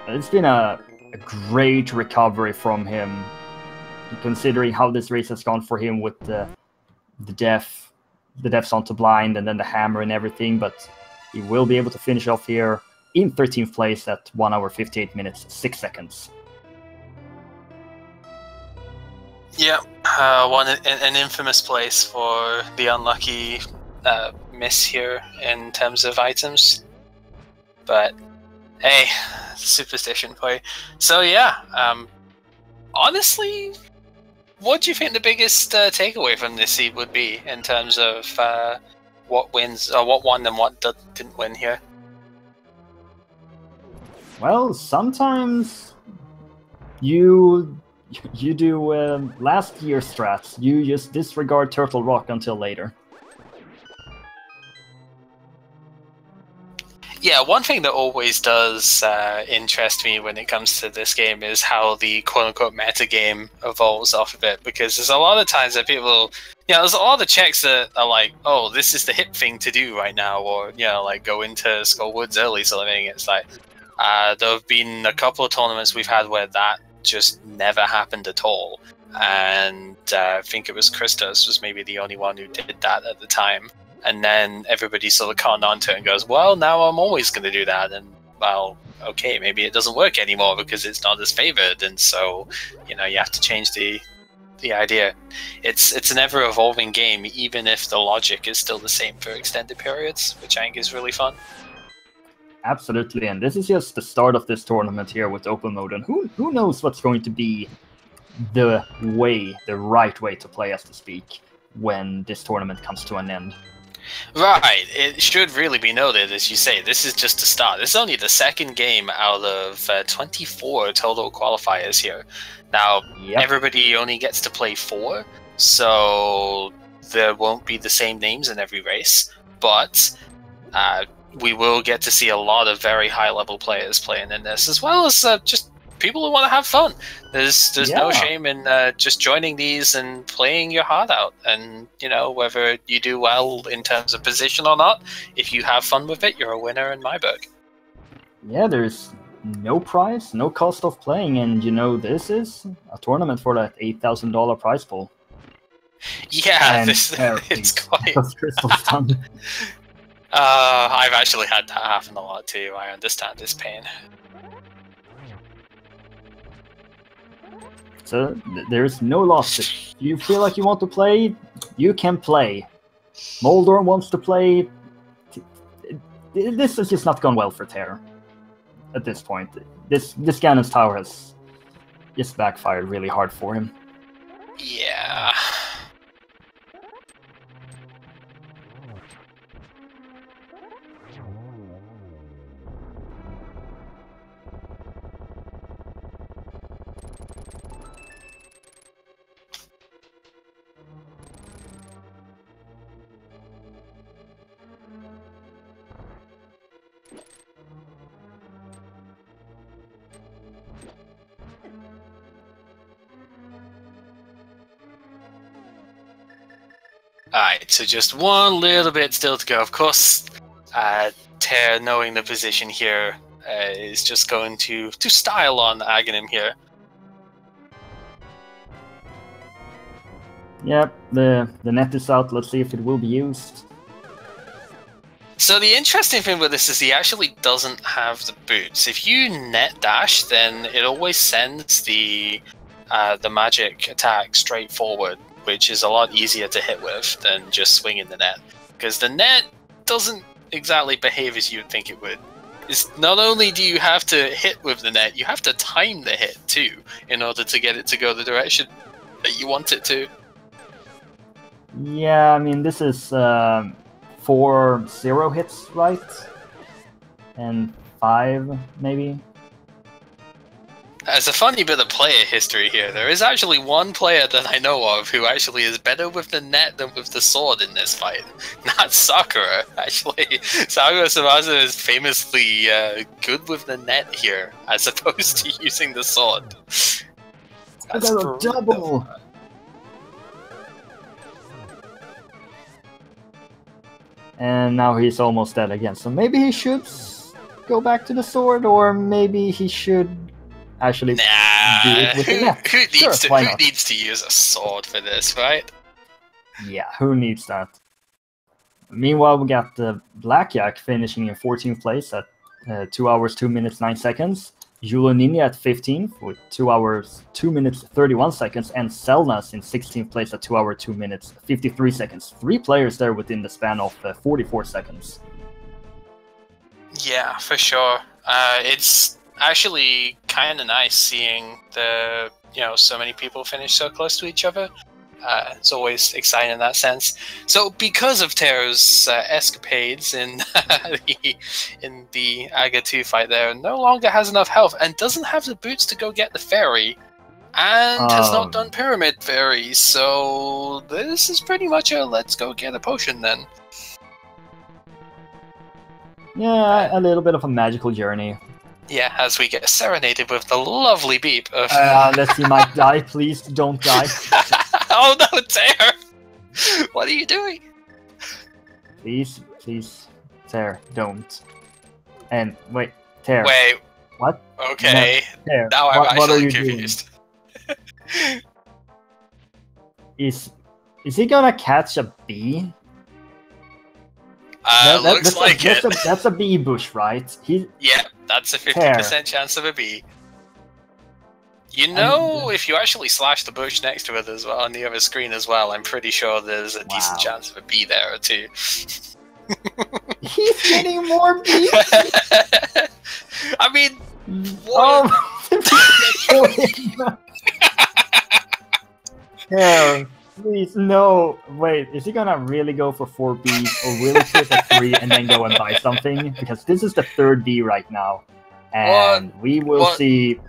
It's been a great recovery from him, considering how this race has gone for him with the deaths onto blind and then the hammer and everything, but he will be able to finish off here in 13th place at 1 hour 58 minutes 6 seconds. Yeah, an infamous place for the unlucky miss here in terms of items, but hey, superstition play. So yeah, honestly, what do you think the biggest takeaway from this seed would be in terms of what wins, or what won and what didn't win here? Well, sometimes you do last year's strats. You just disregard Turtle Rock until later. Yeah, one thing that always does interest me when it comes to this game is how the quote-unquote meta game evolves off of it, because there's a lot of times that people, there's a lot of checks that are like, oh, this is the hip thing to do right now, or, like go into Skull Woods early sort of thing. It's like, there have been a couple of tournaments we've had where that just never happened at all, and I think it was Christos was maybe the only one who did that at the time. And then everybody sort of caught on to it and goes, well, now I'm always going to do that. And, well, okay, maybe it doesn't work anymore because it's not as favored. And so, you have to change the idea. It's an ever-evolving game, even if the logic is still the same for extended periods, which I think is really fun. Absolutely, and this is just the start of this tournament here with open mode. And who knows what's going to be the right way to play, as to speak, when this tournament comes to an end. Right, it should really be noted, as you say, this is just a start. This is only the second game out of 24 total qualifiers here. Now, Everybody only gets to play 4, so there won't be the same names in every race, but we will get to see a lot of very high-level players playing in this, as well as just people who want to have fun. There's no shame in just joining these and playing your heart out. And, whether you do well in terms of position or not, if you have fun with it, you're a winner in my book. Yeah, there's no prize, no cost of playing, and, this is a tournament for that $8,000 prize pool. Yeah, it's quite... Crystal's done. I've actually had that happen a lot too. I understand this pain. So there's no loss. If you feel like you want to play, you can play. Moldor wants to play. This has just not gone well for Terra at this point. This Ganon's Tower has just backfired really hard for him. Yeah. Alright, so just one little bit still to go. Of course, Ter, knowing the position here, is just going to style on Aghanim here. Yep, the net is out. Let's see if it will be used. So the interesting thing with this is he actually doesn't have the boots. If you net dash, then it always sends the magic attack straight forward, which is a lot easier to hit with than just swinging the net. Because the net doesn't exactly behave as you'd think it would. It's not only do you have to hit with the net, you have to time the hit too, in order to get it to go the direction that you want it to. Yeah, I mean, this is 4 0 hits, right? And 5, maybe? As a funny bit of player history here, there is actually one player that I know of who actually is better with the net than with the sword in this fight. Not Sakura, actually. Sakura Samasa is famously good with the net here, as opposed to using the sword. I got a double! And now he's almost dead again, so maybe he should go back to the sword, or maybe he should actually do it with the net. Who needs to use a sword for this, right? Yeah, who needs that? Meanwhile, we got the Blackjack finishing in 14th place at 2 hours, 2 minutes, 9 seconds. Yulo Ninja at 15th with 2 hours, 2 minutes, 31 seconds. And Selnas in 16th place at 2 hours, 2 minutes, 53 seconds. 3 players there within the span of 44 seconds. Yeah, for sure. It's actually kind of nice seeing the so many people finish so close to each other. It's always exciting in that sense. So because of Tero's escapades in the Aga 2 fight there, no longer has enough health and doesn't have the boots to go get the fairy, and has not done Pyramid Fairy, so this is pretty much a let's go get a potion then. Yeah, a little bit of a magical journey. Yeah, as we get serenaded with the lovely beep of... Let's see Mike die, please don't die. Oh no, Tear! What are you doing? Please, please, Tear, don't. And wait, Tear. Wait. What? Okay. No, Tear. Now I'm what are actually you confused. doing? Is he gonna catch a bee? Looks like it. That's a bee bush, right? Yeah, that's a 50% chance of a bee. You know, if you actually slash the bush next to it as well on the other screen as well, I'm pretty sure there's a decent chance of a bee there too. He's getting more bees. I mean, what? Yeah, please, no. Wait, is he gonna really go for 4 bees, or will he take a 3 and then go and buy something? Because this is the 3rd bee right now, and we will see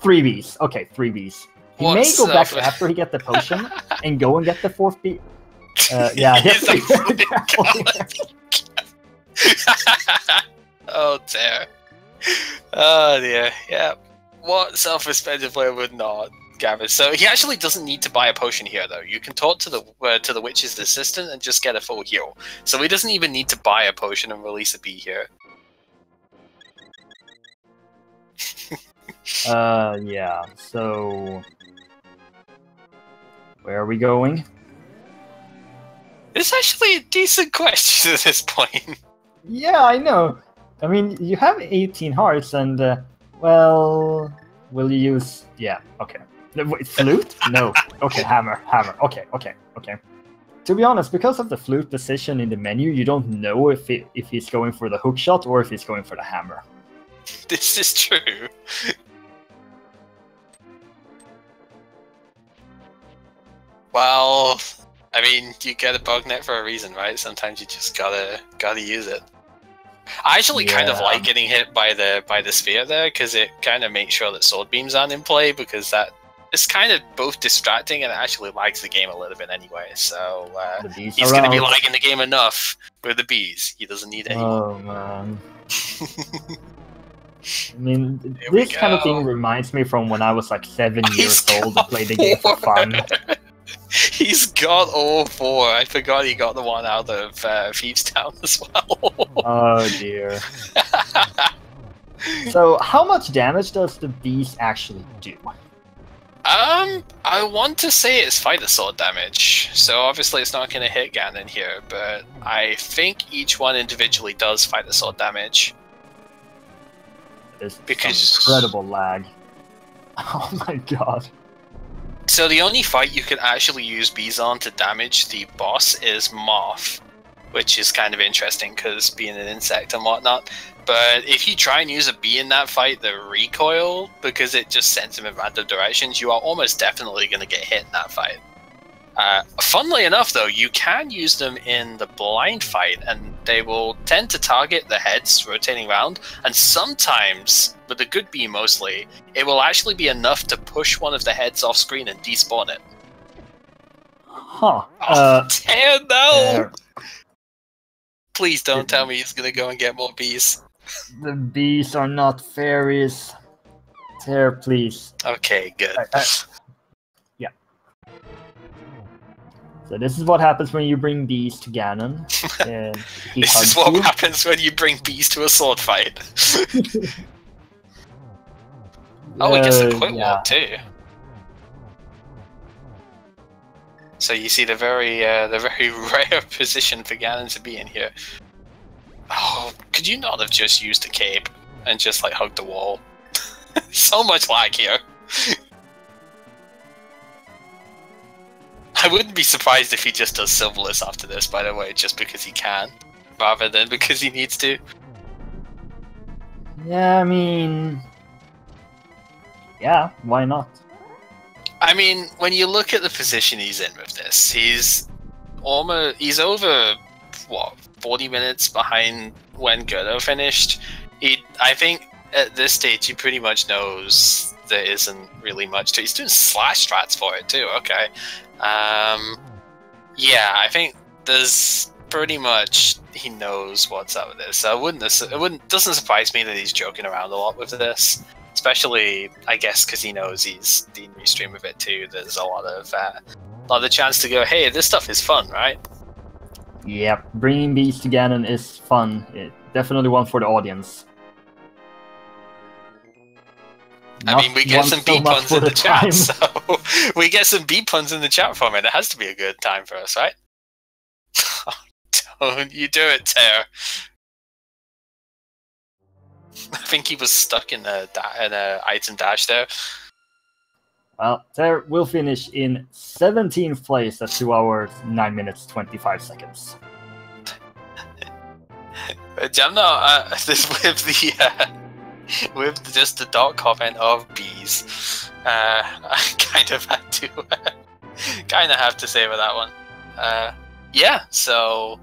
3 bees. Okay, 3 bees. He may go back after he gets the potion and go and get the 4th bee. Yeah, oh dear. Oh dear. Yeah. What self-respected player would not? Gavin. So he actually doesn't need to buy a potion here, though. You can talk to the witch's assistant and just get a full heal. So he doesn't even need to buy a potion and release a bee here. Yeah. So where are we going? It's actually a decent question at this point. Yeah, I know. I mean, you have 18 hearts, and well, will you use? Yeah. Okay. Wait, flute? No. Okay, hammer. Okay. To be honest, because of the flute position in the menu, you don't know if he's going for the hook shot or if he's going for the hammer. This is true. Well, I mean, you get a bug net for a reason, right? Sometimes you just gotta use it. I actually kind of like getting hit by the sphere there, because it kind of makes sure that sword beams aren't in play, because that it's kind of both distracting and it actually lags the game a little bit anyway. So he's going to be lagging the game enough with the bees. He doesn't need any. Oh man. I mean, this kind of thing reminds me from when I was like 7 years old and played the game for fun. He's got all 4. I forgot he got the one out of Thieves Town as well. Oh dear. So, how much damage does the beast actually do? I want to say it's fighter sword damage, so obviously it's not going to hit Ganon here, but I think each one individually does fighter sword damage. There's some incredible lag. Oh my god. So the only fight you can actually use bees on to damage the boss is Moth, which is kind of interesting because being an insect and whatnot. But if you try and use a bee in that fight, the recoil, because it just sends him in random directions, you are almost definitely going to get hit in that fight. Funnily enough, though, you can use them in the blind fight, and they will tend to target the heads rotating around, and sometimes, with the good bee mostly, it will actually be enough to push one of the heads off screen and despawn it. Huh. Oh, damn, no! Please don't tell me he's going to go and get more bees. The bees are not fairies. There, please. Okay, good. Yeah. So this is what happens when you bring bees to Ganon. And this is what happens when you bring bees to a sword fight. Oh, it gets a quick walk too. So you see the very rare position for Ganon to be in here. Oh, could you not have just used a cape and just like hugged the wall? So much lag here. I wouldn't be surprised if he just does Silverless after this, by the way, just because he can, rather than because he needs to. Yeah, I mean... Yeah, why not? I mean, when you look at the position he's in with this, he's over, what, 40 minutes behind when Gerdo finished. I think at this stage he pretty much knows there isn't really much to it. He's doing slash strats for it too, okay. Yeah, I think there's pretty much he knows what's up with this. So it doesn't surprise me that he's joking around a lot with this, especially I guess because he knows he's the new stream of it too. There's a lot of chance to go, hey, this stuff is fun, right? Yeah, bringing bees to Ganon is fun. Definitely one for the audience. I mean, we get some bee puns in the chat, so we get some bee puns in the chat from it. It has to be a good time for us, right? Don't you do it, Ter. I think he was stuck in a item dash there. Well, Ter will finish in 17th place at 2 hours, 9 minutes, 25 seconds. Jamna, with just the dot comment of bees, I kind of had to have to say about that one. Yeah, so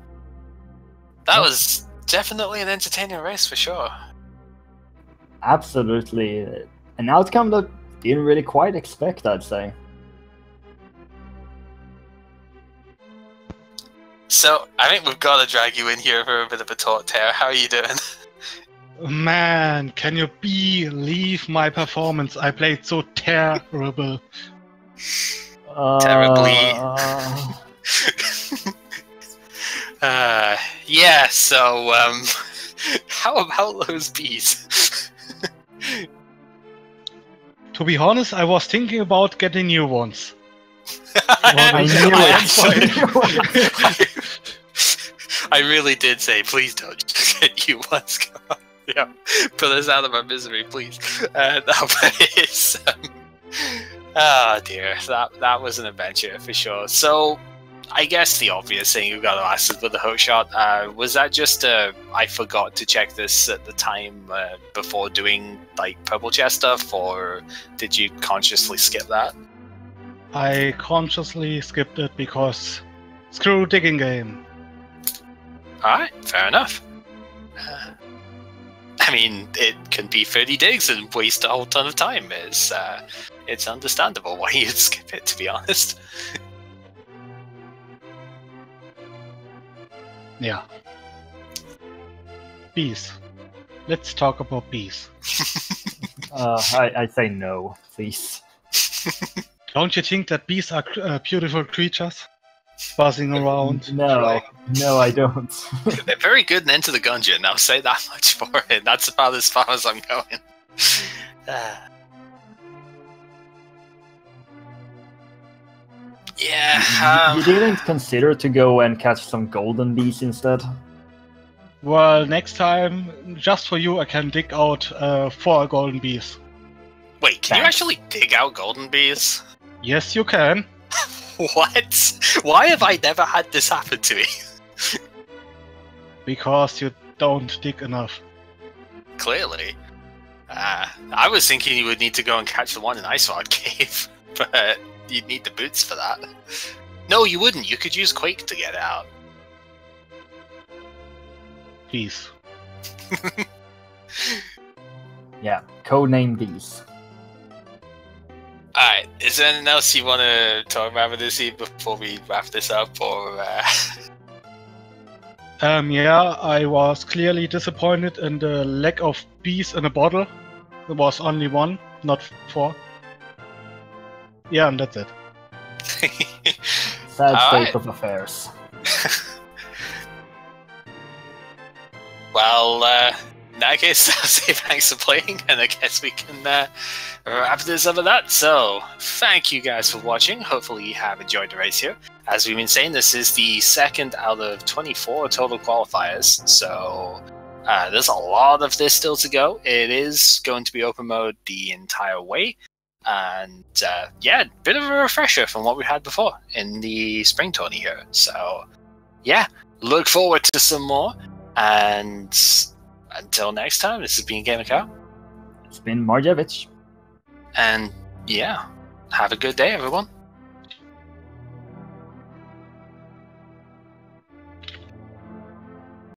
that was definitely an entertaining race for sure. Absolutely, an outcome that didn't really quite expect, I'd say. So I think we've got to drag you in here for a bit of a talk, Ter. How are you doing? Man, can you believe my performance? I played so terrible. Terribly. Yeah, so, how about those bees? To be honest, I was thinking about getting new ones. I really did say, please don't get you ones. Yeah, put us out of our misery, please. No, but it's oh dear, that was an adventure for sure. So, I guess the obvious thing you've got to ask is with the hook shot. Was that just I forgot to check this at the time before doing like purple chest stuff, or did you consciously skip that? I consciously skipped it because screw digging game. Alright, fair enough. I mean, it can be 30 digs and waste a whole ton of time. It's understandable why you'd skip it, to be honest. Yeah. Bees. Let's talk about bees. I say no, please. Don't you think that bees are beautiful creatures? Buzzing around. No, I don't. They're very good and Enter the Gungeon, I'll say that much for it. That's about as far as I'm going. Yeah. You didn't consider to go and catch some golden bees instead? Well, next time, just for you, I can dig out 4 golden bees. Wait, can you actually dig out golden bees? Yes, you can. What? Why have I never had this happen to me? Because you don't dig enough. Clearly. I was thinking you would need to go and catch the one in Icewild Cave, but you'd need the boots for that. No, you wouldn't. You could use Quake to get it out. Bees. Yeah, codename bees. Alright, is there anything else you want to talk about with this before we wrap this up, or... Yeah, I was clearly disappointed in the lack of bees in a bottle. There was only 1, not 4. Yeah, and that's it. Sad state of affairs. Well, in that case, I'll say thanks for playing, and I guess we can wrap this up with that. So, thank you guys for watching. Hopefully you have enjoyed the race here. As we've been saying, this is the 2nd out of 24 total qualifiers, so there's a lot of this still to go. It is going to be open mode the entire way, and yeah, a bit of a refresher from what we had before in the spring tourney here. So, yeah, look forward to some more, and until next time, this has been GamerCow. It's been Marjevich. And yeah, have a good day, everyone.